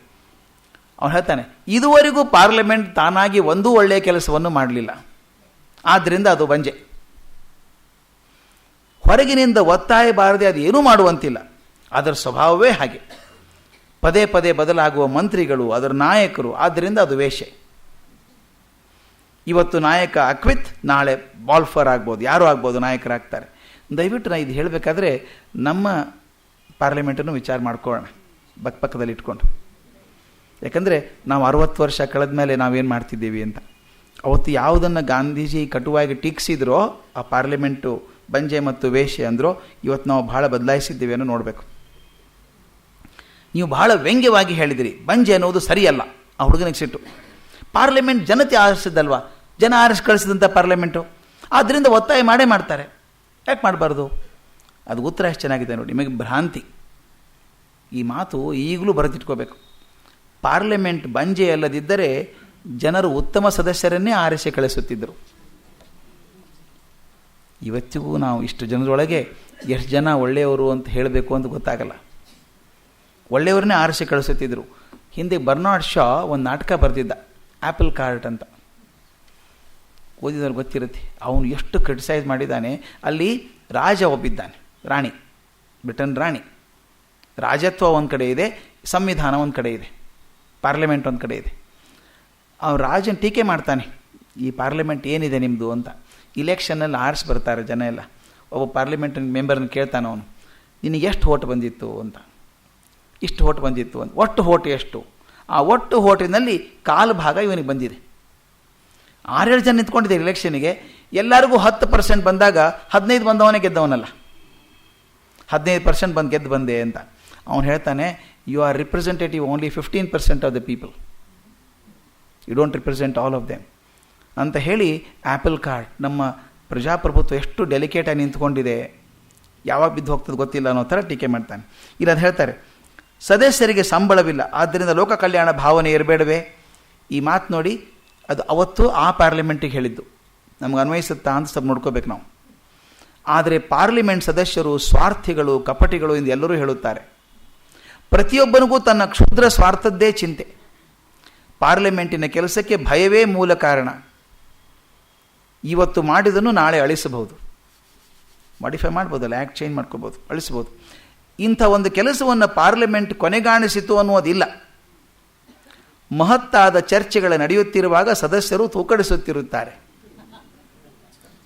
ಅವನು ಹೇಳ್ತಾನೆ, ಇದುವರೆಗೂ ಪಾರ್ಲಿಮೆಂಟ್ ತಾನಾಗಿ ಒಂದೂ ಒಳ್ಳೆಯ ಕೆಲಸವನ್ನು ಮಾಡಲಿಲ್ಲ, ಆದ್ದರಿಂದ ಅದು ಬಂಜೆ. ಹೊರಗಿನಿಂದ ಒತ್ತಾಯ ಬಾರದೆ ಅದು ಏನೂ ಮಾಡುವಂತಿಲ್ಲ, ಅದರ ಸ್ವಭಾವವೇ ಹಾಗೆ. ಪದೇ ಪದೇ ಬದಲಾಗುವ ಮಂತ್ರಿಗಳು, ಅದರ ನಾಯಕರು, ಆದ್ದರಿಂದ ಅದು ವೇಶ್ಯೆ. ಇವತ್ತು ನಾಯಕ ಅಕ್ವಿತ್, ನಾಳೆ ಬಾಲ್ಫರ್ ಆಗ್ಬೋದು, ಯಾರೂ ಆಗ್ಬೋದು, ನಾಯಕರಾಗ್ತಾರೆ. ದಯವಿಟ್ಟು ನಾನು ಇದು ಹೇಳಬೇಕಾದ್ರೆ ನಮ್ಮ ಪಾರ್ಲಿಮೆಂಟನ್ನು ವಿಚಾರ ಮಾಡ್ಕೊಳ್ಳೋಣ ಪಕ್ಕದಲ್ಲಿ ಇಟ್ಕೊಂಡು. ಯಾಕಂದರೆ ನಾವು 60 ವರ್ಷ ಕಳೆದ ಮೇಲೆ ನಾವೇನು ಮಾಡ್ತಿದ್ದೀವಿ ಅಂತ. ಅವತ್ತು ಯಾವುದನ್ನು ಗಾಂಧೀಜಿ ಕಟುವಾಗಿ ಟೀಕಿಸಿದ್ರೋ, ಆ ಪಾರ್ಲಿಮೆಂಟು ಬಂಜೆ ಮತ್ತು ವೇಶ್ಯೆ ಅಂದರೋ, ಇವತ್ತು ನಾವು ಭಾಳ ಬದಲಾಯಿಸಿದ್ದೀವಿ ಅನ್ನೋ ನೋಡಬೇಕು. ನೀವು ಬಹಳ ವ್ಯಂಗ್ಯವಾಗಿ ಹೇಳಿದಿರಿ, ಬಂಜೆ ಅನ್ನೋದು ಸರಿಯಲ್ಲ. ಆ ಹುಡುಗನಿಗೆ ಸಿಟ್ಟು. ಪಾರ್ಲಿಮೆಂಟ್ ಜನತೆ ಆರಿಸಿದ್ದಲ್ವಾ, ಜನ ಆರಿಸಿ ಕಳಿಸಿದಂಥ ಪಾರ್ಲಿಮೆಂಟು, ಆದ್ದರಿಂದ ಒತ್ತಾಯ ಮಾಡೇ ಮಾಡ್ತಾರೆ, ಯಾಕೆ ಮಾಡಬಾರ್ದು? ಅದು ಉತ್ತರ ಎಷ್ಟು ಚೆನ್ನಾಗಿದೆ ನೋಡಿ. ನಿಮಗೆ ಭ್ರಾಂತಿ. ಈ ಮಾತು ಈಗಲೂ ಬರೆದಿಟ್ಕೋಬೇಕು. ಪಾರ್ಲಿಮೆಂಟ್ ಬಂಜೆ ಅಲ್ಲದಿದ್ದರೆ ಜನರು ಉತ್ತಮ ಸದಸ್ಯರನ್ನೇ ಆರಿಸಿ ಕಳಿಸುತ್ತಿದ್ದರು. ಇವತ್ತಿಗೂ ನಾವು ಇಷ್ಟು ಜನರೊಳಗೆ ಎಷ್ಟು ಜನ ಒಳ್ಳೆಯವರು ಅಂತ ಹೇಳಬೇಕು ಅಂತ ಗೊತ್ತಾಗಲ್ಲ. ಒಳ್ಳೆಯವ್ರನ್ನೇ ಆರಿಸಿ ಕಳಿಸುತ್ತಿದ್ದರು. ಹಿಂದೆ ಬರ್ನಾರ್ಡ್ ಶಾ ಒಂದು ನಾಟಕ ಬರೆದಿದ್ದ, ಆ್ಯಪಲ್ ಕಾರ್ಟ್ ಅಂತ. ಓದಿದವ್ರು ಗೊತ್ತಿರುತ್ತೆ. ಅವನು ಎಷ್ಟು ಕ್ರಿಟಿಸೈಸ್ ಮಾಡಿದ್ದಾನೆ. ಅಲ್ಲಿ ರಾಜ ಒಬ್ಬಿದ್ದಾನೆ, ರಾಣಿ, ಬ್ರಿಟನ್ ರಾಣಿ. ರಾಜತ್ವ ಒಂದು ಕಡೆ ಇದೆ, ಸಂವಿಧಾನ ಒಂದು ಕಡೆ ಇದೆ, ಪಾರ್ಲಿಮೆಂಟ್ ಒಂದು ಕಡೆ ಇದೆ. ಅವನು ರಾಜನ ಟೀಕೆ ಮಾಡ್ತಾನೆ, ಈ ಪಾರ್ಲಿಮೆಂಟ್ ಏನಿದೆ ನಿಮ್ಮದು ಅಂತ. ಇಲೆಕ್ಷನ್ನಲ್ಲಿ ಆರಿಸಿ ಬರ್ತಾರೆ ಜನ ಎಲ್ಲ. ಒಬ್ಬ ಪಾರ್ಲಿಮೆಂಟ್ ಮೆಂಬರ್ನ ಕೇಳ್ತಾನೆ ಅವನು, ನಿನಗೆ ಎಷ್ಟು ಓಟ್ ಬಂದಿತ್ತು ಅಂತ. ಇಷ್ಟು ಓಟ್ ಬಂದಿತ್ತು ಅಂತ. ಒಟ್ಟು ಓಟ್ ಎಷ್ಟು? ಆ ಒಟ್ಟು ಓಟಿನಲ್ಲಿ ಕಾಲು ಭಾಗ ಇವನಿಗೆ ಬಂದಿದೆ. 6-7 ಜನ ನಿಂತ್ಕೊಂಡಿದ್ದಾರೆ ಇಲೆಕ್ಷನ್ನಿಗೆ. ಎಲ್ಲರಿಗೂ 10% ಬಂದಾಗ 15 ಬಂದವನೇ ಗೆದ್ದವನಲ್ಲ, 15% ಗೆದ್ದು ಬಂದೆ ಅಂತ. ಅವನು ಹೇಳ್ತಾನೆ, you are representative only 15% of the people, you don't represent all of them ಅಂತ ಹೇಳಿ, ಆ್ಯಪಲ್ ಕಾರ್ಡ್ ನಮ್ಮ ಪ್ರಜಾಪ್ರಭುತ್ವ ಎಷ್ಟು ಡೆಲಿಕೇಟಾಗಿ ನಿಂತ್ಕೊಂಡಿದೆ, ಯಾವಾಗ ಬಿದ್ದು ಹೋಗ್ತದೆ ಗೊತ್ತಿಲ್ಲ ಅನ್ನೋ ಥರ ಟೀಕೆ ಮಾಡ್ತಾನೆ. ಇಲ್ಲ ಅದು ಹೇಳ್ತಾರೆ, ಸದಸ್ಯರಿಗೆ ಸಂಬಳವಿಲ್ಲ, ಆದ್ದರಿಂದ ಲೋಕ ಕಲ್ಯಾಣ ಭಾವನೆ ಇರಬೇಡವೇ? ಈ ಮಾತು ನೋಡಿ, ಅದು ಅವತ್ತು ಆ ಪಾರ್ಲಿಮೆಂಟಿಗೆ ಹೇಳಿದ್ದು. ನಮ್ಗೆ ಅನ್ವಯಿಸುತ್ತಾ ಅಂತ ಸ್ವಲ್ಪ ನೋಡ್ಕೋಬೇಕು ನಾವು. ಆದರೆ ಪಾರ್ಲಿಮೆಂಟ್ ಸದಸ್ಯರು ಸ್ವಾರ್ಥಿಗಳು, ಕಪಟಿಗಳು ಎಂದು ಎಲ್ಲರೂ ಹೇಳುತ್ತಾರೆ. ಪ್ರತಿಯೊಬ್ಬನಿಗೂ ತನ್ನ ಕ್ಷುದ್ರ ಸ್ವಾರ್ಥದ್ದೇ ಚಿಂತೆ. ಪಾರ್ಲಿಮೆಂಟಿನ ಕೆಲಸಕ್ಕೆ ಭಯವೇ ಮೂಲ ಕಾರಣ. ಇವತ್ತು ಮಾಡಿದನ್ನು ನಾಳೆ ಅಳಿಸಬಹುದು, ಮಾಡಿಫೈ ಮಾಡ್ಬೋದಲ್ಲ, ಆ್ಯಕ್ಟ್ ಚೇಂಜ್ ಮಾಡ್ಕೋಬೋದು, ಅಳಿಸ್ಬೋದು. ಇಂಥ ಒಂದು ಕೆಲಸವನ್ನು ಪಾರ್ಲಿಮೆಂಟ್ ಕೊನೆಗಾಣಿಸಿತು ಅನ್ನೋದಿಲ್ಲ. ಮಹತ್ತಾದ ಚರ್ಚೆಗಳು ನಡೆಯುತ್ತಿರುವಾಗ ಸದಸ್ಯರು ತೂಕಡಿಸುತ್ತಿರುತ್ತಾರೆ.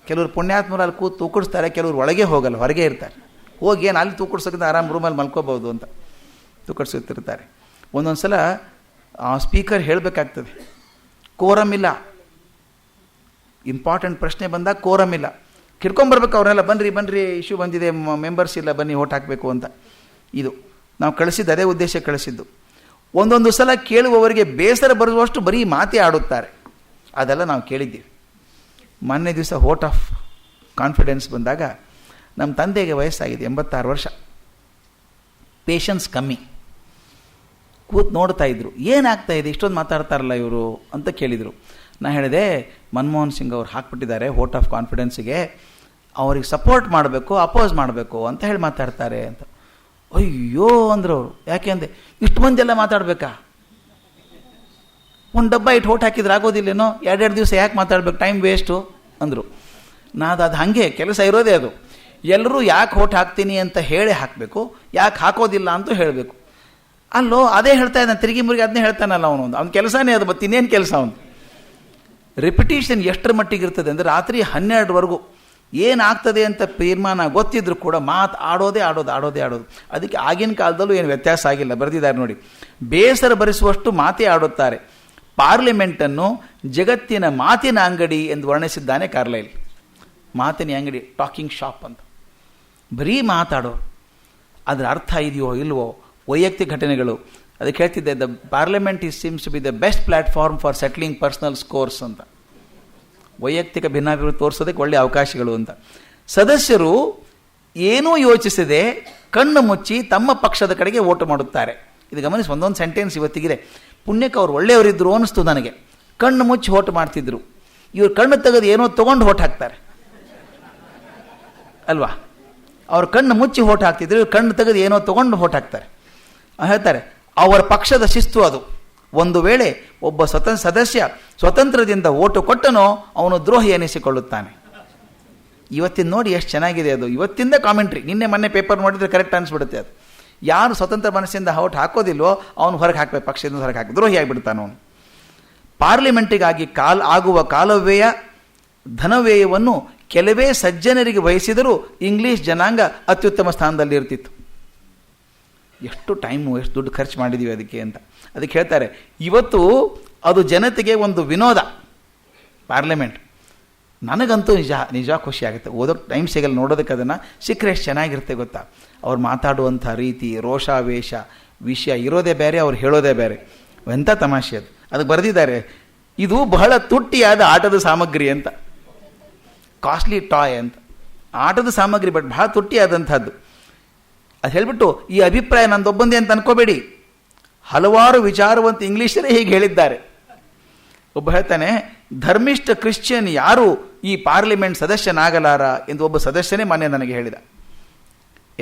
ಕೆಲವರು ಪುಣ್ಯಾತ್ಮರಲ್ಲಿ ಕೂತು ತೂಕಡಿಸ್ತಾರೆ, ಕೆಲವರು ಒಳಗೆ ಹೋಗಲ್ಲ, ಹೊರಗೆ ಇರ್ತಾರೆ. ಹೋಗಿ ಏನು ಅಲ್ಲಿ ತೂಕಡಿಸೋಕ್ಕಿಂತ ಆರಾಮ್ ರೂಮಲ್ಲಿ ಮಲ್ಕೋಬಹುದು ಅಂತ ತೂಕಡಿಸುತ್ತಿರ್ತಾರೆ. ಒಂದೊಂದು ಸಲ ಸ್ಪೀಕರ್ ಹೇಳಬೇಕಾಗ್ತದೆ, ಕೋರಮ್ ಇಲ್ಲ, ಇಂಪಾರ್ಟೆಂಟ್ ಪ್ರಶ್ನೆ ಬಂದಾಗ ಕೋರಮ್ ಇಲ್ಲ, ಕಿಡ್ಕೊಂಬರ್ಬೇಕು ಅವ್ರನ್ನೆಲ್ಲ, ಬನ್ನಿರಿ ಇಶ್ಯೂ ಬಂದಿದೆ, ಮೆಂಬರ್ಸ್ ಇಲ್ಲ, ಬನ್ನಿ ಓಟ್ ಹಾಕಬೇಕು ಅಂತ. ಇದು ನಾವು ಕಳಿಸಿದ್ದು ಅದೇ ಉದ್ದೇಶ ಕಳಿಸಿದ್ದು. ಒಂದೊಂದು ಸಲ ಕೇಳುವವರಿಗೆ ಬೇಸರ ಬರುವಷ್ಟು ಬರೀ ಮಾತೇ ಆಡುತ್ತಾರೆ. ಅದೆಲ್ಲ ನಾವು ಕೇಳಿದ್ದೀವಿ. ಮೊನ್ನೆ ದಿವಸ ವೋಟ್ ಆಫ್ ಕಾನ್ಫಿಡೆನ್ಸ್ ಬಂದಾಗ ನಮ್ಮ ತಂದೆಗೆ ವಯಸ್ಸಾಗಿದೆ, 86 ವರ್ಷ, ಪೇಷನ್ಸ್ ಕಮ್ಮಿ. ಕೂತು ನೋಡ್ತಾ ಇದ್ರು, ಏನಾಗ್ತಾ ಇದೆ, ಇಷ್ಟೊಂದು ಮಾತಾಡ್ತಾರಲ್ಲ ಇವರು ಅಂತ ಕೇಳಿದರು. ನಾ ಹೇಳಿದೆ, ಮನಮೋಹನ್ ಸಿಂಗ್ ಅವ್ರು ಹಾಕ್ಬಿಟ್ಟಿದ್ದಾರೆ ವೋಟ್ ಆಫ್ ಕಾನ್ಫಿಡೆನ್ಸಿಗೆ, ಅವ್ರಿಗೆ ಸಪೋರ್ಟ್ ಮಾಡಬೇಕು, ಅಪೋಸ್ ಮಾಡಬೇಕು ಅಂತ ಹೇಳಿ ಮಾತಾಡ್ತಾರೆ ಅಂತ. ಅಯ್ಯೋ ಅಂದರು ಅವರು. ಯಾಕೆ ಅಂದೆ, ಇಷ್ಟು ಮಂದಿ ಎಲ್ಲ ಮಾತಾಡಬೇಕಾ? ಒಂದು ಡಬ್ಬ ಇಟ್ಟು ಓಟ್ ಹಾಕಿದ್ರೆ ಆಗೋದಿಲ್ಲೇನೋ, 2-2 ದಿವಸ ಯಾಕೆ ಮಾತಾಡ್ಬೇಕು, ಟೈಮ್ ವೇಸ್ಟು ಅಂದರು. ಅದು ಹಾಗೆ ಕೆಲಸ ಇರೋದೇ ಅದು. ಎಲ್ಲರೂ ಯಾಕೆ ಓಟ್ ಹಾಕ್ತೀನಿ ಅಂತ ಹೇಳಿ ಹಾಕಬೇಕು, ಯಾಕೆ ಹಾಕೋದಿಲ್ಲ ಅಂತೂ ಹೇಳಬೇಕು. ಅಲ್ಲೋ ಅದೇ ಹೇಳ್ತಾ ಇದ್ದಾನೆ, ತಿರುಗಿ ಮುರುಗಿ ಅದನ್ನೇ ಹೇಳ್ತಾನಲ್ಲ ಅವನು. ಅವ್ನ ಕೆಲಸನೇ ಅದು, ಮತ್ತೆ ಇನ್ನೇನು ಕೆಲಸ ಅವನು. ರಿಪಿಟೇಷನ್ ಎಷ್ಟರ ಮಟ್ಟಿಗೆ ಇರ್ತದೆ ಅಂದರೆ, ರಾತ್ರಿ 12ವರೆಗೂ ಏನಾಗ್ತದೆ ಅಂತ ತೀರ್ಮಾನ ಗೊತ್ತಿದ್ರು ಕೂಡ ಮಾತು ಆಡೋದೇ. ಅದಕ್ಕೆ ಆಗಿನ ಕಾಲದಲ್ಲೂ ಏನು ವ್ಯತ್ಯಾಸ ಆಗಿಲ್ಲ. ಬರೆದಿದ್ದಾರೆ ನೋಡಿ, ಬೇಸರ ಭರಿಸುವಷ್ಟು ಮಾತೇ ಆಡುತ್ತಾರೆ. ಪಾರ್ಲಿಮೆಂಟನ್ನು ಜಗತ್ತಿನ ಮಾತಿನ ಅಂಗಡಿ ಎಂದು ವರ್ಣಿಸಿದ್ದಾನೆ ಕಾರ್ಲೈಲ್. ಮಾತಿನ ಅಂಗಡಿ, ಟಾಕಿಂಗ್ ಶಾಪ್ ಅಂತ. ಬರೀ ಮಾತಾಡೋ, ಅದರ ಅರ್ಥ ಇದೆಯೋ ಇಲ್ವೋ, ವೈಯಕ್ತಿಕ ಘಟನೆಗಳು. ಅದಕ್ಕೆ ಹೇಳ್ತಿದ್ದೆ, the parliament seems to be the best platform for settling personal scores ಅಂತ. ವೈಯಕ್ತಿಕ ಭಿನ್ನಾಭಿಪ್ರಾಯ ತೋರಿಸೋದಕ್ಕೆ ಒಳ್ಳೆಯ ಅವಕಾಶಗಳು ಅಂತ. ಸದಸ್ಯರು ಏನೂ ಯೋಚಿಸದೆ ಕಣ್ಣು ಮುಚ್ಚಿ ತಮ್ಮ ಪಕ್ಷದ ಕಡೆಗೆ ಓಟು ಮಾಡುತ್ತಾರೆ. ಇದು ಗಮನಿಸಿ, ಒಂದೊಂದು ಸೆಂಟೆನ್ಸ್ ಇವತ್ತಿಗಿದೆ. ಪುಣ್ಯಕ್ಕೆ ಅವ್ರು ಒಳ್ಳೆಯವರಿದ್ದರು ಅನ್ನಿಸ್ತು ನನಗೆ. ಕಣ್ಣು ಮುಚ್ಚಿ ಓಟು ಮಾಡ್ತಿದ್ರು. ಇವ್ರು ಕಣ್ಣು ತೆಗೆದು ಏನೋ ತೊಗೊಂಡು ಓಟ್ ಹಾಕ್ತಾರೆ ಅಲ್ವಾ? ಅವ್ರು ಕಣ್ಣು ಮುಚ್ಚಿ ಓಟ್ ಹಾಕ್ತಿದ್ರು, ಇವ್ರು ಕಣ್ಣು ತೆಗೆದು ಏನೋ ತೊಗೊಂಡು ಓಟ್ ಹಾಕ್ತಾರೆ. ಹೇಳ್ತಾರೆ, ಅವರ ಪಕ್ಷದ ಶಿಸ್ತು ಅದು. ಒಂದು ವೇಳೆ ಒಬ್ಬ ಸದಸ್ಯ ಸ್ವತಂತ್ರದಿಂದ ಓಟು ಕೊಟ್ಟನೋ ಅವನು ದ್ರೋಹಿ ಎನಿಸಿಕೊಳ್ಳುತ್ತಾನೆ. ಇವತ್ತಿನ ನೋಡಿ ಎಷ್ಟು ಚೆನ್ನಾಗಿದೆ ಅದು. ಇವತ್ತಿಂದ ಕಾಮೆಂಟ್ರಿ, ನಿನ್ನೆ ಮೊನ್ನೆ ಪೇಪರ್ ನೋಡಿದರೆ ಕರೆಕ್ಟ್ ಅನಿಸ್ಬಿಡುತ್ತೆ ಅದು. ಯಾರು ಸ್ವತಂತ್ರ ಮನಸ್ಸಿಂದ ಓಟ್ ಹಾಕೋದಿಲ್ವೋ ಅವನು ಹೊರಗೆ ಹಾಕಬೇಕು, ಪಕ್ಷದಿಂದ ಹೊರಗೆ ಹಾಕಿ ದ್ರೋಹಿ ಆಗಿಬಿಡ್ತಾನೆ ಅವನು. ಪಾರ್ಲಿಮೆಂಟಿಗಾಗಿ ಆಗುವ ಕಾಲವ್ಯಯ, ಧನವ್ಯಯವನ್ನು ಕೆಲವೇ ಸಜ್ಜನರಿಗೆ ವಹಿಸಿದರೂ ಇಂಗ್ಲೀಷ್ ಜನಾಂಗ ಅತ್ಯುತ್ತಮ ಸ್ಥಾನದಲ್ಲಿ ಇರ್ತಿತ್ತು. ಎಷ್ಟು ಟೈಮು, ಎಷ್ಟು ದುಡ್ಡು ಖರ್ಚು ಮಾಡಿದ್ದೀವಿ ಅದಕ್ಕೆ ಅಂತ. ಅದಕ್ಕೆ ಹೇಳ್ತಾರೆ, ಇವತ್ತು ಅದು ಜನತೆಗೆ ಒಂದು ವಿನೋದ ಪಾರ್ಲಿಮೆಂಟ್. ನನಗಂತೂ ನಿಜ ಖುಷಿ ಆಗುತ್ತೆ. ಓದೋಕ್ಕೆ ಟೈಮ್ ಸಿಗಲ್ಲ, ನೋಡೋದಕ್ಕೆ ಅದನ್ನು ಸಿಕ್ಕರೆ ಎಷ್ಟು ಚೆನ್ನಾಗಿರುತ್ತೆ ಗೊತ್ತಾ. ಅವ್ರು ಮಾತಾಡುವಂಥ ರೀತಿ, ರೋಷಾವೇಶ, ವಿಷಯ ಇರೋದೇ ಬೇರೆ, ಅವ್ರು ಹೇಳೋದೇ ಬೇರೆ. ಎಂಥ ತಮಾಷೆ ಅದು. ಅದಕ್ಕೆ ಬರೆದಿದ್ದಾರೆ, ಇದು ಬಹಳ ತುಟ್ಟಿಯಾದ ಆಟದ ಸಾಮಗ್ರಿ ಅಂತ, ಕಾಸ್ಟ್ಲಿ ಟಾಯ್ ಅಂತ. ಆಟದ ಸಾಮಗ್ರಿ, ಬಟ್ ಬಹಳ ತುಟ್ಟಿಯಾದಂಥದ್ದು. ಅದು ಹೇಳಿಬಿಟ್ಟು, ಈ ಅಭಿಪ್ರಾಯ ನಂದೊಬ್ಬಂದೇ ಅಂತ ಅನ್ಕೋಬೇಡಿ, ಹಲವಾರು ವಿಚಾರವಂತ ಇಂಗ್ಲೀಷರೇ ಹೀಗೆ ಹೇಳಿದ್ದಾರೆ. ಒಬ್ಬ ಹೇಳ್ತಾನೆ, ಧರ್ಮಿಷ್ಠ ಕ್ರಿಶ್ಚಿಯನ್ ಯಾರು ಈ ಪಾರ್ಲಿಮೆಂಟ್ ಸದಸ್ಯನಾಗಲಾರ ಎಂದು ಒಬ್ಬ ಸದಸ್ಯನೇ ಮೊನ್ನೆ ನನಗೆ ಹೇಳಿದ.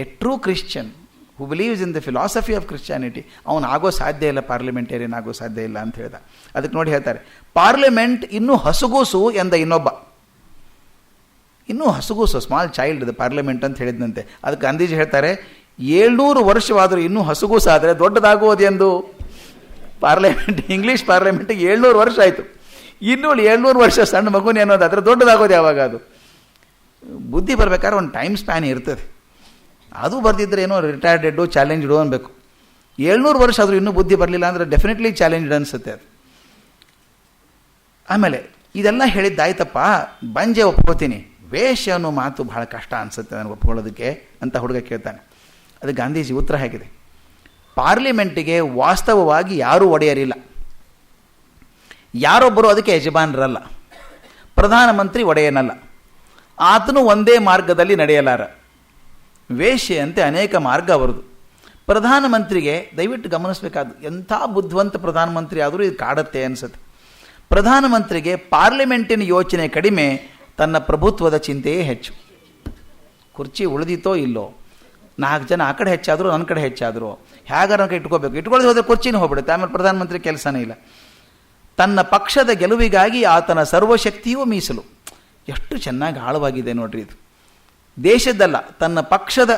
A true Christian who believes in the philosophy of Christianity ಅವನು ಆಗೋ ಸಾಧ್ಯ ಇಲ್ಲ, ಪಾರ್ಲಿಮೆಂಟೇರಿಯನ್ ಆಗೋ ಸಾಧ್ಯ ಇಲ್ಲ ಅಂತ ಹೇಳ್ದ. ಅದಕ್ಕೆ ನೋಡಿ ಹೇಳ್ತಾರೆ, ಪಾರ್ಲಿಮೆಂಟ್ ಇನ್ನೂ ಹಸುಗೂಸು ಎಂದ ಇನ್ನೊಬ್ಬ. ಇನ್ನೂ ಹಸುಗೂಸು, ಸ್ಮಾಲ್ ಚೈಲ್ಡ್ ದ ಪಾರ್ಲಿಮೆಂಟ್ ಅಂತ ಹೇಳಿದಂತೆ. ಅದಕ್ಕೆ ಗಾಂಧೀಜಿ ಹೇಳ್ತಾರೆ, 700 ವರ್ಷವಾದರೂ ಇನ್ನೂ ಹಸುಗೂಸು ಆದರೆ ದೊಡ್ಡದಾಗುವುದೆಂದು. ಪಾರ್ಲಿಮೆಂಟ್, ಇಂಗ್ಲೀಷ್ ಪಾರ್ಲಿಮೆಂಟಿಗೆ 700 ವರ್ಷ ಆಯಿತು, ಇನ್ನೂ 700 ವರ್ಷ ಸಣ್ಣ ಮಗುನೇ ಅನ್ನೋದಾದರೆ ದೊಡ್ಡದಾಗೋದು ಯಾವಾಗ? ಅದು ಬುದ್ಧಿ ಬರಬೇಕಾದ್ರೆ ಒಂದು ಟೈಮ್ ಸ್ಪ್ಯಾನ್ ಇರ್ತದೆ. ಅದು ಬರ್ದಿದ್ರೆ ಏನೋ ರಿಟೈರ್ಡೆಡ್ಡು ಚಾಲೆಂಜ್ಡು ಅನ್ಬೇಕು. 700 ವರ್ಷ ಆದರೂ ಇನ್ನೂ ಬುದ್ಧಿ ಬರಲಿಲ್ಲ ಅಂದರೆ ಡೆಫಿನೆಟ್ಲಿ ಚಾಲೆಂಜ್ಡ್ ಅನಿಸುತ್ತೆ ಅದು. ಆಮೇಲೆ ಇದೆಲ್ಲ ಹೇಳಿದ್ದಾಯ್ತಪ್ಪ, ಬಂಜೆ ಒಪ್ಕೋತೀನಿ, ವೇಷ ಅನ್ನೋ ಮಾತು ಬಹಳ ಕಷ್ಟ ಅನಿಸುತ್ತೆ ನನಗೆ ಒಪ್ಕೊಳ್ಳೋದಕ್ಕೆ ಅಂತ ಹುಡುಗ ಕೇಳ್ತಾನೆ. ಅದು ಗಾಂಧೀಜಿ ಉತ್ತರ ಹೇಗಿದೆ, ಪಾರ್ಲಿಮೆಂಟಿಗೆ ವಾಸ್ತವವಾಗಿ ಯಾರೂ ಒಡೆಯರಿಲ್ಲ, ಯಾರೊಬ್ಬರು ಅದಕ್ಕೆ ಯಜಮಾನರಲ್ಲ, ಪ್ರಧಾನಮಂತ್ರಿ ಒಡೆಯನಲ್ಲ, ಆತನು ಒಂದೇ ಮಾರ್ಗದಲ್ಲಿ ನಡೆಯಲಾರ, ವೇಶ್ಯೆಯಂತೆ ಅನೇಕ ಮಾರ್ಗ ಅವರದು. ಪ್ರಧಾನಮಂತ್ರಿಗೆ ದಯವಿಟ್ಟು ಗಮನಿಸಬೇಕಾದ್ದು, ಎಂಥ ಬುದ್ಧಿವಂತ ಪ್ರಧಾನಮಂತ್ರಿ ಆದರೂ ಇದು ಕಾಡತ್ತೆ ಅನಿಸುತ್ತೆ. ಪ್ರಧಾನಮಂತ್ರಿಗೆ ಪಾರ್ಲಿಮೆಂಟಿನ ಯೋಚನೆ ಕಡಿಮೆ, ತನ್ನ ಪ್ರಭುತ್ವದ ಚಿಂತೆಯೇ ಹೆಚ್ಚು. ಕುರ್ಚಿ ಉಳಿದಿತ್ತೋ ಇಲ್ಲೋ, 4 ಜನ ಆ ಕಡೆ ಹೆಚ್ಚಾದರೂ ನನ್ನ ಕಡೆ ಹೆಚ್ಚಾದರೂ ಹೇಗಾರ ಇಟ್ಕೋಬೇಕು, ಇಟ್ಕೊಳ್ಳೋದು ಹೋದರೆ ಕುರ್ಚಿನೂ ಹೋಗ್ಬಿಡುತ್ತೆ, ಆಮೇಲೆ ಪ್ರಧಾನಮಂತ್ರಿ ಕೆಲಸನೇ ಇಲ್ಲ. ತನ್ನ ಪಕ್ಷದ ಗೆಲುವಿಗಾಗಿ ಆತನ ಸರ್ವಶಕ್ತಿಯೂ ಮೀಸಲು. ಎಷ್ಟು ಚೆನ್ನಾಗಿ ಆಳವಾಗಿದೆ ನೋಡ್ರಿ ಇದು. ದೇಶದ್ದಲ್ಲ, ತನ್ನ ಪಕ್ಷದ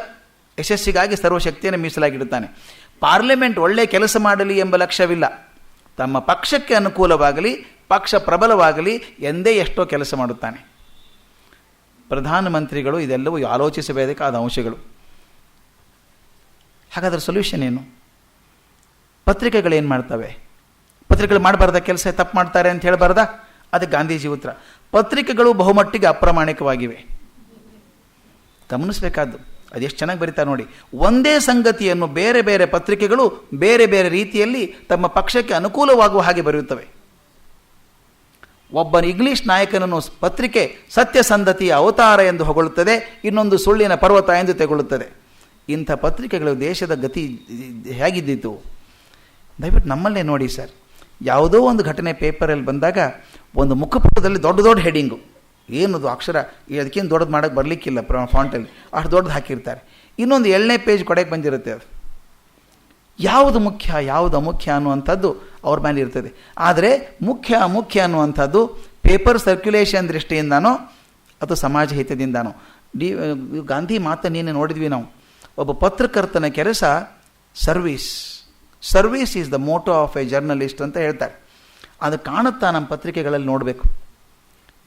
ಯಶಸ್ಸಿಗಾಗಿ ಸರ್ವಶಕ್ತಿಯನ್ನು ಮೀಸಲಾಗಿಡುತ್ತಾನೆ. ಪಾರ್ಲಿಮೆಂಟ್ ಒಳ್ಳೆ ಕೆಲಸ ಮಾಡಲಿ ಎಂಬ ಲಕ್ಷ್ಯವಿಲ್ಲ, ತಮ್ಮ ಪಕ್ಷಕ್ಕೆ ಅನುಕೂಲವಾಗಲಿ, ಪಕ್ಷ ಪ್ರಬಲವಾಗಲಿ ಎಂದೇ ಎಷ್ಟೋ ಕೆಲಸ ಮಾಡುತ್ತಾನೆ. ಪ್ರಧಾನಮಂತ್ರಿಗಳು ಇದೆಲ್ಲವೂ ಆಲೋಚಿಸಬೇಕಾದ ಅಂಶಗಳು. ಹಾಗಾದರೆ ಸೊಲ್ಯೂಷನ್ ಏನು? ಪತ್ರಿಕೆಗಳೇನು ಮಾಡ್ತವೆ? ಪತ್ರಿಕೆಗಳು ಮಾಡಬಾರ್ದ ಕೆಲಸ, ತಪ್ಪು ಮಾಡ್ತಾರೆ ಅಂತ ಹೇಳಬಾರ್ದ? ಅದಕ್ಕೆ ಗಾಂಧೀಜಿ ಉತ್ತರ, ಪತ್ರಿಕೆಗಳು ಬಹುಮಟ್ಟಿಗೆ ಅಪ್ರಾಮಾಣಿಕವಾಗಿವೆ. ಗಮನಿಸಬೇಕಾದ್ದು, ಅದೆಷ್ಟು ಚೆನ್ನಾಗಿ ಬರೀತಾರೆ ನೋಡಿ. ಒಂದೇ ಸಂಗತಿಯನ್ನು ಬೇರೆ ಬೇರೆ ಪತ್ರಿಕೆಗಳು ಬೇರೆ ಬೇರೆ ರೀತಿಯಲ್ಲಿ ತಮ್ಮ ಪಕ್ಷಕ್ಕೆ ಅನುಕೂಲವಾಗುವ ಹಾಗೆ ಬರೆಯುತ್ತವೆ. ಒಬ್ಬ ಇಂಗ್ಲಿಷ್ ನಾಯಕನನ್ನು ಪತ್ರಿಕೆ ಸತ್ಯಸಂಧತೆಯ ಅವತಾರ ಎಂದು ಹೊಗಳುತ್ತದೆ, ಇನ್ನೊಂದು ಸುಳ್ಳಿನ ಪರ್ವತ ಎಂದು ತೆಗೊಳ್ಳುತ್ತದೆ. ಇಂಥ ಪತ್ರಿಕೆಗಳು ದೇಶದ ಗತಿ ಹೇಗಿದ್ದಿತ್ತು ದಯವಿಟ್ಟು ನಮ್ಮಲ್ಲೇ ನೋಡಿ ಸರ್. ಯಾವುದೋ ಒಂದು ಘಟನೆ ಪೇಪರಲ್ಲಿ ಬಂದಾಗ ಒಂದು ಮುಖಪುಟದಲ್ಲಿ ದೊಡ್ಡ ದೊಡ್ಡ ಹೆಡಿಂಗು, ಏನದು ಅಕ್ಷರ ಅದಕ್ಕೇನು ದೊಡ್ಡದು ಮಾಡೋಕ್ಕೆ ಬರಲಿಕ್ಕಿಲ್ಲ, ಫಾಂಟಲ್ಲಿ ಅಷ್ಟು ದೊಡ್ಡದು ಹಾಕಿರ್ತಾರೆ. ಇನ್ನೊಂದು 7ನೇ ಪೇಜ್ ಕೊಡೆಗೆ ಬಂದಿರುತ್ತೆ. ಅದು ಯಾವುದು ಮುಖ್ಯ ಯಾವುದು ಅಮುಖ್ಯ ಅನ್ನುವಂಥದ್ದು ಅವ್ರ ಮೇಲೆ ಇರ್ತದೆ. ಆದರೆ ಮುಖ್ಯ ಅನ್ನುವಂಥದ್ದು ಪೇಪರ್ ಸರ್ಕ್ಯುಲೇಷನ್ ದೃಷ್ಟಿಯಿಂದನೋ ಅಥವಾ ಸಮಾಜ ಹಿತದಿಂದನೋ. ಗಾಂಧಿ ಮಾತನ್ನು ನೀನು ನೋಡಿದ್ವಿ ನಾವು. ಒಬ್ಬ ಪತ್ರಕರ್ತನ ಕೆಲಸ service is the motto of A journalist ಅಂತ ಹೇಳ್ತಾರೆ. ಅದು ಕಾಣುತ್ತಾ ನಮ್ಮ ಪತ್ರಿಕೆಗಳಲ್ಲಿ ನೋಡಬೇಕು.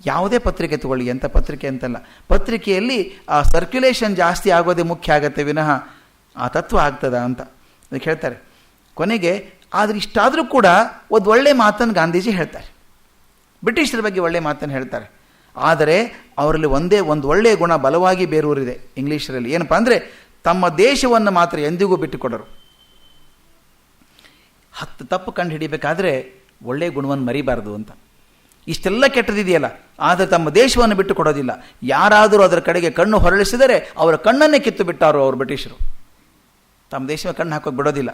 ಯಾವುದೇ ಪತ್ರಿಕೆ ತಗೊಳ್ಳಿ, ಎಂಥ ಪತ್ರಿಕೆ ಅಂತಲ್ಲ, ಪತ್ರಿಕೆಯಲ್ಲಿ ಆ ಸರ್ಕ್ಯುಲೇಷನ್ ಜಾಸ್ತಿ ಆಗೋದೇ ಮುಖ್ಯ ಆಗತ್ತೆ ವಿನಃ ಆ ತತ್ವ ಆಗ್ತದ ಅಂತ ಅದಕ್ಕೆ ಹೇಳ್ತಾರೆ. ಕೊನೆಗೆ ಆದರೆ ಇಷ್ಟಾದರೂ ಕೂಡ ಒಂದು ಒಳ್ಳೆ ಮಾತನ್ನು ಗಾಂಧೀಜಿ ಹೇಳ್ತಾರೆ. ಬ್ರಿಟಿಷರ ಬಗ್ಗೆ ಒಳ್ಳೆ ಮಾತನ್ನು ಹೇಳ್ತಾರೆ. ಆದರೆ ಅವರಲ್ಲಿ ಒಂದು ಒಳ್ಳೆಯ ಗುಣ ಬಲವಾಗಿ ಬೇರೂರಿದೆ ಇಂಗ್ಲೀಷರಲ್ಲಿ. ಏನಪ್ಪ ಅಂದರೆ, ತಮ್ಮ ದೇಶವನ್ನು ಮಾತ್ರ ಎಂದಿಗೂ ಬಿಟ್ಟುಕೊಡರು. 10 ತಪ್ಪು ಕಂಡು ಹಿಡಿಬೇಕಾದ್ರೆ ಒಳ್ಳೆಯ ಗುಣವನ್ನು ಮರಿಬಾರ್ದು ಅಂತ. ಇಷ್ಟೆಲ್ಲ ಕೆಟ್ಟದಿದೆಯಲ್ಲ, ಆದರೆ ತಮ್ಮ ದೇಶವನ್ನು ಬಿಟ್ಟು ಕೊಡೋದಿಲ್ಲ. ಯಾರಾದರೂ ಅದರ ಕಡೆಗೆ ಕಣ್ಣು ಹೊರಳಿಸಿದರೆ ಅವರ ಕಣ್ಣನ್ನೇ ಕಿತ್ತು ಬಿಟ್ಟಾರು ಅವರು ಬ್ರಿಟಿಷರು. ತಮ್ಮ ದೇಶದ ಕಣ್ಣು ಹಾಕೋಕೆ ಬಿಡೋದಿಲ್ಲ.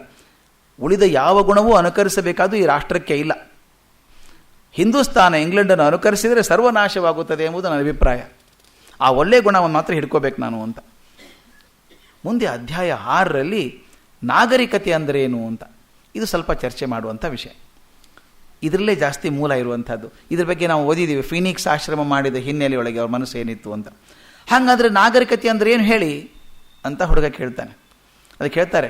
ಉಳಿದ ಯಾವ ಗುಣವೂ ಅನುಕರಿಸಬೇಕಾದ್ದು ಈ ರಾಷ್ಟ್ರಕ್ಕೆ ಇಲ್ಲ. ಹಿಂದೂಸ್ತಾನ ಇಂಗ್ಲೆಂಡನ್ನು ಅನುಕರಿಸಿದರೆ ಸರ್ವನಾಶವಾಗುತ್ತದೆ ಎಂಬುದು ನನ್ನ ಅಭಿಪ್ರಾಯ. ಆ ಒಳ್ಳೆಯ ಗುಣವನ್ನು ಮಾತ್ರ ಹಿಡ್ಕೋಬೇಕು ನಾನು ಅಂತ. ಮುಂದೆ ಅಧ್ಯಾಯ 6ರಲ್ಲಿ ನಾಗರಿಕತೆ ಅಂದರೆ ಏನು ಅಂತ, ಇದು ಸ್ವಲ್ಪ ಚರ್ಚೆ ಮಾಡುವಂಥ ವಿಷಯ. ಇದರಲ್ಲೇ ಜಾಸ್ತಿ ಮೂಲ ಇರುವಂಥದ್ದು. ಇದ್ರ ಬಗ್ಗೆ ನಾವು ಓದಿದ್ದೀವಿ, ಫೀನಿಕ್ಸ್ ಆಶ್ರಮ ಮಾಡಿದ ಹಿನ್ನೆಲೆಯೊಳಗೆ ಅವ್ರ ಮನಸ್ಸು ಏನಿತ್ತು ಅಂತ. ಹಾಗಾದರೆ ನಾಗರಿಕತೆ ಅಂದರೆ ಏನು ಹೇಳಿ ಅಂತ ಹುಡುಗ ಕೇಳ್ತಾನೆ. ಅದಕ್ಕೆ ಹೇಳ್ತಾರೆ,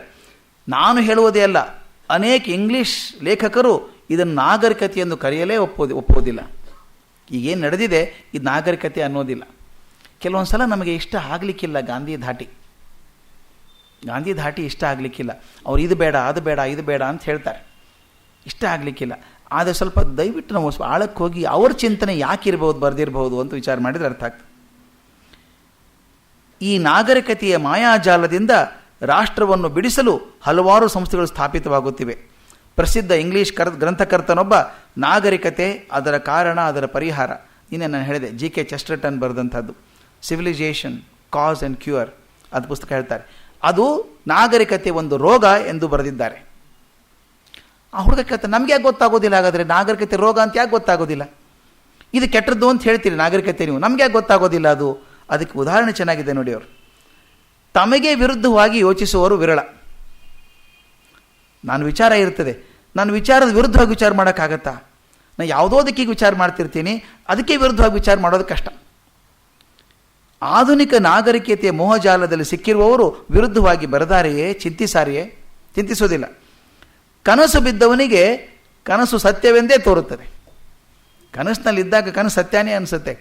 ನಾನು ಹೇಳುವುದೇ ಅಲ್ಲ, ಅನೇಕ ಇಂಗ್ಲೀಷ್ ಲೇಖಕರು ಇದನ್ನು ನಾಗರಿಕತೆ ಎಂದು ಕರೆಯಲೇ ಒಪ್ಪೋದಿಲ್ಲ. ಈಗೇನು ನಡೆದಿದೆ ಇದು ನಾಗರಿಕತೆ ಅನ್ನೋದಿಲ್ಲ. ಕೆಲವೊಂದು ಸಲ ನಮಗೆ ಇಷ್ಟ ಆಗಲಿಕ್ಕಿಲ್ಲ ಗಾಂಧಿ ಧಾಟಿ ಇಷ್ಟ ಆಗಲಿಕ್ಕಿಲ್ಲ. ಅವ್ರು ಇದು ಬೇಡ ಅದು ಬೇಡ ಇದು ಬೇಡ ಅಂತ ಹೇಳ್ತಾರೆ, ಇಷ್ಟ ಆಗಲಿಕ್ಕಿಲ್ಲ. ಆದರೆ ಸ್ವಲ್ಪ ದಯವಿಟ್ಟು ನಾವು ಆಳಕ್ಕೆ ಹೋಗಿ ಅವ್ರ ಚಿಂತನೆ ಯಾಕಿರ್ಬೋದು ಬರೆದಿರ್ಬೋದು ಅಂತ ವಿಚಾರ ಮಾಡಿದರೆ ಅರ್ಥ ಆಗ್ತದೆ. ಈ ನಾಗರಿಕತೆಯ ಮಾಯಾಜಾಲದಿಂದ ರಾಷ್ಟ್ರವನ್ನು ಬಿಡಿಸಲು ಹಲವಾರು ಸಂಸ್ಥೆಗಳು ಸ್ಥಾಪಿತವಾಗುತ್ತಿವೆ. ಪ್ರಸಿದ್ಧ ಇಂಗ್ಲೀಷ್ ಗ್ರಂಥಕರ್ತನೊಬ್ಬ ನಾಗರಿಕತೆ, ಅದರ ಕಾರಣ, ಅದರ ಪರಿಹಾರ, ಇನ್ನೇ ನಾನು ಹೇಳಿದೆ, G.K. ಚೆಸ್ಟರ್ಟನ್ ಬರೆದಂಥದ್ದು ಸಿವಿಲೈಸೇಷನ್ ಕಾಸ್ ಆ್ಯಂಡ್ ಕ್ಯೂರ್, ಅದು ಪುಸ್ತಕ ಹೇಳ್ತಾರೆ. ಅದು ನಾಗರಿಕತೆ ಒಂದು ರೋಗ ಎಂದು ಬರೆದಿದ್ದಾರೆ. ಆ ಹುಡುಗ ಕೇಳ್ತಾನೆ, ನಮ್ಗೆ ಯಾಕೆ ಗೊತ್ತಾಗೋದಿಲ್ಲ ಹಾಗಾದರೆ ನಾಗರಿಕತೆ ರೋಗ ಅಂತ ಯಾಕೆ ಗೊತ್ತಾಗೋದಿಲ್ಲ? ಇದು ಕೆಟ್ಟದ್ದು ಅಂತ ಹೇಳ್ತೀರಿ ನಾಗರಿಕತೆ ನೀವು, ನಮ್ಗೆ ಯಾಕೆ ಗೊತ್ತಾಗೋದಿಲ್ಲ ಅದು? ಅದಕ್ಕೆ ಉದಾಹರಣೆ ಚೆನ್ನಾಗಿದೆ ನೋಡಿ. ಅವರು ತಮಗೆ ವಿರುದ್ಧವಾಗಿ ಯೋಚಿಸುವವರು ವಿರಳ. ನಾನು ವಿಚಾರ ಇರ್ತದೆ, ನಾನು ವಿಚಾರದ ವಿರುದ್ಧವಾಗಿ ವಿಚಾರ ಮಾಡೋಕ್ಕಾಗತ್ತಾ? ನಾನು ಯಾವುದೋ ದಿಕ್ಕಿಗೆ ವಿಚಾರ ಮಾಡ್ತಿರ್ತೀನಿ, ಅದಕ್ಕೆ ವಿರುದ್ಧವಾಗಿ ವಿಚಾರ ಮಾಡೋದು ಕಷ್ಟ. ಆಧುನಿಕ ನಾಗರಿಕತೆಯ ಮೋಹಜಾಲದಲ್ಲಿ ಸಿಕ್ಕಿರುವವರು ವಿರುದ್ಧವಾಗಿ ಬರದಾರೆಯೇ, ಚಿಂತಿಸೋದಿಲ್ಲ. ಕನಸು ಬಿದ್ದವನಿಗೆ ಕನಸು ಸತ್ಯವೆಂದೇ ತೋರುತ್ತದೆ. ಕನಸಿನಲ್ಲಿದ್ದಾಗ ಕನಸು ಸತ್ಯನೇ ಅನಿಸುತ್ತೆ,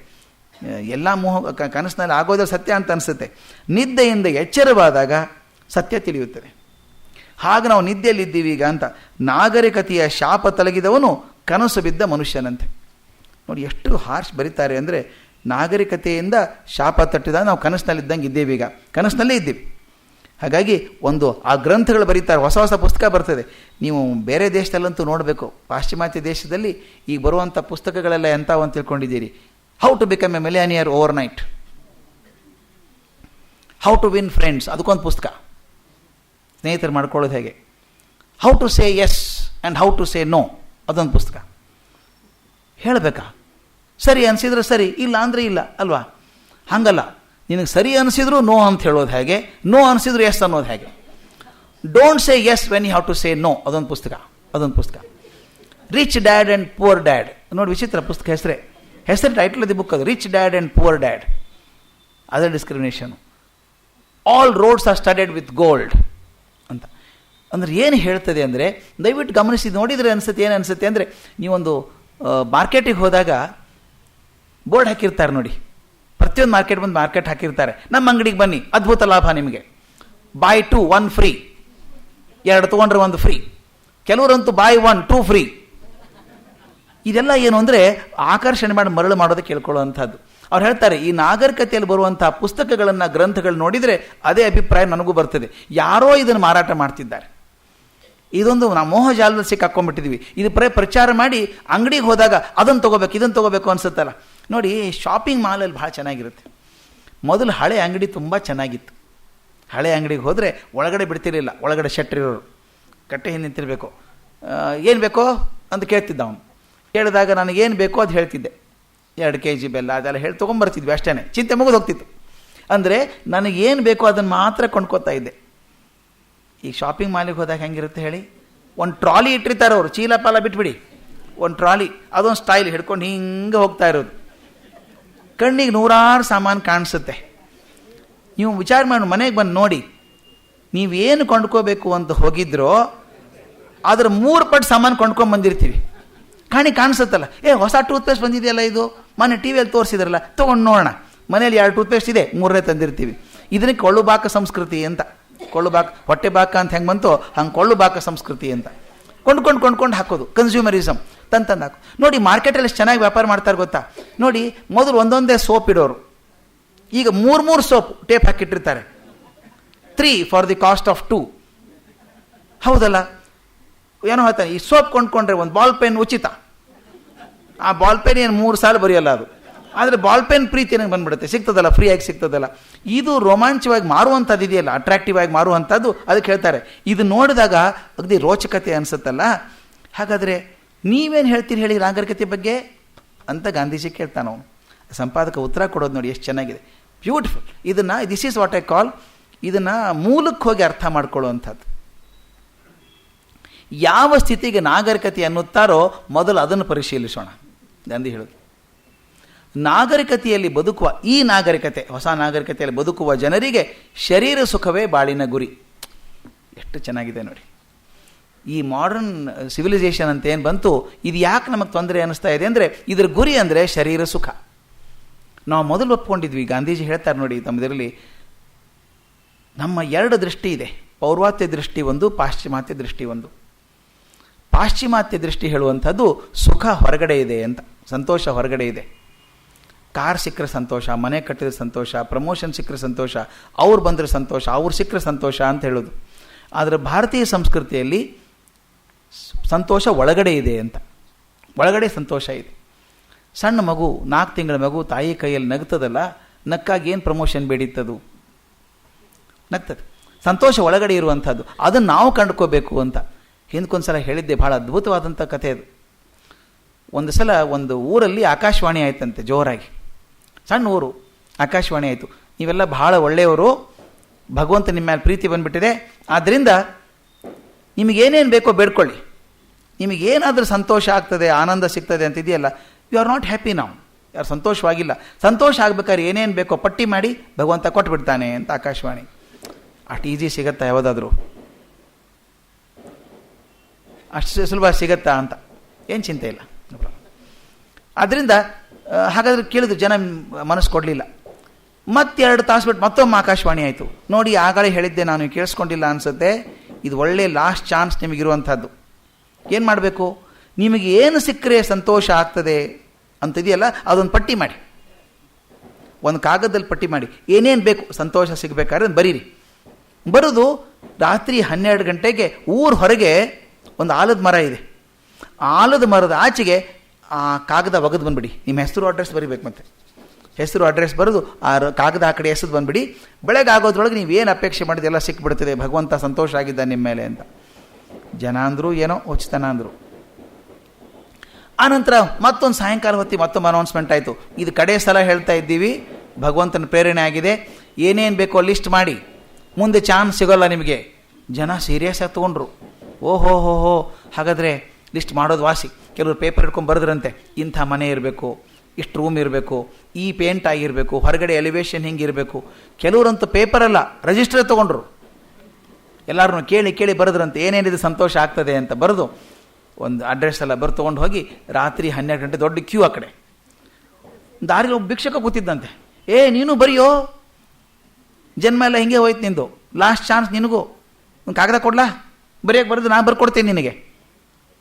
ಎಲ್ಲ ಕನಸಿನಲ್ಲಿ ಆಗೋದೇ ಸತ್ಯ ಅಂತ ಅನಿಸುತ್ತೆ. ನಿದ್ದೆಯಿಂದ ಎಚ್ಚರವಾದಾಗ ಸತ್ಯ ತಿಳಿಯುತ್ತದೆ. ಹಾಗೆ ನಾವು ನಿದ್ದೆಯಲ್ಲಿದ್ದೀವಿ ಈಗ ಅಂತ. ನಾಗರಿಕತೆಯ ಶಾಪ ತಲಗಿದವನು ಕನಸು ಬಿದ್ದ ಮನುಷ್ಯನಂತೆ. ನೋಡಿ ಎಷ್ಟು ಹಾರ್ಷ್ ಬರೀತಾರೆ ಅಂದರೆ, ನಾಗರಿಕತೆಯಿಂದ ಶಾಪ ತಟ್ಟಿದಾಗ ನಾವು ಕನಸಿನಲ್ಲಿದ್ದಂಗೆ ಇದ್ದೇವೆ, ಈಗ ಕನಸಿನಲ್ಲೇ ಇದ್ದೀವಿ. ಹಾಗಾಗಿ ಆ ಗ್ರಂಥಗಳು ಬರೀತಾರೆ, ಹೊಸ ಹೊಸ ಪುಸ್ತಕ ಬರ್ತದೆ. ನೀವು ಬೇರೆ ದೇಶದಲ್ಲಂತೂ ನೋಡಬೇಕು, ಪಾಶ್ಚಿಮಾತ್ಯ ದೇಶದಲ್ಲಿ ಈಗ ಬರುವಂಥ ಪುಸ್ತಕಗಳೆಲ್ಲ ಎಂಥವು ಅಂತ ತಿಳ್ಕೊಂಡಿದ್ದೀರಿ. How to become a millionaire overnight, how to win friends ಅದಕ್ಕೊಂದು ಪುಸ್ತಕ, ಸ್ನೇಹಿತರು ಮಾಡ್ಕೊಳ್ಳೋದು ಹೇಗೆ, how to say yes and how to say no ಅದೊಂದು ಪುಸ್ತಕ. ಹೇಳಬೇಕಾ? ಸರಿ ಅನಿಸಿದ್ರೆ ಸರಿ, ಇಲ್ಲ ಅಂದರೆ ಇಲ್ಲ ಅಲ್ವಾ? ಹಾಗಲ್ಲ, ನಿನಗೆ ಸರಿ ಅನಿಸಿದ್ರು ನೋ ಅಂತ ಹೇಳೋದು ಹೇಗೆ, ನೋ ಅನಿಸಿದ್ರು ಎಸ್ ಅನ್ನೋದು ಹೇಗೆ. Don't say yes when you have to say no ಅದೊಂದು ಪುಸ್ತಕ. Rich dad and poor dad ನೋಡಿ, ವಿಚಿತ್ರ ಪುಸ್ತಕ ಹೆಸರು ಟೈಟಲ್ ದಿ ಬುಕ್ ಅದು, rich dad and poor dad. ಅದರ discrimination. All roads are studded with gold ಅಂತ. ಅಂದರೆ ಏನು ಹೇಳ್ತದೆ ಅಂದರೆ, ದಯವಿಟ್ಟು ಗಮನಿಸಿ ನೋಡಿದರೆ ಏನು ಅನಿಸುತ್ತೆ ಅಂದರೆ, ನೀವೊಂದು ಮಾರ್ಕೆಟಿಗೆ ಹೋದಾಗ ಬೋರ್ಡ್ ಹಾಕಿರ್ತಾರೆ ನೋಡಿ, ಪ್ರತಿಯೊಂದು ಮಾರ್ಕೆಟ್ ಹಾಕಿರ್ತಾರೆ, ನಮ್ಮ ಅಂಗಡಿಗೆ ಬನ್ನಿ ಅದ್ಭುತ ಲಾಭ ನಿಮಗೆ, ಬೈ 2 1 ಫ್ರೀ, 2 ತೊಗೊಂಡ್ರೆ 1 ಫ್ರೀ, ಕೆಲವರಂತೂ ಬೈ 1 2 ಫ್ರೀ. ಇದೆಲ್ಲ ಏನು ಅಂದರೆ ಆಕರ್ಷಣೆ ಮಾಡಿ ಮರಳು ಮಾಡೋದಕ್ಕೆ ಕೇಳ್ಕೊಳ್ಳುವಂಥದ್ದು. ಅವ್ರು ಹೇಳ್ತಾರೆ, ಈ ನಾಗರಿಕತೆಯಲ್ಲಿ ಬರುವಂಥ ಪುಸ್ತಕಗಳನ್ನು ಗ್ರಂಥಗಳು ನೋಡಿದರೆ ಅದೇ ಅಭಿಪ್ರಾಯ ನನಗೂ ಬರ್ತದೆ, ಯಾರೋ ಇದನ್ನು ಮಾರಾಟ ಮಾಡ್ತಿದ್ದಾರೆ. ಇದೊಂದು ನಾವು ಮೋಹಜಾಲದಲ್ಲಿ ಸಿಕ್ಕಾಕೊಂಡ್ಬಿಟ್ಟಿದ್ವಿ. ಇದು ಪ್ರಚಾರ ಮಾಡಿ ಅಂಗಡಿಗೆ ಹೋದಾಗ ಅದನ್ನು ತೊಗೋಬೇಕು ಇದನ್ನು ತೊಗೋಬೇಕು ಅನಿಸುತ್ತಲ್ಲ ನೋಡಿ. ಶಾಪಿಂಗ್ ಮಾಲಲ್ಲಿ ಭಾಳ ಚೆನ್ನಾಗಿರುತ್ತೆ. ಮೊದಲು ಹಳೆ ಅಂಗಡಿ ತುಂಬ ಚೆನ್ನಾಗಿತ್ತು. ಹಳೆ ಅಂಗಡಿಗೆ ಹೋದರೆ ಒಳಗಡೆ ಬಿಡ್ತಿರಲಿಲ್ಲ, ಒಳಗಡೆ ಶೆಟ್ರಿರೋರು ಕಟ್ಟೆ ಹಿಂದೆ ನಿಂತಿರಬೇಕು. ಏನು ಬೇಕೋ ಅಂತ ಕೇಳ್ತಿದ್ದ ಅವನು. ಕೇಳಿದಾಗ ನನಗೇನು ಬೇಕೋ ಅದು ಹೇಳ್ತಿದ್ದೆ, 2 kg ಬೆಲ್ಲ ಅದೆಲ್ಲ ಹೇಳಿ ತೊಗೊಂಬರ್ತಿದ್ವಿ, ಅಷ್ಟೇ, ಚಿಂತೆ ಮುಗಿದು ಹೋಗ್ತಿತ್ತು. ಅಂದರೆ ನನಗೇನು ಬೇಕೋ ಅದನ್ನು ಮಾತ್ರ ಕೊಂಡ್ಕೋತಾ ಇದ್ದೆ. ಈ ಶಾಪಿಂಗ್ ಮಾಲಿಗೆ ಹೋದಾಗ ಹೆಂಗಿರುತ್ತೆ ಹೇಳಿ, ಒಂದು ಟ್ರಾಲಿ ಇಟ್ಟಿರ್ತಾರೆ ಅವರು, ಚೀಲ ಪಾಲ ಬಿಟ್ಬಿಡಿ, ಒಂದು ಟ್ರಾಲಿ, ಅದೊಂದು ಸ್ಟೈಲ್ ಹಿಡ್ಕೊಂಡು ಹಿಂಗೆ ಹೋಗ್ತಾ ಇರೋದು. ಕಣ್ಣಿಗೆ ನೂರಾರು ಸಾಮಾನು ಕಾಣಿಸುತ್ತೆ. ನೀವು ವಿಚಾರ ಮಾಡಿ ಮನೆಗೆ ಬಂದು ನೋಡಿ, ನೀವೇನು ಕೊಂಡ್ಕೋಬೇಕು ಅಂತ ಹೋಗಿದ್ರೋ ಅದರ 3 ಪಟ್ಟು ಸಾಮಾನು ಕೊಂಡ್ಕೊಂಬಂದಿರ್ತೀವಿ. ಕಾಣಿಸುತ್ತಲ್ಲ, ಹೊಸ ಟೂತ್ಪೇಸ್ಟ್ ಬಂದಿದೆಯಲ್ಲ, ಇದು ಮೊನ್ನೆ ಟಿ ವಿಯಲ್ಲಿ ತೋರಿಸಿದ್ರಲ್ಲ, ತೊಗೊಂಡು ನೋಡೋಣ. ಮನೇಲಿ 2 ಟೂತ್ಪೇಸ್ಟ್ ಇದೆ, 3ನೇ ತಂದಿರ್ತೀವಿ. ಇದಕ್ಕೆ ಕೊಳ್ಳುಬಾಕ ಸಂಸ್ಕೃತಿ ಅಂತ. ಹೊಟ್ಟೆ ಬಾಕ ಅಂತ ಹೆಂಗೆ ಬಂತು ಹಂಗೆ ಕೊಳ್ಳುಬಾಕ ಸಂಸ್ಕೃತಿ ಅಂತ. ಕೊಂಡ್ಕೊಂಡು ಹಾಕೋದು, ಕನ್ಸ್ಯೂಮರಿಸಮ್ ತಂದು ಹಾಕೋ. ನೋಡಿ ಮಾರ್ಕೆಟಲ್ಲಿ ಎಷ್ಟು ಚೆನ್ನಾಗಿ ವ್ಯಾಪಾರ ಮಾಡ್ತಾರೆ ಗೊತ್ತಾ. ನೋಡಿ ಮೊದಲು ಒಂದೊಂದೇ ಸೋಪ್ ಇಡೋರು, ಈಗ 3 ಸೋಪ್ ಟೇಪ್ ಹಾಕಿಟ್ಟಿರ್ತಾರೆ, 3 ಫಾರ್ ದಿ ಕಾಸ್ಟ್ ಆಫ್ 2. ಹೌದಲ್ಲ, ಏನೋ ಹೇಳ್ತಾನೆ, ಈ ಸೋಪ್ ಕೊಂಡ್ಕೊಂಡ್ರೆ ಒಂದು ಬಾಲ್ ಪೆನ್ ಉಚಿತ. ಆ ಬಾಲ್ ಪೆನ್ ಏನು 3 ಸಾಲ ಬರೆಯಲ್ಲ ಅದು, ಆದರೆ ಬಾಲ್ ಪೆನ್ ಪ್ರೀತಿ ನನಗೆ ಬಂದ್ಬಿಡುತ್ತೆ, ಸಿಗ್ತದಲ್ಲ, ಫ್ರೀಯಾಗಿ ಸಿಗ್ತದಲ್ಲ. ಇದು ರೋಮಾಂಚವಾಗಿ ಮಾರುವಂಥದ್ದು ಇದೆಯಲ್ಲ, ಅಟ್ರಾಕ್ಟಿವ್ ಆಗಿ ಮಾರುವಂಥದ್ದು, ಅದಕ್ಕೆ ಹೇಳ್ತಾರೆ. ಇದು ನೋಡಿದಾಗ ಅಗದಿ ರೋಚಕತೆ ಅನಿಸುತ್ತಲ್ಲ. ಹಾಗಾದರೆ ನೀವೇನು ಹೇಳ್ತೀರಿ ಹೇಳಿ ನಾಗರಿಕತೆ ಬಗ್ಗೆ ಅಂತ ಗಾಂಧೀಜಿ ಕೇಳ್ತಾನೆ ಅವನು. ಸಂಪಾದಕ ಉತ್ತರ ಕೊಡೋದು ನೋಡಿ ಎಷ್ಟು ಚೆನ್ನಾಗಿದೆ, ಬ್ಯೂಟಿಫುಲ್. ಇದನ್ನು this is what I call, ಇದನ್ನು ಮೂಲಕ್ಕೆ ಹೋಗಿ ಅರ್ಥ ಮಾಡ್ಕೊಳ್ಳುವಂಥದ್ದು. ಯಾವ ಸ್ಥಿತಿಗೆ ನಾಗರಿಕತೆ ಅನ್ನುತ್ತಾರೋ ಮೊದಲು ಅದನ್ನು ಪರಿಶೀಲಿಸೋಣ. ಗಾಂಧಿ ಹೇಳೋದು, ನಾಗರಿಕತೆಯಲ್ಲಿ ಬದುಕುವ, ಈ ನಾಗರಿಕತೆ, ಹೊಸ ನಾಗರಿಕತೆಯಲ್ಲಿ ಬದುಕುವ ಜನರಿಗೆ ಶರೀರ ಸುಖವೇ ಬಾಳಿನ ಗುರಿ. ಎಷ್ಟು ಚೆನ್ನಾಗಿದೆ ನೋಡಿ. ಈ ಮಾಡರ್ನ್ ಸಿವಿಲೈಸೇಷನ್ ಅಂತ ಏನು ಬಂತು, ಇದು ಯಾಕೆ ನಮಗೆ ತೊಂದರೆ ಅನ್ನಿಸ್ತಾ ಇದೆ ಅಂದರೆ, ಇದರ ಗುರಿ ಅಂದರೆ ಶರೀರ ಸುಖ. ನಾವು ಮೊದಲು ಒಪ್ಕೊಂಡಿದ್ವಿ, ಗಾಂಧೀಜಿ ಹೇಳ್ತಾರೆ ನೋಡಿ ತಮ್ಮದರಲ್ಲಿ, ನಮ್ಮ 2 ದೃಷ್ಟಿ ಇದೆ, ಪೌರ್ವಾತ್ಯ ದೃಷ್ಟಿ ಒಂದು, ಪಾಶ್ಚಿಮಾತ್ಯ ದೃಷ್ಟಿ ಒಂದು. ಪಾಶ್ಚಿಮಾತ್ಯ ದೃಷ್ಟಿ ಹೇಳುವಂಥದ್ದು ಸುಖ ಹೊರಗಡೆ ಇದೆ ಅಂತ, ಸಂತೋಷ ಹೊರಗಡೆ ಇದೆ. ಕಾರ್ ಸಿಕ್ಕರೆ ಸಂತೋಷ, ಮನೆ ಕಟ್ಟಿದ್ರೆ ಸಂತೋಷ, ಪ್ರಮೋಷನ್ ಸಿಕ್ಕರೆ ಸಂತೋಷ, ಅವ್ರು ಬಂದರೆ ಸಂತೋಷ, ಅವ್ರು ಸಿಕ್ಕರೆ ಸಂತೋಷ ಅಂತ ಹೇಳೋದು. ಆದರೆ ಭಾರತೀಯ ಸಂಸ್ಕೃತಿಯಲ್ಲಿ ಸಂತೋಷ ಒಳಗಡೆ ಇದೆ ಅಂತ, ಒಳಗಡೆ ಸಂತೋಷ ಇದೆ. ಸಣ್ಣ ಮಗು, 4 ತಿಂಗಳ ಮಗು ತಾಯಿ ಕೈಯಲ್ಲಿ ನಗ್ತದಲ್ಲ, ನಕ್ಕಾಗಿ ಏನು ಪ್ರಮೋಷನ್ ಬೇಡಿತ್ತದು, ನಗ್ತದೆ. ಸಂತೋಷ ಒಳಗಡೆ ಇರುವಂಥದ್ದು, ಅದನ್ನು ನಾವು ಕಂಡುಕೋಬೇಕು ಅಂತ ಹಿಂದಕ್ಕೊಂದು ಹೇಳಿದ್ದೆ, ಭಾಳ ಅದ್ಭುತವಾದಂಥ ಕಥೆ ಅದು. ಒಂದು ಸಲ ಒಂದು ಊರಲ್ಲಿ ಆಕಾಶವಾಣಿ ಆಯ್ತಂತೆ, ಜೋರಾಗಿ. ಸಣ್ಣ ಊರು, ಆಕಾಶವಾಣಿ ಆಯಿತು. ನೀವೆಲ್ಲ ಭಾಳ ಒಳ್ಳೆಯವರು, ಭಗವಂತ ನಿಮ್ಮ ಮೇಲೆ ಪ್ರೀತಿ ಬಂದುಬಿಟ್ಟಿದೆ, ಆದ್ದರಿಂದ ನಿಮಗೇನೇನು ಬೇಕೋ ಬೇಡ್ಕೊಳ್ಳಿ, ನಿಮಗೇನಾದರೂ ಸಂತೋಷ ಆಗ್ತದೆ, ಆನಂದ ಸಿಗ್ತದೆ ಅಂತಿದೆಯಲ್ಲ, ಯು ಆರ್ ನಾಟ್ ಹ್ಯಾಪಿ ನಾವು, ಯಾರು ಸಂತೋಷವಾಗಿಲ್ಲ. ಸಂತೋಷ ಆಗ್ಬೇಕಾದ್ರೆ ಏನೇನು ಬೇಕೋ ಪಟ್ಟಿ ಮಾಡಿ ಭಗವಂತ ಕೊಟ್ಬಿಡ್ತಾನೆ ಅಂತ ಆಕಾಶವಾಣಿ. ಅಷ್ಟು ಈಸಿ ಸಿಗತ್ತಾ ಯಾವುದಾದ್ರೂ? ಅಷ್ಟು ಸುಲಭ ಸಿಗತ್ತಾ ಅಂತ ಏನು ಚಿಂತೆ ಇಲ್ಲ. ಆದ್ದರಿಂದ ಹಾಗಾದ್ರೆ ಕೇಳಿದ್ರು, ಜನ ಮನಸ್ಸು ಕೊಡಲಿಲ್ಲ. ಮತ್ತೆರಡು ತಾಸು ಬಿಟ್ಟು ಮತ್ತೊಮ್ಮೆ ಆಕಾಶವಾಣಿ ಆಯಿತು. ನೋಡಿ, ಆಗಳೇ ಹೇಳಿದ್ದೆ ನಾನು, ಕೇಳಿಸ್ಕೊಂಡಿಲ್ಲ ಅನಿಸುತ್ತೆ, ಇದು ಒಳ್ಳೆ ಲಾಸ್ಟ್ ಚಾನ್ಸ್ ನಿಮಗಿರುವಂಥದ್ದು. ಏನು ಮಾಡಬೇಕು? ನಿಮಗೆ ಏನು ಸಿಕ್ಕರೆ ಸಂತೋಷ ಆಗ್ತದೆ ಅಂತಿದೆಯಲ್ಲ, ಅದೊಂದು ಪಟ್ಟಿ ಮಾಡಿ, ಒಂದು ಕಾಗದದಲ್ಲಿ ಪಟ್ಟಿ ಮಾಡಿ, ಏನೇನು ಬೇಕು ಸಂತೋಷ ಸಿಗಬೇಕಾದ್ರೆ ಬರೀರಿ. ಬರೋದು ರಾತ್ರಿ 12 ಗಂಟೆಗೆ ಊರ ಹೊರಗೆ ಒಂದು ಆಲದ ಮರ ಇದೆ, ಆಲದ ಮರದ ಆಚೆಗೆ ಆ ಕಾಗದ ಒಗೆದು ಬಂದುಬಿಡಿ. ನಿಮ್ಮ ಹೆಸರು ಅಡ್ರೆಸ್ ಬರೀಬೇಕು, ಮತ್ತೆ ಹೆಸರು ಅಡ್ರೆಸ್ ಬರೋದು ಆ ಕಾಗದ ಆ ಕಡೆ ಎಸೆದು ಬಂದುಬಿಡಿ. ಬೆಳಗ್ಗೆ ಆಗೋದ್ರೊಳಗೆ ನೀವೇನು ಅಪೇಕ್ಷೆ ಮಾಡಿದೆ ಎಲ್ಲ ಸಿಕ್ಬಿಡ್ತದೆ, ಭಗವಂತ ಸಂತೋಷ ಆಗಿದ್ದ ನಿಮ್ಮ ಮೇಲೆ ಅಂತ. ಜನ ಅಂದರು ಏನೋ ಉಚಿತನ ಅಂದರು. ಆನಂತರ ಮತ್ತೊಂದು ಸಾಯಂಕಾಲ ಹೊತ್ತಿ ಮತ್ತೊಂದು ಅನೌನ್ಸ್ಮೆಂಟ್ ಆಯಿತು, ಇದು ಕಡೆ ಸಲ ಹೇಳ್ತಾ ಇದ್ದೀವಿ, ಭಗವಂತನ ಪ್ರೇರಣೆ ಆಗಿದೆ, ಏನೇನು ಬೇಕೋ ಲಿಸ್ಟ್ ಮಾಡಿ, ಮುಂದೆ ಚಾನ್ಸ್ ಸಿಗೋಲ್ಲ ನಿಮಗೆ. ಜನ ಸೀರಿಯಸ್ ಆಗಿ ತೊಗೊಂಡ್ರು. ಓಹೋ ಹೋ ಹೋ, ಹಾಗಾದರೆ ಲಿಸ್ಟ್ ಮಾಡೋದು ವಾಸಿ. ಕೆಲವರು ಪೇಪರ್ ಹಿಡ್ಕೊಂಡು ಬರೆದ್ರಂತೆ, ಇಂಥ ಮನೆ ಇರಬೇಕು, ಇಷ್ಟು ರೂಮ್ ಇರಬೇಕು, ಈ ಪೇಂಟ್ ಆಗಿರಬೇಕು, ಹೊರಗಡೆ ಎಲಿವೇಶನ್ ಹಿಂಗಿರಬೇಕು. ಕೆಲವರಂತೂ ಪೇಪರಲ್ಲ ರಿಜಿಸ್ಟರ್ ತೊಗೊಂಡ್ರು. ಎಲ್ಲರೂ ಕೇಳಿ ಕೇಳಿ ಬರೆದ್ರಂತೆ, ಏನೇನಿದೆ ಸಂತೋಷ ಆಗ್ತದೆ ಅಂತ ಬರೆದು ಒಂದು ಅಡ್ರೆಸ್ ಎಲ್ಲ ಬರೆದು ತೊಗೊಂಡು ಹೋಗಿ ರಾತ್ರಿ 12 ಗಂಟೆ ದೊಡ್ಡ ಕ್ಯೂ ಆ ಕಡೆ. ದಾರಿಲಿ ಒಬ್ಬ ಭಿಕ್ಷಕ ಕೂತಿದ್ದಂತೆ. ನೀನು ಬರೆಯೋ, ಜನ್ಮ ಎಲ್ಲ ಹಿಂಗೆ ಹೋಯ್ತು ನಿಂದು, ಲಾಸ್ಟ್ ಚಾನ್ಸ್ ನಿನಗೂ, ಒಂದು ಕಾಗದ ಕೊಡ್ಲಾ, ಬರೆಯೋಕೆ ಬರೆದು ನಾನು ಬರ್ಕೊಡ್ತೀನಿ ನಿನಗೆ,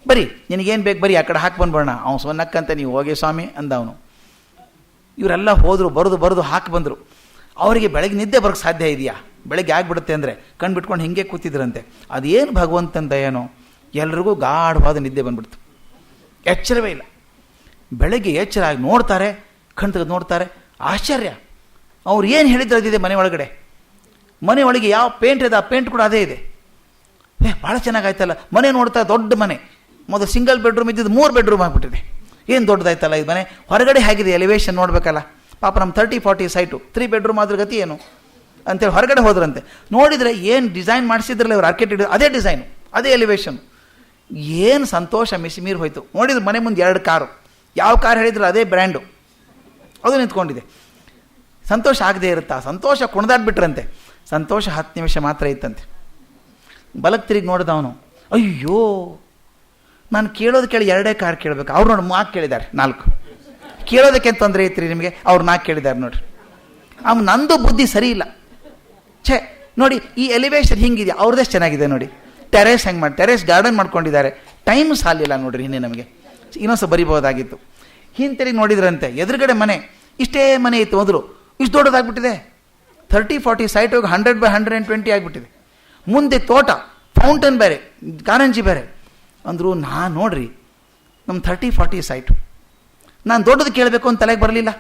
ಬರೀ ನಿನಗೇನು ಬೇಕು ಬರೀ, ಆ ಕಡೆ ಹಾಕಿ ಬಂದ್ಬಿಡೋಣ. ಅವನು ಸೊನ್ನಕ್ಕಂತ ನೀವು ಹೋಗಿ ಸ್ವಾಮಿ ಅಂದ ಅವನು. ಇವರೆಲ್ಲ ಹೋದರು, ಬರೆದು ಹಾಕಿ ಬಂದರು. ಅವರಿಗೆ ಬೆಳಗ್ಗೆ ನಿದ್ದೆ ಬರೋಕ್ಕೆ ಸಾಧ್ಯ ಇದೆಯಾ? ಬೆಳಗ್ಗೆ ಆಗಿಬಿಡುತ್ತೆ ಅಂದರೆ ಕಣ್ಣು ಬಿಟ್ಕೊಂಡು ಹಿಂಗೆ ಕೂತಿದ್ರಂತೆ. ಅದೇನು ಭಗವಂತನ ದಯನೋ, ಎಲ್ರಿಗೂ ಗಾಢವಾದ ನಿದ್ದೆ ಬಂದ್ಬಿಡ್ತು, ಎಚ್ಚರವೇ ಇಲ್ಲ. ಬೆಳಗ್ಗೆ ಎಚ್ಚರ ಆಗಿ ನೋಡ್ತಾರೆ, ಕಣ್ಣು ತೆಗೆದು ನೋಡ್ತಾರೆ, ಆಶ್ಚರ್ಯ. ಅವ್ರು ಏನು ಹೇಳಿದ್ರು ಅದಿದೆ ಮನೆ ಒಳಗಡೆ. ಮನೆ ಒಳಗೆ ಯಾವ ಪೇಂಟ್ ಇದೆ ಆ ಪೇಂಟ್ ಕೂಡ ಅದೇ ಇದೆ. ಭಾಳ ಚೆನ್ನಾಗಾಯ್ತಲ್ಲ. ಮನೆ ನೋಡ್ತಾ ದೊಡ್ಡ ಮನೆ, ಮೊದಲು ಸಿಂಗಲ್ ಬೆಡ್ರೂಮ್ ಇದ್ದಿದ್ದು 3 ಬೆಡ್ರೂಮ್ ಆಗಿಬಿಟ್ಟಿದೆ. ಏನು ದೊಡ್ಡದಾಯ್ತಲ್ಲ ಇದು ಮನೆ. ಹೊರಗಡೆ ಹೇಗಿದೆ ಎಲಿವೇಶನ್ ನೋಡಬೇಕಲ್ಲ, ಪಾಪ ನಮ್ಮ 30-40 ಸೈಟು 3 ಬೆಡ್ರೂಮ್ ಆದ್ರ ಗತಿ ಏನು ಅಂತೇಳಿ ಹೊರಗಡೆ ಹೋದ್ರಂತೆ. ನೋಡಿದರೆ ಏನು ಡಿಸೈನ್ ಮಾಡಿಸಿದ್ರಲ್ಲ ಇವರು ಆರ್ಕಿಟೆಕ್ಟ್, ಅದೇ ಡಿಸೈನು, ಅದೇ ಎಲಿವೇಶನ್. ಏನು ಸಂತೋಷ ಮಿಸಿಮೀರ್ ಹೋಯ್ತು. ನೋಡಿದ್ರೆ ಮನೆ ಮುಂದೆ 2 ಕಾರು, ಯಾವ ಕಾರ್ ಹೇಳಿದ್ರು ಅದೇ ಬ್ರ್ಯಾಂಡು, ಅದು ನಿಂತ್ಕೊಂಡಿದೆ. ಸಂತೋಷ ಆಗದೆ ಇರುತ್ತಾ? ಸಂತೋಷ ಕುಣಿದಾಡ್ಬಿಟ್ರಂತೆ. ಸಂತೋಷ 10 ನಿಮಿಷ ಮಾತ್ರ ಇತ್ತಂತೆ. ಬಲಕ್ಕೆ ತಿರುಗಿ ನೋಡಿದವನು, ಅಯ್ಯೋ ನಾನು ಕೇಳೋದು ಕೇಳಿ 2 ಕಾರ್ ಕೇಳಬೇಕು, ಅವ್ರು ನೋಡಿ 4 ಕೇಳಿದ್ದಾರೆ, 4 ಕೇಳೋದಕ್ಕೆ ತೊಂದರೆ ಐತ್ರಿ ನಿಮಗೆ, ಅವ್ರು 4 ಕೇಳಿದ್ದಾರೆ ನೋಡ್ರಿ. ನಂದು ಬುದ್ಧಿ ಸರಿ ಇಲ್ಲ. ಛೇ ನೋಡಿ, ಈ ಎಲಿವೇಶನ್ ಹಿಂಗಿದೆ, ಅವ್ರದ್ದೇ ಚೆನ್ನಾಗಿದೆ ನೋಡಿ. ಟೆರೇಸ್ ಹೆಂಗೆ ಮಾಡಿ, ಟೆರೇಸ್ ಗಾರ್ಡನ್ ಮಾಡ್ಕೊಂಡಿದ್ದಾರೆ, ಟೈಮ್ ಸಾಲಿಲ್ಲ ನೋಡ್ರಿ. ಹಿಂದೆ ನಮಗೆ ಇನ್ನೊಂದು ಬರಿಬೋದಾಗಿತ್ತು. ಹಿಂತಿರುಗಿ ನೋಡಿದ್ರಂತೆ, ಎದುರುಗಡೆ ಮನೆ, ಇಷ್ಟೇ ಮನೆ ಇತ್ತು ಮೊದಲು, ಇಷ್ಟು ದೊಡ್ಡದಾಗ್ಬಿಟ್ಟಿದೆ. 30-40 ಸೈಟ್ ಹೋಗಿ 100/120 ಆಗಿಬಿಟ್ಟಿದೆ. ಮುಂದೆ ತೋಟ, ಫೌಂಟನ್ ಬೇರೆ, ಕಾರಂಜಿ ಬೇರೆ ಅಂದರು. ನಾನು ನೋಡ್ರಿ, ನಮ್ಮ 30-40 ಸೈಟು, ನಾನು ದೊಡ್ಡದು ಕೇಳಬೇಕು ಅಂತ ತಲೆಗೆ ಬರಲಿಲ್ಲ.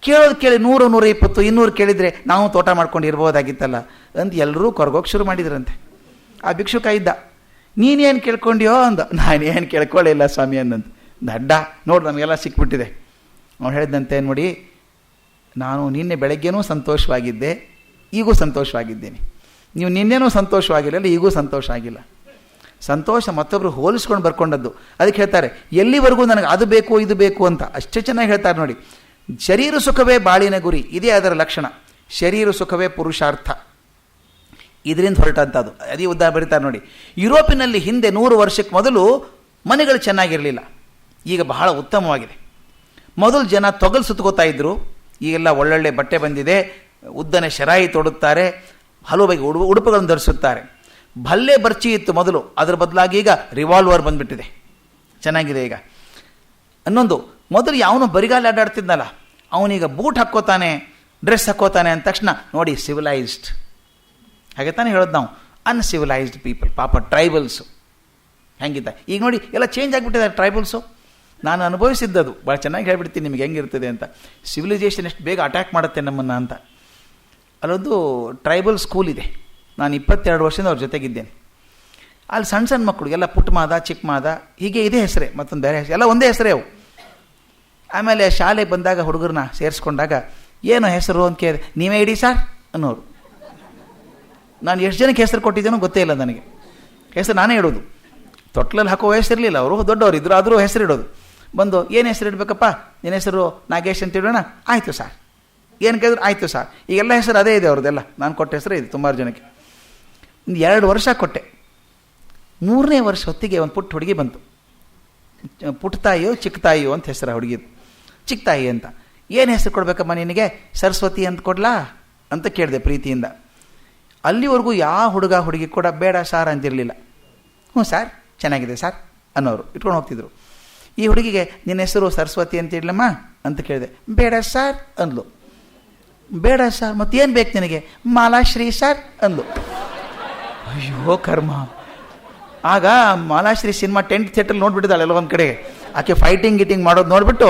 ಕೇಳೋದು ಕೇಳಿ 100, 120, 200 ಕೇಳಿದರೆ ನಾವು ತೋಟ ಮಾಡ್ಕೊಂಡು ಇರ್ಬೋದಾಗಿತ್ತಲ್ಲ ಅಂತ ಎಲ್ಲರೂ ಕೊರಗೋಗಿ ಶುರು ಮಾಡಿದ್ರಂತೆ. ಆ ಭಿಕ್ಷುಕ ಇದ್ದ, ನೀನೇನು ಕೇಳ್ಕೊಂಡ್ಯೋ ಅಂದ. ನಾನೇನು ಕೇಳ್ಕೊಳ್ಳಿಲ್ಲ ಸ್ವಾಮಿ ಅಂದಂತ. ದಡ್ಡ ನೋಡಿ, ನಮಗೆಲ್ಲ ಸಿಕ್ಬಿಟ್ಟಿದೆ. ಅವ್ನು ಹೇಳಿದಂತೆ, ನೋಡಿ ನಾನು ನಿನ್ನೆ ಬೆಳಗ್ಗೆನೂ ಸಂತೋಷವಾಗಿದ್ದೆ, ಈಗೂ ಸಂತೋಷವಾಗಿದ್ದೇನೆ. ನೀವು ನಿನ್ನೆನೂ ಸಂತೋಷವಾಗಿರಲಿಲ್ಲ, ಈಗೂ ಸಂತೋಷ ಆಗಿಲ್ಲ. ಸಂತೋಷ ಮತ್ತೊಬ್ಬರು ಹೋಲಿಸ್ಕೊಂಡು ಬರ್ಕೊಂಡದ್ದು. ಅದಕ್ಕೆ ಹೇಳ್ತಾರೆ, ಎಲ್ಲಿವರೆಗೂ ನನಗೆ ಅದು ಬೇಕು ಇದು ಬೇಕು ಅಂತ. ಅಷ್ಟೇ ಚೆನ್ನಾಗಿ ಹೇಳ್ತಾರೆ ನೋಡಿ. ಶರೀರ ಸುಖವೇ ಬಾಳಿನ ಗುರಿ, ಇದೇ ಅದರ ಲಕ್ಷಣ. ಶರೀರ ಸುಖವೇ ಪುರುಷಾರ್ಥ, ಇದರಿಂದ ಹೊರಟಂಥದ್ದು. ಅದೇ ಉದಾಹರಣೆ ಬರೀತಾರೆ ನೋಡಿ. ಯುರೋಪಿನಲ್ಲಿ ಹಿಂದೆ 100 ವರ್ಷಕ್ಕೆ ಮೊದಲು ಮನೆಗಳು ಚೆನ್ನಾಗಿರಲಿಲ್ಲ, ಈಗ ಬಹಳ ಉತ್ತಮವಾಗಿದೆ. ಮೊದಲು ಜನ ತೊಗಲು ಸುತ್ತಕೋತಾ ಇದ್ದರು, ಈಗೆಲ್ಲ ಒಳ್ಳೊಳ್ಳೆ ಬಟ್ಟೆ ಬಂದಿದೆ, ಉದ್ದನೆ ಶರಾಯಿ ತೊಡುತ್ತಾರೆ, ಹಲವು ಬಗೆಯ ಉಡುಪುಗಳನ್ನು ಧರಿಸುತ್ತಾರೆ. ಭಲ್ಲೆ ಬರ್ಚಿ ಇತ್ತು ಮೊದಲು, ಅದರ ಬದಲಾಗಿ ಈಗ ರಿವಾಲ್ವರ್ ಬಂದುಬಿಟ್ಟಿದೆ, ಚೆನ್ನಾಗಿದೆ ಈಗ. ಅನ್ನೊಂದು, ಮೊದಲು ಯಾವನು ಬರಿಗಾಲ ಅಡ್ಡಾಡ್ತಿದ್ನಲ್ಲ, ಅವನೀಗ ಬೂಟ್ ಹಾಕ್ಕೋತಾನೆ, ಡ್ರೆಸ್ ಹಾಕ್ಕೋತಾನೆ ಅಂದ ತಕ್ಷಣ ನೋಡಿ ಸಿವಿಲೈಸ್ಡ್. ಹಾಗೆ ತಾನೇ ಹೇಳೋದು ನಾವು, ಅನ್ಸಿವಿಲೈಸ್ಡ್ ಪೀಪಲ್. ಪಾಪ ಟ್ರೈಬಲ್ಸು ಹೆಂಗಿದ್ದ, ಈಗ ನೋಡಿ ಎಲ್ಲ ಚೇಂಜ್ ಆಗಿಬಿಟ್ಟಿದ್ದಾರೆ ಟ್ರೈಬಲ್ಸು. ನಾನು ಅನುಭವಿಸಿದ್ದದು, ಭಾಳ ಚೆನ್ನಾಗಿ ಹೇಳ್ಬಿಡ್ತೀನಿ ನಿಮಗೆ ಹೆಂಗಿರ್ತದೆ ಅಂತ. ಸಿವಿಲೈಸೇಷನ್ ಎಷ್ಟು ಬೇಗ ಅಟ್ಯಾಕ್ ಮಾಡುತ್ತೆ ನಮ್ಮನ್ನು ಅಂತ. ಅಲ್ಲೊಂದು ಟ್ರೈಬಲ್ ಸ್ಕೂಲ್ ಇದೆ, ನಾನು 22 ವರ್ಷದಿಂದ ಅವ್ರ ಜೊತೆಗಿದ್ದೇನೆ. ಅಲ್ಲಿ ಸಣ್ಣ ಸಣ್ಣ ಮಕ್ಕಳು ಎಲ್ಲ ಪುಟ್ಟ ಮಾದ, ಚಿಕ್ಕ ಮಾದ, ಹೀಗೆ ಇದೇ ಹೆಸರೇ, ಮತ್ತೊಂದು ಬೇರೆ ಹೆಸರು, ಎಲ್ಲ ಒಂದೇ ಹೆಸರೇ ಅವು. ಆಮೇಲೆ ಶಾಲೆಗೆ ಬಂದಾಗ ಹುಡುಗರನ್ನ ಸೇರಿಸ್ಕೊಂಡಾಗ ಏನೋ ಹೆಸರು ಅಂತ ಕೇಳಿದೆ, ನೀವೇ ಇಡಿ ಸರ್ ಅನ್ನೋರು. ನಾನು ಎಷ್ಟು ಜನಕ್ಕೆ ಹೆಸರು ಕೊಟ್ಟಿದ್ದೇನೋ ಗೊತ್ತೇ ಇಲ್ಲ ನನಗೆ. ಹೆಸರು ನಾನೇ ಇಡೋದು. ತೊಟ್ಲಲ್ಲಿ ಹಾಕೋ ವಯಸ್ಸಿರಲಿಲ್ಲ, ಅವರು ದೊಡ್ಡವರು ಇದ್ದರು, ಆದರೂ ಹೆಸರು ಇಡೋದು. ಬಂದು ಏನು ಹೆಸರು ಇಡಬೇಕಪ್ಪ, ನಿನ್ನ ಹೆಸರು ನಾಗೇಶ್ ಅಂತ ಇಡೋಣ, ಆಯಿತು ಸರ್. ಏನು ಕೇಳಿದ್ರು ಆಯಿತು ಸರ್. ಈಗೆಲ್ಲ ಹೆಸರು ಅದೇ ಇದೆ ಅವ್ರದ್ದೆಲ್ಲ, ನಾನು ಕೊಟ್ಟ ಹೆಸರೇ ಇದೆ ಸುಮಾರು ಜನಕ್ಕೆ. 2 ವರ್ಷ ಕೊಟ್ಟೆ. 3ನೇ ವರ್ಷ ಹೊತ್ತಿಗೆ ಒಂದು ಪುಟ್ಟ ಹುಡುಗಿ ಬಂತು. ಪುಟ್ಟ ತಾಯಿಯೋ ಚಿಕ್ಕ ತಾಯಿಯೋ ಅಂತ ಹೆಸರು ಹುಡುಗಿದು, ಚಿಕ್ಕ ತಾಯಿ ಅಂತ. ಏನು ಹೆಸರು ಕೊಡಬೇಕಮ್ಮ ನಿನಗೆ, ಸರಸ್ವತಿ ಅಂತ ಕೊಡ್ಲಾ ಅಂತ ಕೇಳಿದೆ ಪ್ರೀತಿಯಿಂದ. ಅಲ್ಲಿವರೆಗೂ ಯಾವ ಹುಡುಗ ಹುಡುಗಿ ಕೂಡ ಬೇಡ ಸಾರ್ ಅಂತಿರಲಿಲ್ಲ. ಹ್ಞೂ ಸಾರ್, ಚೆನ್ನಾಗಿದೆ ಸಾರ್ ಅನ್ನೋರು ಇಟ್ಕೊಂಡು ಹೋಗ್ತಿದ್ರು. ಈ ಹುಡುಗಿಗೆ ನಿನ್ನ ಹೆಸರು ಸರಸ್ವತಿ ಅಂತ ಇಡ್ಲಮ್ಮ ಅಂತ ಕೇಳಿದೆ. ಬೇಡ ಸಾರ್ ಅಂದ್ಲು. ಬೇಡ ಸರ್, ಮತ್ತೇನು ಬೇಕು ನಿನಗೆ, ಮಾಲಾಶ್ರೀ ಸರ್ ಅಂದ್ಲು. ಅಯ್ಯೋ ಕರ್ಮ. ಆಗ ಮಾಲಾಶ್ರೀ ಸಿನಿಮಾ 10th ಥಿಯೇಟರ್ ನೋಡ್ಬಿಟ್ಟಿದ್ದಾಳೆ ಎಲ್ಲ ಒಂದು ಕಡೆ. ಆಕೆ ಫೈಟಿಂಗ್ ಗಿಟಿಂಗ್ ಮಾಡೋದು ನೋಡ್ಬಿಟ್ಟು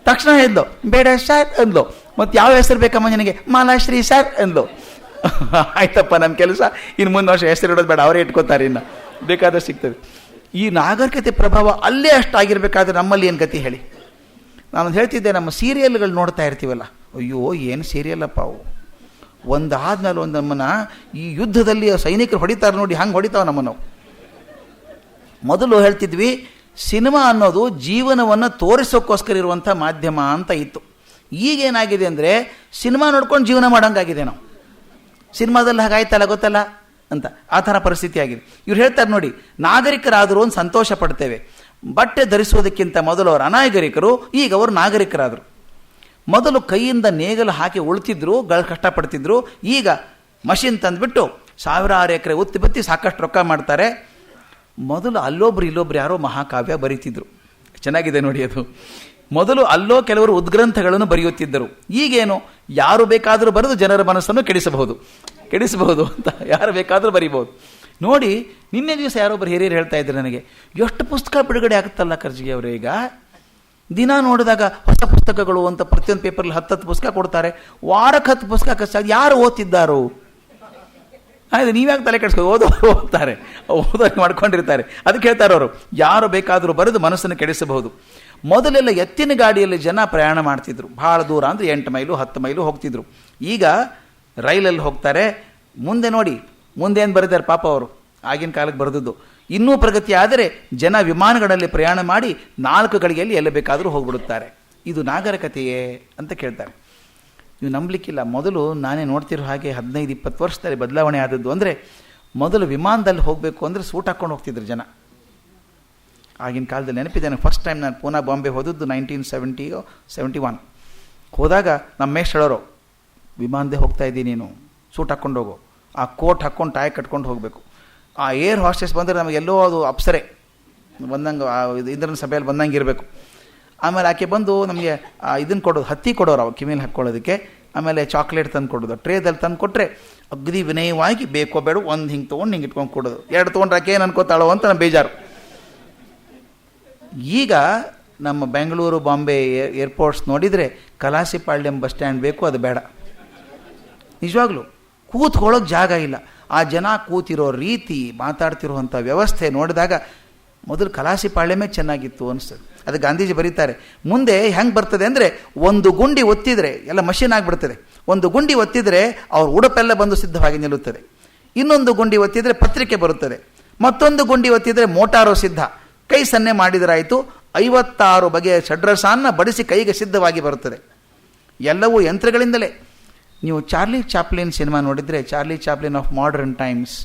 ತಕ್ಷಣ ಹೇಳಿದ್ಲು ಬೇಡ ಸರ್ ಅಂದ್ಲು. ಮತ್ತು ಯಾವ ಹೆಸರು ಬೇಕಮ್ಮ ನಿನಗೆ, ಮಾಲಾಶ್ರೀ ಸರ್ ಅಂದ್ಲು. ಆಯ್ತಪ್ಪ, ನಮ್ಮ ಕೆಲಸ ಇನ್ನು ಮುಂದೆ ವರ್ಷ ಹೆಸರು ಇಡೋದು ಬೇಡ, ಅವರೇ ಇಟ್ಕೋತಾರೆ, ಇನ್ನು ಬೇಕಾದಷ್ಟು ಸಿಗ್ತದೆ. ಈ ನಾಗರಿಕತೆ ಪ್ರಭಾವ ಅಲ್ಲೇ ಅಷ್ಟಾಗಿರ್ಬೇಕಾದ್ರೆ ನಮ್ಮಲ್ಲಿ ಏನು ಗತಿ ಹೇಳಿ. ನಾನು ಹೇಳ್ತಿದ್ದೆ, ನಮ್ಮ ಸೀರಿಯಲ್ಗಳು ನೋಡ್ತಾ ಇರ್ತೀವಲ್ಲ, ಅಯ್ಯೋ ಏನು ಸೀರಿಯಲ್ಲಪ್ಪ ಅವು, ಒಂದಾದ್ಮೇಲೆ ಒಂದು ನಮ್ಮನ್ನು ಈ ಯುದ್ಧದಲ್ಲಿ ಸೈನಿಕರು ಹೊಡಿತಾರೆ ನೋಡಿ, ಹಂಗೆ ಹೊಡಿತಾವೆ ನಮ್ಮನ್ನು. ಮೊದಲು ಹೇಳ್ತಿದ್ವಿ ಸಿನಿಮಾ ಅನ್ನೋದು ಜೀವನವನ್ನು ತೋರಿಸೋಕ್ಕೋಸ್ಕರ ಇರುವಂಥ ಮಾಧ್ಯಮ ಅಂತ ಇತ್ತು. ಈಗೇನಾಗಿದೆ ಅಂದರೆ ಸಿನಿಮಾ ನೋಡ್ಕೊಂಡು ಜೀವನ ಮಾಡೋಂಗಾಗಿದೆ. ನಾವು ಸಿನಿಮಾದಲ್ಲಿ ಹಾಗಾಯ್ತಲ್ಲ ಗೊತ್ತಲ್ಲ ಅಂತ ಆ ಥರ ಪರಿಸ್ಥಿತಿ ಆಗಿದೆ. ಇವ್ರು ಹೇಳ್ತಾರೆ ನೋಡಿ, ನಾಗರಿಕರಾದರೂ ಒಂದು ಸಂತೋಷ ಪಡ್ತೇವೆ. ಬಟ್ಟೆ ಧರಿಸುವುದಕ್ಕಿಂತ ಮೊದಲು ಅವರು ಅನಾಗರಿಕರು, ಈಗ ಅವರು ನಾಗರಿಕರಾದರು. ಮೊದಲು ಕೈಯಿಂದ ನೇಗಲು ಹಾಕಿ ಉಳ್ತಿದ್ರು, ಕಷ್ಟಪಡ್ತಿದ್ರು. ಈಗ ಮಷಿನ್ ತಂದುಬಿಟ್ಟು 1000 ಎಕರೆ ಉತ್ತಿ ಬತ್ತಿ ಸಾಕಷ್ಟು ರೊಕ್ಕ ಮಾಡ್ತಾರೆ. ಮೊದಲು ಅಲ್ಲೊಬ್ರು ಇಲ್ಲೊಬ್ರು ಯಾರೋ ಮಹಾಕಾವ್ಯ ಬರೀತಿದ್ರು. ಚೆನ್ನಾಗಿದೆ ನೋಡಿ ಅದು. ಮೊದಲು ಅಲ್ಲೋ ಕೆಲವರು ಉದ್ಗ್ರಂಥಗಳನ್ನು ಬರೆಯುತ್ತಿದ್ದರು. ಈಗೇನು, ಯಾರು ಬೇಕಾದರೂ ಬರೆದು ಜನರ ಮನಸ್ಸನ್ನು ಕೆಡಿಸಬಹುದು ಅಂತ ಯಾರು ಬೇಕಾದರೂ ಬರೀಬಹುದು. ನೋಡಿ, ನಿನ್ನೆ ದಿವಸ ಯಾರೊಬ್ಬರು ಹಿರಿಯರು ಹೇಳ್ತಾ ಇದ್ರು ನನಗೆ, ಎಷ್ಟು ಪುಸ್ತಕ ಬಿಡುಗಡೆ ಆಗುತ್ತಲ್ಲ ಕರ್ಜಿಗೆ ಅವರು. ಈಗ ದಿನ ನೋಡಿದಾಗ ಹೊಸ ಪುಸ್ತಕಗಳು ಅಂತ ಪ್ರತಿಯೊಂದು ಪೇಪರ್ಲಿ 10 ಪುಸ್ತಕ ಕೊಡ್ತಾರೆ. ವಾರಕ್ಕೆ 10 ಪುಸ್ತಕ ಕಷ್ಟ. ಯಾರು ಓದ್ತಿದ್ದಾರೋ? ಆಯ್ತು, ನೀವ್ಯಾಕೆ ತಲೆ ಕೆಡಿಸ್ಕೊ, ಓದೋರು ಓದ್ತಾರೆ, ಓದೋರು ಮಾಡ್ಕೊಂಡಿರ್ತಾರೆ. ಅದಕ್ಕೆ ಹೇಳ್ತಾರೆ ಅವರು, ಯಾರು ಬೇಕಾದರೂ ಬರೆದು ಮನಸ್ಸನ್ನು ಕೆಡಿಸಬಹುದು. ಮೊದಲೆಲ್ಲ ಎತ್ತಿನ ಗಾಡಿಯಲ್ಲಿ ಜನ ಪ್ರಯಾಣ ಮಾಡ್ತಿದ್ರು, ಭಾಳ ದೂರ ಅಂದರೆ 8 ಮೈಲು 10 ಮೈಲು ಹೋಗ್ತಿದ್ರು. ಈಗ ರೈಲಲ್ಲಿ ಹೋಗ್ತಾರೆ. ಮುಂದೆ ನೋಡಿ, ಮುಂದೇನು ಬರೆದಾರೆ ಪಾಪ ಅವರು, ಆಗಿನ ಕಾಲಕ್ಕೆ ಬರೆದದ್ದು. ಇನ್ನೂ ಪ್ರಗತಿ ಆದರೆ ಜನ ವಿಮಾನಗಳಲ್ಲಿ ಪ್ರಯಾಣ ಮಾಡಿ 4 ಗಳಿಗೆಯಲ್ಲಿ ಎಲ್ಲ ಬೇಕಾದರೂ ಹೋಗ್ಬಿಡುತ್ತಾರೆ. ಇದು ನಾಗರಿಕತೆಯೇ ಅಂತ ಕೇಳ್ತಾರೆ. ನೀವು ನಂಬಲಿಕ್ಕಿಲ್ಲ, ಮೊದಲು ನಾನೇ ನೋಡ್ತಿರೋ ಹಾಗೆ 15-20 ವರ್ಷದಲ್ಲಿ ಬದಲಾವಣೆ ಆದದ್ದು. ಅಂದರೆ ಮೊದಲು ವಿಮಾನದಲ್ಲಿ ಹೋಗಬೇಕು ಅಂದರೆ ಸೂಟ್ ಹಾಕ್ಕೊಂಡು ಹೋಗ್ತಿದ್ರು ಜನ. ಆಗಿನ ಕಾಲದಲ್ಲಿ ನೆನಪಿದೆ ನನಗೆ, ಫಸ್ಟ್ ಟೈಮ್ ನಾನು ಪೂನಾ ಬಾಂಬೆ ಹೋದದ್ದು 1971. ಹೋದಾಗ ನಮ್ಮ ಮೇಷ್ಟ್ರು ಹೇಳೋರು, ವಿಮಾನದೇ ಹೋಗ್ತಾ ಇದ್ದೀನಿ, ನೀನು ಸೂಟ್ ಹಾಕ್ಕೊಂಡು ಹೋಗು, ಆ ಕೋಟ್ ಹಾಕ್ಕೊಂಡು ಟೈ ಕಟ್ಕೊಂಡು ಹೋಗಬೇಕು. ಆ ಏರ್ ಹಾಸ್ಟೆಸ್ ಬಂದರೆ ನಮಗೆಲ್ಲೋ ಅದು ಅಪ್ಸರೆ ಬಂದಂಗೆ, ಇಂದ್ರನ ಸಭೆಯಲ್ಲಿ ಬಂದಂಗೆ ಇರಬೇಕು. ಆಮೇಲೆ ಆಕೆ ಬಂದು ನಮಗೆ ಇದನ್ನು ಕೊಡೋದು, ಹತ್ತಿ ಕೊಡೋರು ಅವಾಗ ಕಿವಿಲಿ ಹಾಕ್ಕೊಳ್ಳೋದಕ್ಕೆ. ಆಮೇಲೆ ಚಾಕ್ಲೇಟ್ ತಂದು ಕೊಡೋದು, ಟ್ರೇದಲ್ಲಿ ತಂದು ಕೊಟ್ಟರೆ ಅಗದಿ ವಿನಯವಾಗಿ ಬೇಕೋ ಬೇಡ ಒಂದು ಹಿಂಗೆ ತೊಗೊಂಡು ಹಿಂಗೆ ಇಟ್ಕೊಂಡು ಕೊಡೋದು. 2 ತೊಗೊಂಡ್ರೆ ಆಕೆ ಏನು ಅನ್ಕೋತಾಳೋ ಅಂತ ನಾನು ಬೇಜಾರು. ಈಗ ನಮ್ಮ ಬೆಂಗಳೂರು ಬಾಂಬೆ ಏರ್ಪೋರ್ಟ್ಸ್ ನೋಡಿದರೆ ಕಲಾಸಿಪಾಳ್ಯಂ ಬಸ್ ಸ್ಟ್ಯಾಂಡ್ ಬೇಕು, ಅದು ಬೇಡ. ನಿಜವಾಗ್ಲೂ ಕೂತ್ಕೊಳ್ಳೋಕೆ ಜಾಗ ಇಲ್ಲ. ಆ ಜನ ಕೂತಿರೋ ರೀತಿ, ಮಾತಾಡ್ತಿರುವಂಥ ವ್ಯವಸ್ಥೆ ನೋಡಿದಾಗ ಮೊದಲು ಕಲಾಸಿಪಾಳ್ಯಮೇ ಚೆನ್ನಾಗಿತ್ತು ಅನಿಸ್ತದೆ. ಅದು ಗಾಂಧೀಜಿ ಬರೀತಾರೆ. ಮುಂದೆ ಹೆಂಗೆ ಬರ್ತದೆ ಅಂದರೆ, ಒಂದು ಗುಂಡಿ ಒತ್ತಿದರೆ ಎಲ್ಲ ಮಷೀನ್ ಆಗಿಬಿಡ್ತದೆ. ಒಂದು ಗುಂಡಿ ಒತ್ತಿದರೆ ಅವ್ರ ಉಡುಪೆಲ್ಲ ಬಂದು ಸಿದ್ಧವಾಗಿ ನಿಲ್ಲುತ್ತದೆ. ಇನ್ನೊಂದು ಗುಂಡಿ ಒತ್ತಿದರೆ ಪತ್ರಿಕೆ ಬರುತ್ತದೆ. ಮತ್ತೊಂದು ಗುಂಡಿ ಒತ್ತಿದರೆ ಮೋಟಾರು ಸಿದ್ಧ. ಕೈ ಸನ್ನೆ ಮಾಡಿದರಾಯಿತು, 56 ಬಗೆಯ ಷಡ್ರಸಾನ್ನ ಬಡಿಸಿ ಕೈಗೆ ಸಿದ್ಧವಾಗಿ ಬರುತ್ತದೆ. ಎಲ್ಲವೂ ಯಂತ್ರಗಳಿಂದಲೇ. ನೀವು ಚಾರ್ಲಿ ಚಾಪ್ಲಿನ್ ಸಿನಿಮಾ ನೋಡಿದರೆ, Charlie Chaplin of modern times,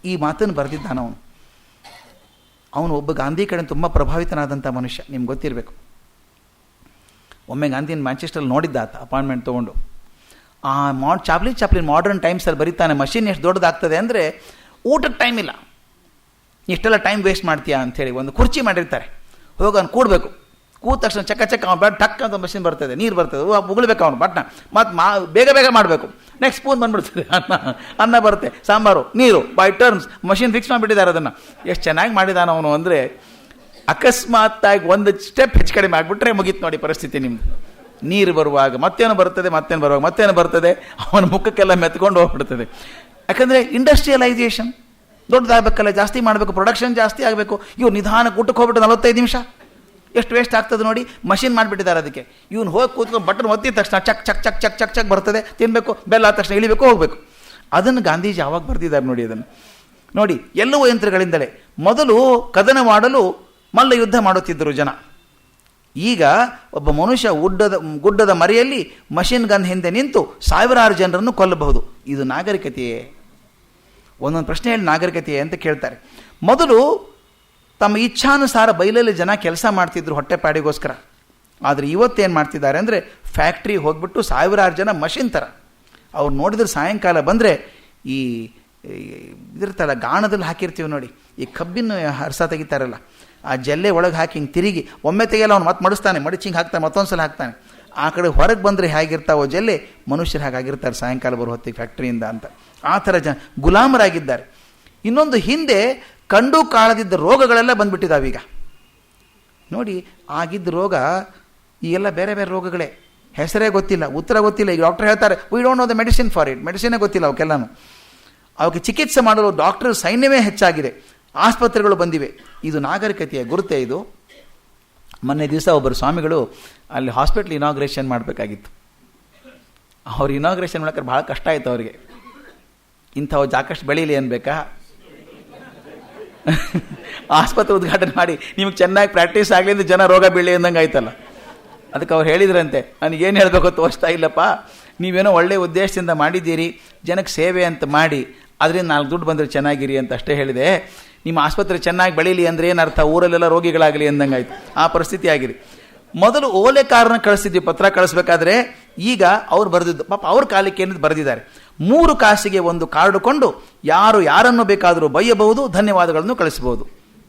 ಈ ಮಾತನ್ನು ಬರೆದಿದ್ದಾನ ಅವನು. ಅವನು ಒಬ್ಬ ಗಾಂಧಿ ಕಡೆ ತುಂಬ ಪ್ರಭಾವಿತನಾದಂಥ ಮನುಷ್ಯ, ನಿಮ್ಗೆ ಗೊತ್ತಿರಬೇಕು. ಒಮ್ಮೆ ಗಾಂಧಿನ ಮ್ಯಾಂಚೆಸ್ಟರಲ್ಲಿ ನೋಡಿದ್ದ ಆತ, ಅಪಾಯಿಂಟ್ಮೆಂಟ್ ತೊಗೊಂಡು. ಆ ಚಾರ್ಲಿ ಚಾಪ್ಲಿನ್ ಮಾಡರ್ನ್ ಟೈಮ್ಸಲ್ಲಿ ಬರೀತಾನೆ, ಮಷಿನ್ ಎಷ್ಟು ದೊಡ್ಡದಾಗ್ತದೆ ಅಂದರೆ ಊಟಕ್ಕೆ ಟೈಮ್ ಇಲ್ಲ, ಇಷ್ಟೆಲ್ಲ ಟೈಮ್ ವೇಸ್ಟ್ ಮಾಡ್ತೀಯಾ ಅಂಥೇಳಿ. ಒಂದು ಕುರ್ಚಿ ಮಾಡಿರ್ತಾರೆ, ಹೋಗಿ ಅವ್ನು ಕೂಡಬೇಕು. ಕೂತ ತಕ್ಷಣ ಚಕ್ಕ ಅವ್ನು ಬೇಡ ಟಕ್ ಅಂತ ಮಷಿನ್ ಬರ್ತದೆ, ನೀರು ಬರ್ತದೆ, ಉಗುಳ್ಬೇಕು ಅವನು ಬಟ್ನ, ಮತ್ತು ಬೇಗ ಬೇಗ ಮಾಡಬೇಕು. ನೆಕ್ಸ್ಟ್ ಸ್ಪೂನ್ ಬಂದುಬಿಡ್ತದೆ, ಅನ್ನ ಬರುತ್ತೆ, ಸಾಂಬಾರು, ನೀರು, ಬೈ ಟರ್ನ್ಸ್. ಮಷಿನ್ ಫಿಕ್ಸ್ ಮಾಡಿಬಿಟ್ಟಿದ್ದಾರೆ ಅದನ್ನು. ಎಷ್ಟು ಚೆನ್ನಾಗಿ ಮಾಡಿದಾನ ಅವನು ಅಂದರೆ, ಅಕಸ್ಮಾತ್ತಾಗಿ ಒಂದು ಸ್ಟೆಪ್ ಹೆಚ್ಚು ಕಡಿಮೆ ಆಗಿಬಿಟ್ರೆ ಮುಗೀತು ನೋಡಿ ಪರಿಸ್ಥಿತಿ ನಿಮ್ಮದು. ನೀರು ಬರುವಾಗ ಮತ್ತೇನು ಬರ್ತದೆ, ಮತ್ತೇನು ಬರ್ತದೆ, ಅವನ ಮುಖಕ್ಕೆಲ್ಲ ಮೆತ್ಕೊಂಡು ಹೋಗ್ಬಿಡ್ತದೆ. ಯಾಕಂದರೆ ಇಂಡಸ್ಟ್ರಿಯಲೈಸೇಷನ್, ದೊಡ್ಡದಾಗಬೇಕಲ್ಲ, ಜಾಸ್ತಿ ಮಾಡಬೇಕು, ಪ್ರೊಡಕ್ಷನ್ ಜಾಸ್ತಿ ಆಗಬೇಕು. ಇವ್ರು ನಿಧಾನಕ್ಕೆ ಊಟಕ್ಕೆ ಹೋಗ್ಬಿಟ್ಟು 45 ನಿಮಿಷ ಎಷ್ಟು ವೇಸ್ಟ್ ಆಗ್ತದೆ ನೋಡಿ. ಮಷಿನ್ ಮಾಡಿಬಿಟ್ಟಿದ್ದಾರೆ ಅದಕ್ಕೆ. ಇವನು ಹೋಗಿ ಕೂತ್ಕೊಂಡು ಬಟನ್ ಒತ್ತಿದ ತಕ್ಷಣ ಚಕ್ ಚಕ್ ಚಕ್ ಚಕ್ ಚಕ್ ಚಕ್ ಬರ್ತದೆ, ತಿನ್ನಬೇಕು, ಬೆಲ್ಲ ಆದ ತಕ್ಷಣ ಇಳಿಬೇಕು, ಹೋಗಬೇಕು. ಅದನ್ನು ಗಾಂಧೀಜಿ ಯಾವಾಗ ಬರ್ದಿದ್ದಾರೆ ನೋಡಿ. ಅದನ್ನು ನೋಡಿ, ಎಲ್ಲವೂ ಯಂತ್ರಗಳಿಂದಲೇ. ಮೊದಲು ಕದನ ಮಾಡಲು ಮಲ್ಲ ಯುದ್ಧ ಮಾಡುತ್ತಿದ್ದರು ಜನ. ಈಗ ಒಬ್ಬ ಮನುಷ್ಯ ಗುಡ್ಡದ ಮರೆಯಲ್ಲಿ ಮಷಿನ್ ಗನ್ ಹಿಂದೆ ನಿಂತು ಸಾವಿರಾರು ಜನರನ್ನು ಕೊಲ್ಲಬಹುದು. ಇದು ನಾಗರಿಕತೆಯೇ? ಒಂದೊಂದು ಪ್ರಶ್ನೆ ಹೇಳಿ ನಾಗರಿಕತೆಯೇ ಅಂತ ಕೇಳ್ತಾರೆ. ಮೊದಲು ತಮ್ಮ ಇಚ್ಛಾನುಸಾರ ಬಯಲಲ್ಲಿ ಜನ ಕೆಲಸ ಮಾಡ್ತಿದ್ರು ಹೊಟ್ಟೆಪಾಡಿಗೋಸ್ಕರ. ಆದರೆ ಇವತ್ತೇನು ಮಾಡ್ತಿದ್ದಾರೆ ಅಂದರೆ ಫ್ಯಾಕ್ಟ್ರಿ ಹೋಗ್ಬಿಟ್ಟು ಸಾವಿರಾರು ಜನ ಮಷಿನ್ ಥರ. ಅವ್ರು ನೋಡಿದ್ರೆ ಸಾಯಂಕಾಲ ಬಂದರೆ ಈ ಇದಿರ್ತಲ್ಲ, ಗಾಣದಲ್ಲಿ ಹಾಕಿರ್ತೀವಿ ನೋಡಿ, ಈ ಕಬ್ಬಿನ ಹರಸ ತೆಗಿತಾರಲ್ಲ, ಆ ಜಲ್ಲೆ ಒಳಗೆ ಹಾಕಿ ಹಿಂಗೆ ತಿರುಗಿ ಒಮ್ಮೆ ತೆಗೆಯಲ್ಲ, ಅವ್ನು ಮತ್ತೆ ಮಡಿಸ್ತಾನೆ, ಮಡಿಚಿ ಹಿಂಗೆ ಹಾಕ್ತಾನೆ, ಮತ್ತೊಂದು ಸಲ ಹಾಕ್ತಾನೆ. ಆ ಕಡೆ ಹೊರಗೆ ಬಂದರೆ ಹೇಗಿರ್ತಾವೋ ಜಲ್ಲೆ, ಮನುಷ್ಯರು ಹಾಗಾಗಿರ್ತಾರೆ ಸಾಯಂಕಾಲ ಬರೋ ಹೊತ್ತಿಗೆ ಫ್ಯಾಕ್ಟ್ರಿಯಿಂದ ಅಂತ. ಆ ಥರ ಜನ ಗುಲಾಮರಾಗಿದ್ದಾರೆ. ಇನ್ನೊಂದು, ಹಿಂದೆ ಕಂಡು ಕಾಣದಿದ್ದ ರೋಗಗಳೆಲ್ಲ ಬಂದ್ಬಿಟ್ಟಿದ್ದಾವೆ ಈಗ ನೋಡಿ. ಆಗಿದ್ದ ರೋಗ ಈಗೆಲ್ಲ ಬೇರೆ ಬೇರೆ ರೋಗಗಳೇ, ಹೆಸರೇ ಗೊತ್ತಿಲ್ಲ, ಉತ್ತರ ಗೊತ್ತಿಲ್ಲ. ಈಗ ಡಾಕ್ಟರ್ ಹೇಳ್ತಾರೆ we don't know the medicine for it. ಮೆಡಿಸಿನೇ ಗೊತ್ತಿಲ್ಲ ಅವಕ್ಕೆಲ್ಲನೂ. ಅವಕ್ಕೆ ಚಿಕಿತ್ಸೆ ಮಾಡಲು ಡಾಕ್ಟರ್ ಸೈನ್ಯವೇ ಹೆಚ್ಚಾಗಿದೆ, ಆಸ್ಪತ್ರೆಗಳು ಬಂದಿವೆ. ಇದು ನಾಗರಿಕತೆಯ ಗುರುತೇ ಇದು. ಮೊನ್ನೆ ದಿವಸ ಒಬ್ಬರು ಸ್ವಾಮಿಗಳು ಅಲ್ಲಿ ಹಾಸ್ಪಿಟ್ಲ್ ಇನಾಗ್ರೇಷನ್ ಮಾಡಬೇಕಾಗಿತ್ತು. ಅವ್ರು ಇನಾಗ್ರೇಷನ್ ಮಾಡೋಕ್ಕೆ ಭಾಳ ಕಷ್ಟ ಆಯಿತು ಅವರಿಗೆ. ಇಂಥವು ಸಾಕಷ್ಟು ಬೆಳೀಲಿ ಅನ್ಬೇಕಾ? ಆಸ್ಪತ್ರೆ ಉದ್ಘಾಟನೆ ಮಾಡಿ ನಿಮಗೆ ಚೆನ್ನಾಗಿ ಪ್ರಾಕ್ಟೀಸ್ ಆಗಲಿ ಅಂತ ಜನ ರೋಗ ಬೀಳಿ ಅಂದಂಗೆ ಆಯ್ತಲ್ಲ. ಅದಕ್ಕೆ ಅವ್ರು ಹೇಳಿದ್ರಂತೆ, ನನಗೇನು ಹೇಳಬೇಕು ತೋರಿಸ್ತಾ ಇಲ್ಲಪ್ಪ, ನೀವೇನೋ ಒಳ್ಳೆಯ ಉದ್ದೇಶದಿಂದ ಮಾಡಿದ್ದೀರಿ, ಜನಕ್ಕೆ ಸೇವೆ ಅಂತ ಮಾಡಿ, ಅದರಿಂದ 4 ದುಡ್ಡು ಬಂದರೆ ಚೆನ್ನಾಗಿರಿ ಅಂತ ಅಷ್ಟೇ ಹೇಳಿದೆ. ನಿಮ್ಮ ಆಸ್ಪತ್ರೆ ಚೆನ್ನಾಗಿ ಬೆಳೀಲಿ ಅಂದರೆ ಏನರ್ಥ? ಊರಲ್ಲೆಲ್ಲ ರೋಗಿಗಳಾಗಲಿ ಅಂದಂಗೆ ಆಯಿತು. ಆ ಪರಿಸ್ಥಿತಿ ಆಗಿರಿ. ಮೊದಲು ಓಲೆಕಾರನ ಕಳಿಸ್ತಿದ್ವಿ ಪತ್ರ ಕಳಿಸ್ಬೇಕಾದ್ರೆ, ಈಗ ಅವ್ರು ಬರೆದಿದ್ದು ಪಾಪ ಅವ್ರ ಕಾಲಕ್ಕೆ ಏನಿದ್ದು ಬರೆದಿದ್ದಾರೆ. 3 ಕಾಸಿಗೆ ಒಂದು ಕಾರ್ಡು ಕೊಂಡು ಯಾರು ಯಾರನ್ನು ಬೇಕಾದರೂ ಬೈಯಬಹುದು, ಧನ್ಯವಾದಗಳನ್ನು ಕಳಿಸಬಹುದು.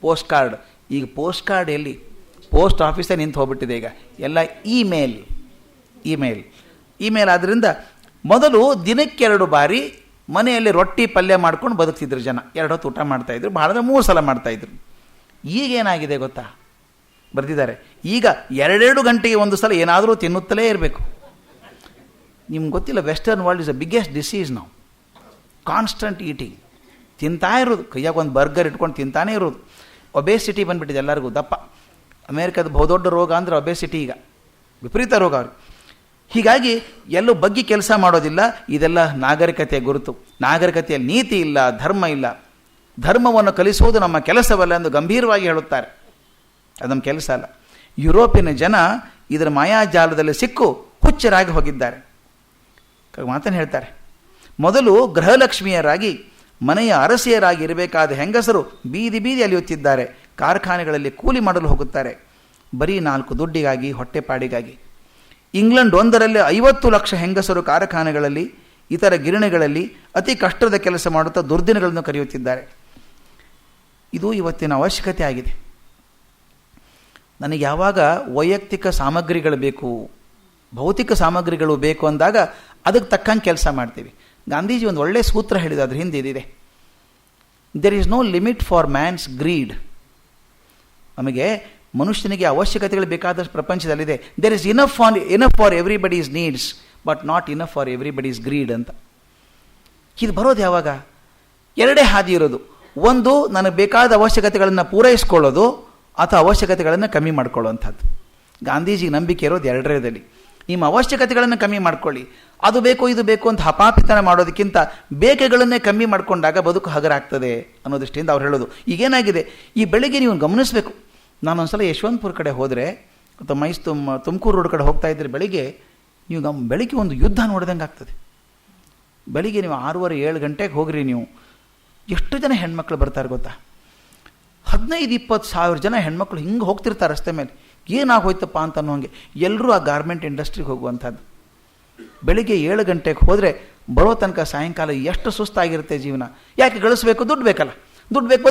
Post card. ಈಗ ಪೋಸ್ಟ್ ಕಾರ್ಡ್ ಎಲ್ಲಿ? ಪೋಸ್ಟ್ ಆಫೀಸೇ ನಿಂತು ಹೋಗ್ಬಿಟ್ಟಿದೆ ಈಗ. ಎಲ್ಲ ಇಮೇಲ್ ಆದ್ದರಿಂದ ಮೊದಲು ದಿನಕ್ಕೆ 2 ಬಾರಿ ಮನೆಯಲ್ಲಿ ರೊಟ್ಟಿ ಪಲ್ಯ ಮಾಡ್ಕೊಂಡು ಬದುಕ್ತಿದ್ರು ಜನ. 2 ಹೊತ್ತು ಊಟ ಮಾಡ್ತಾಯಿದ್ರು, ಭಾಳ 3 ಸಲ ಮಾಡ್ತಾಯಿದ್ರು. ಈಗೇನಾಗಿದೆ ಗೊತ್ತಾ? ಬರೆದಿದ್ದಾರೆ, ಈಗ 2 ಗಂಟೆಗೆ ಒಂದು ಸಲ ಏನಾದರೂ ತಿನ್ನುತ್ತಲೇ ಇರಬೇಕು. ನಿಮ್ಗೆ ಗೊತ್ತಿಲ್ಲ, western world is the biggest disease ನಾವು. ಕಾನ್ಸ್ಟಂಟ್ ಈಟಿಂಗ್, ತಿಂತಾ ಇರೋದು, ಕೈಯಾಗ ಒಂದು ಬರ್ಗರ್ ಇಟ್ಕೊಂಡು ತಿಂತಾನೇ ಇರೋದು. ಒಬೇಸಿಟಿ ಬಂದುಬಿಟ್ಟಿದೆ ಎಲ್ಲರಿಗೂ, ದಪ್ಪ. ಅಮೇರಿಕದ ಬಹುದೊಡ್ಡ ರೋಗ ಅಂದರೆ ಒಬೇಸಿಟಿ, ಈಗ ವಿಪರೀತ ರೋಗ ಅವ್ರಿಗೆ. ಹೀಗಾಗಿ ಎಲ್ಲೂ ಬಗ್ಗಿ ಕೆಲಸ ಮಾಡೋದಿಲ್ಲ. ಇದೆಲ್ಲ ನಾಗರಿಕತೆಯ ಗುರುತು. ನಾಗರಿಕತೆಯಲ್ಲಿ ನೀತಿ ಇಲ್ಲ, ಧರ್ಮ ಇಲ್ಲ. ಧರ್ಮವನ್ನು ಕಲಿಸುವುದು ನಮ್ಮ ಕೆಲಸವಲ್ಲ ಎಂದು ಗಂಭೀರವಾಗಿ ಹೇಳುತ್ತಾರೆ. ಅದು ನಮ್ಮ ಕೆಲಸ ಅಲ್ಲ. ಯುರೋಪಿನ ಜನ ಇದರ ಮಾಯಾಜಾಲದಲ್ಲಿ ಸಿಕ್ಕು ಹುಚ್ಚರಾಗಿ ಹೋಗಿದ್ದಾರೆ. ಮಾತನ್ನು ಹೇಳ್ತಾರೆ, ಮೊದಲು ಗೃಹಲಕ್ಷ್ಮಿಯರಾಗಿ ಮನೆಯ ಅರಸಿಯರಾಗಿ ಇರಬೇಕಾದ ಹೆಂಗಸರು ಬೀದಿ ಬೀದಿ ಅಲಿಯುತ್ತಿದ್ದಾರೆ. ಕಾರ್ಖಾನೆಗಳಲ್ಲಿ ಕೂಲಿ ಮಾಡಲು ಹೋಗುತ್ತಾರೆ, ಬರೀ 4 ದುಡ್ಡಿಗಾಗಿ, ಹೊಟ್ಟೆಪಾಡಿಗಾಗಿ. ಇಂಗ್ಲೆಂಡ್ 1ರಲ್ಲಿ 50 ಲಕ್ಷ ಹೆಂಗಸರು ಕಾರ್ಖಾನೆಗಳಲ್ಲಿ, ಇತರ ಗಿರಣಿಗಳಲ್ಲಿ ಅತಿ ಕಷ್ಟದ ಕೆಲಸ ಮಾಡುತ್ತಾ ದುರ್ದಿನಗಳನ್ನು ಕರೆಯುತ್ತಿದ್ದಾರೆ. ಇದು ಇವತ್ತಿನ ಅವಶ್ಯಕತೆ ಆಗಿದೆ. ನನಗೆ ಯಾವಾಗ ವೈಯಕ್ತಿಕ ಸಾಮಗ್ರಿಗಳು ಬೇಕು, ಭೌತಿಕ ಸಾಮಗ್ರಿಗಳು ಬೇಕು ಅಂದಾಗ ಅದಕ್ಕೆ ತಕ್ಕಂಗೆ ಕೆಲಸ ಮಾಡ್ತೀವಿ. ಗಾಂಧೀಜಿ ಒಂದು ಒಳ್ಳೆಯ ಸೂತ್ರ ಹೇಳಿದ, ಅದ್ರ ಹಿಂದೆ ಇದಿದೆ, there is no limit for man's greed. ನಮಗೆ ಮನುಷ್ಯನಿಗೆ ಅವಶ್ಯಕತೆಗಳು ಬೇಕಾದಷ್ಟು ಪ್ರಪಂಚದಲ್ಲಿದೆ. There is enough for everybody's needs but not enough for everybody's greed ಅಂತ. ಇದು ಬರೋದು ಯಾವಾಗ? 2 ಹಾದಿ ಇರೋದು. ಒಂದು, ನನಗೆ ಬೇಕಾದ ಅವಶ್ಯಕತೆಗಳನ್ನು ಪೂರೈಸ್ಕೊಳ್ಳೋದು, ಅಥವಾ ಅವಶ್ಯಕತೆಗಳನ್ನು ಕಮ್ಮಿ ಮಾಡ್ಕೊಳ್ಳುವಂಥದ್ದು. ಗಾಂಧೀಜಿ ನಂಬಿಕೆ ಇರೋದು 2ರಲ್ಲಿ. ನಿಮ್ಮ ಅವಶ್ಯಕತೆಗಳನ್ನು ಕಮ್ಮಿ ಮಾಡ್ಕೊಳ್ಳಿ, ಅದು ಬೇಕು ಇದು ಬೇಕು ಅಂತ ಹಪಾಪಿತನ ಮಾಡೋದಕ್ಕಿಂತ ಬೇಕೆಗಳನ್ನೇ ಕಮ್ಮಿ ಮಾಡಿಕೊಂಡಾಗ ಬದುಕು ಹಗರಾಗ್ತದೆ ಅನ್ನೋ ದೃಷ್ಟಿಯಿಂದ ಅವ್ರು ಹೇಳೋದು. ಈಗೇನಾಗಿದೆ, ಈ ಬೆಳಿಗ್ಗೆ ನೀವು ಗಮನಿಸಬೇಕು. ನಾನೊಂದ್ಸಲ ಯಶವಂತಪುರ ಕಡೆ ಹೋದರೆ ಅಥವಾ ತುಮಕೂರು ರೋಡ್ ಕಡೆ ಹೋಗ್ತಾ ಇದ್ದರೆ ನೀವು ಬೆಳಿಗ್ಗೆ ಒಂದು ಯುದ್ಧ ನೋಡಿದಂಗೆ ಆಗ್ತದೆ. ಬೆಳಿಗ್ಗೆ ನೀವು 6:30-7 ಗಂಟೆಗೆ ಹೋಗ್ರಿ, ನೀವು ಎಷ್ಟು ಜನ ಹೆಣ್ಮಕ್ಳು ಬರ್ತಾರೆ ಗೊತ್ತಾ? 15-20 ಸಾವಿರ ಜನ ಹೆಣ್ಮಕ್ಳು ಹಿಂಗೆ ಹೋಗ್ತಿರ್ತಾರೆ ರಸ್ತೆ ಮೇಲೆ. ಏನಾಗೋಯ್ತಪ್ಪ ಅಂತ ಅನ್ನೋಂಗೆ. ಎಲ್ಲರೂ ಆ ಗಾರ್ಮೆಂಟ್ ಇಂಡಸ್ಟ್ರಿಗೆ ಹೋಗುವಂಥದ್ದು. ಬೆಳಿಗ್ಗೆ 7 ಗಂಟೆಗೆ ಹೋದರೆ ಬರೋ ತನಕ ಸಾಯಂಕಾಲ ಎಷ್ಟು ಸುಸ್ತಾಗಿರುತ್ತೆ ಜೀವನ. ಯಾಕೆ? ಗಳಿಸ್ಬೇಕು, ದುಡ್ಡು ಬೇಕಲ್ಲ. ದುಡ್ಡು ಬೇಕು,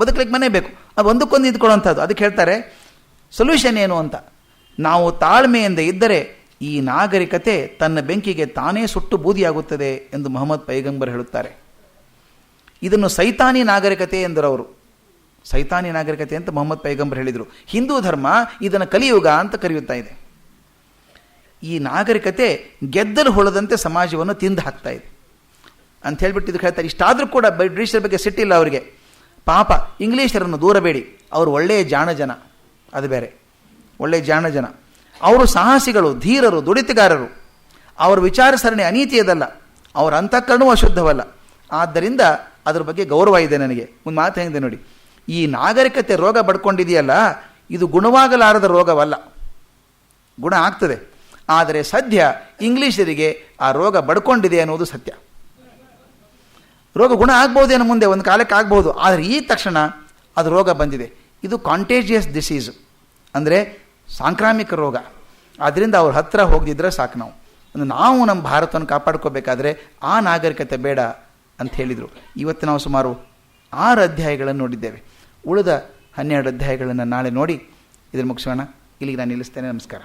ಬದುಕಲಿಕ್ಕೆ ಮನೆ ಬೇಕು. ಅದು ಒಂದಕ್ಕೊಂದು ಇದ್ಕೊಳ್ಳೋಂಥದ್ದು. ಅದಕ್ಕೆ ಹೇಳ್ತಾರೆ ಸೊಲ್ಯೂಷನ್ ಏನು ಅಂತ. ನಾವು ತಾಳ್ಮೆಯಿಂದ ಇದ್ದರೆ ಈ ನಾಗರಿಕತೆ ತನ್ನ ಬೆಂಕಿಗೆ ತಾನೇ ಸುಟ್ಟು ಬೂದಿಯಾಗುತ್ತದೆ ಎಂದು ಮೊಹಮ್ಮದ್ ಪೈಗಂಬರ್ ಹೇಳುತ್ತಾರೆ. ಇದನ್ನು ಸೈತಾನಿ ನಾಗರಿಕತೆ ಎಂದರು ಅವರು. ಸೈತಾನಿ ನಾಗರಿಕತೆ ಅಂತ ಮೊಹಮ್ಮದ್ ಪೈಗಂಬರ್ ಹೇಳಿದರು. ಹಿಂದೂ ಧರ್ಮ ಇದನ್ನು ಕಲಿಯುಗ ಅಂತ ಕರೆಯುತ್ತಾ ಇದೆ. ಈ ನಾಗರಿಕತೆ ಗೆದ್ದಲು ಹುಳದಂತೆ ಸಮಾಜವನ್ನು ತಿಂದು ಹಾಕ್ತಾ ಇದೆ. ಅಂತ ಹೇಳ್ಬಿಟ್ಟು ಇದು ಹೇಳ್ತಾರೆ. ಇಷ್ಟಾದರೂ ಕೂಡ ಬ್ರಿಟಿಷರ ಬಗ್ಗೆ ಸಿಟ್ಟಿಲ್ಲ ಅವರಿಗೆ. ಪಾಪ ಇಂಗ್ಲೀಷರನ್ನು ದೂರಬೇಡಿ, ಅವರು ಒಳ್ಳೆಯ ಜಾಣ ಜನ, ಅದು ಬೇರೆ, ಒಳ್ಳೆಯ ಜಾಣ ಜನ. ಅವರು ಸಾಹಸಿಗಳು, ಧೀರರು, ದುಡಿತಗಾರರು. ಅವರ ವಿಚಾರ ಸರಣಿ ಅನೀತಿಯದಲ್ಲ, ಅವರ ಅಂತಃಕರಣವೂ ಅಶುದ್ಧವಲ್ಲ. ಆದ್ದರಿಂದ ಅದ್ರ ಬಗ್ಗೆ ಗೌರವ ಇದೆ ನನಗೆ. ಒಂದು ಮಾತು ಹೇಳಿದೆ ನೋಡಿ, ಈ ನಾಗರಿಕತೆ ರೋಗ ಪಡ್ಕೊಂಡಿದೆಯಲ್ಲ, ಇದು ಗುಣವಾಗಲಾರದ ರೋಗವಲ್ಲ, ಗುಣ ಆಗ್ತದೆ. ಆದರೆ ಸದ್ಯ ಇಂಗ್ಲೀಷರಿಗೆ ಆ ರೋಗ ಬಡ್ಕೊಂಡಿದೆ ಅನ್ನೋದು ಸತ್ಯ. ರೋಗ ಗುಣ ಆಗ್ಬೋದೇನೋ, ಮುಂದೆ ಒಂದು ಕಾಲಕ್ಕೆ ಆಗ್ಬೋದು, ಆದರೆ ಈ ತಕ್ಷಣ ಅದು ರೋಗ ಬಂದಿದೆ. ಇದು ಕಾಂಟೇಜಿಯಸ್ ಡಿಸೀಸು, ಅಂದರೆ ಸಾಂಕ್ರಾಮಿಕ ರೋಗ. ಆದ್ದರಿಂದ ಅವ್ರ ಹತ್ರ ಹೋಗದಿದ್ರೆ ಸಾಕು. ನಾವು ನಮ್ಮ ಭಾರತವನ್ನು ಕಾಪಾಡ್ಕೋಬೇಕಾದ್ರೆ ಆ ನಾಗರಿಕತೆ ಬೇಡ ಅಂತ ಹೇಳಿದರು. ಇವತ್ತು ನಾವು ಸುಮಾರು 6 ಅಧ್ಯಾಯಗಳನ್ನು ನೋಡಿದ್ದೇವೆ. ಉಳಿದ 12 ಅಧ್ಯಾಯಗಳನ್ನು ನಾಳೆ ನೋಡಿ ಇದನ್ನು ಮುಗಿಸೋಣ. ಇಲ್ಲಿಗೆ ನಾನು ನಿಲ್ಲಿಸ್ತೇನೆ. ನಮಸ್ಕಾರ.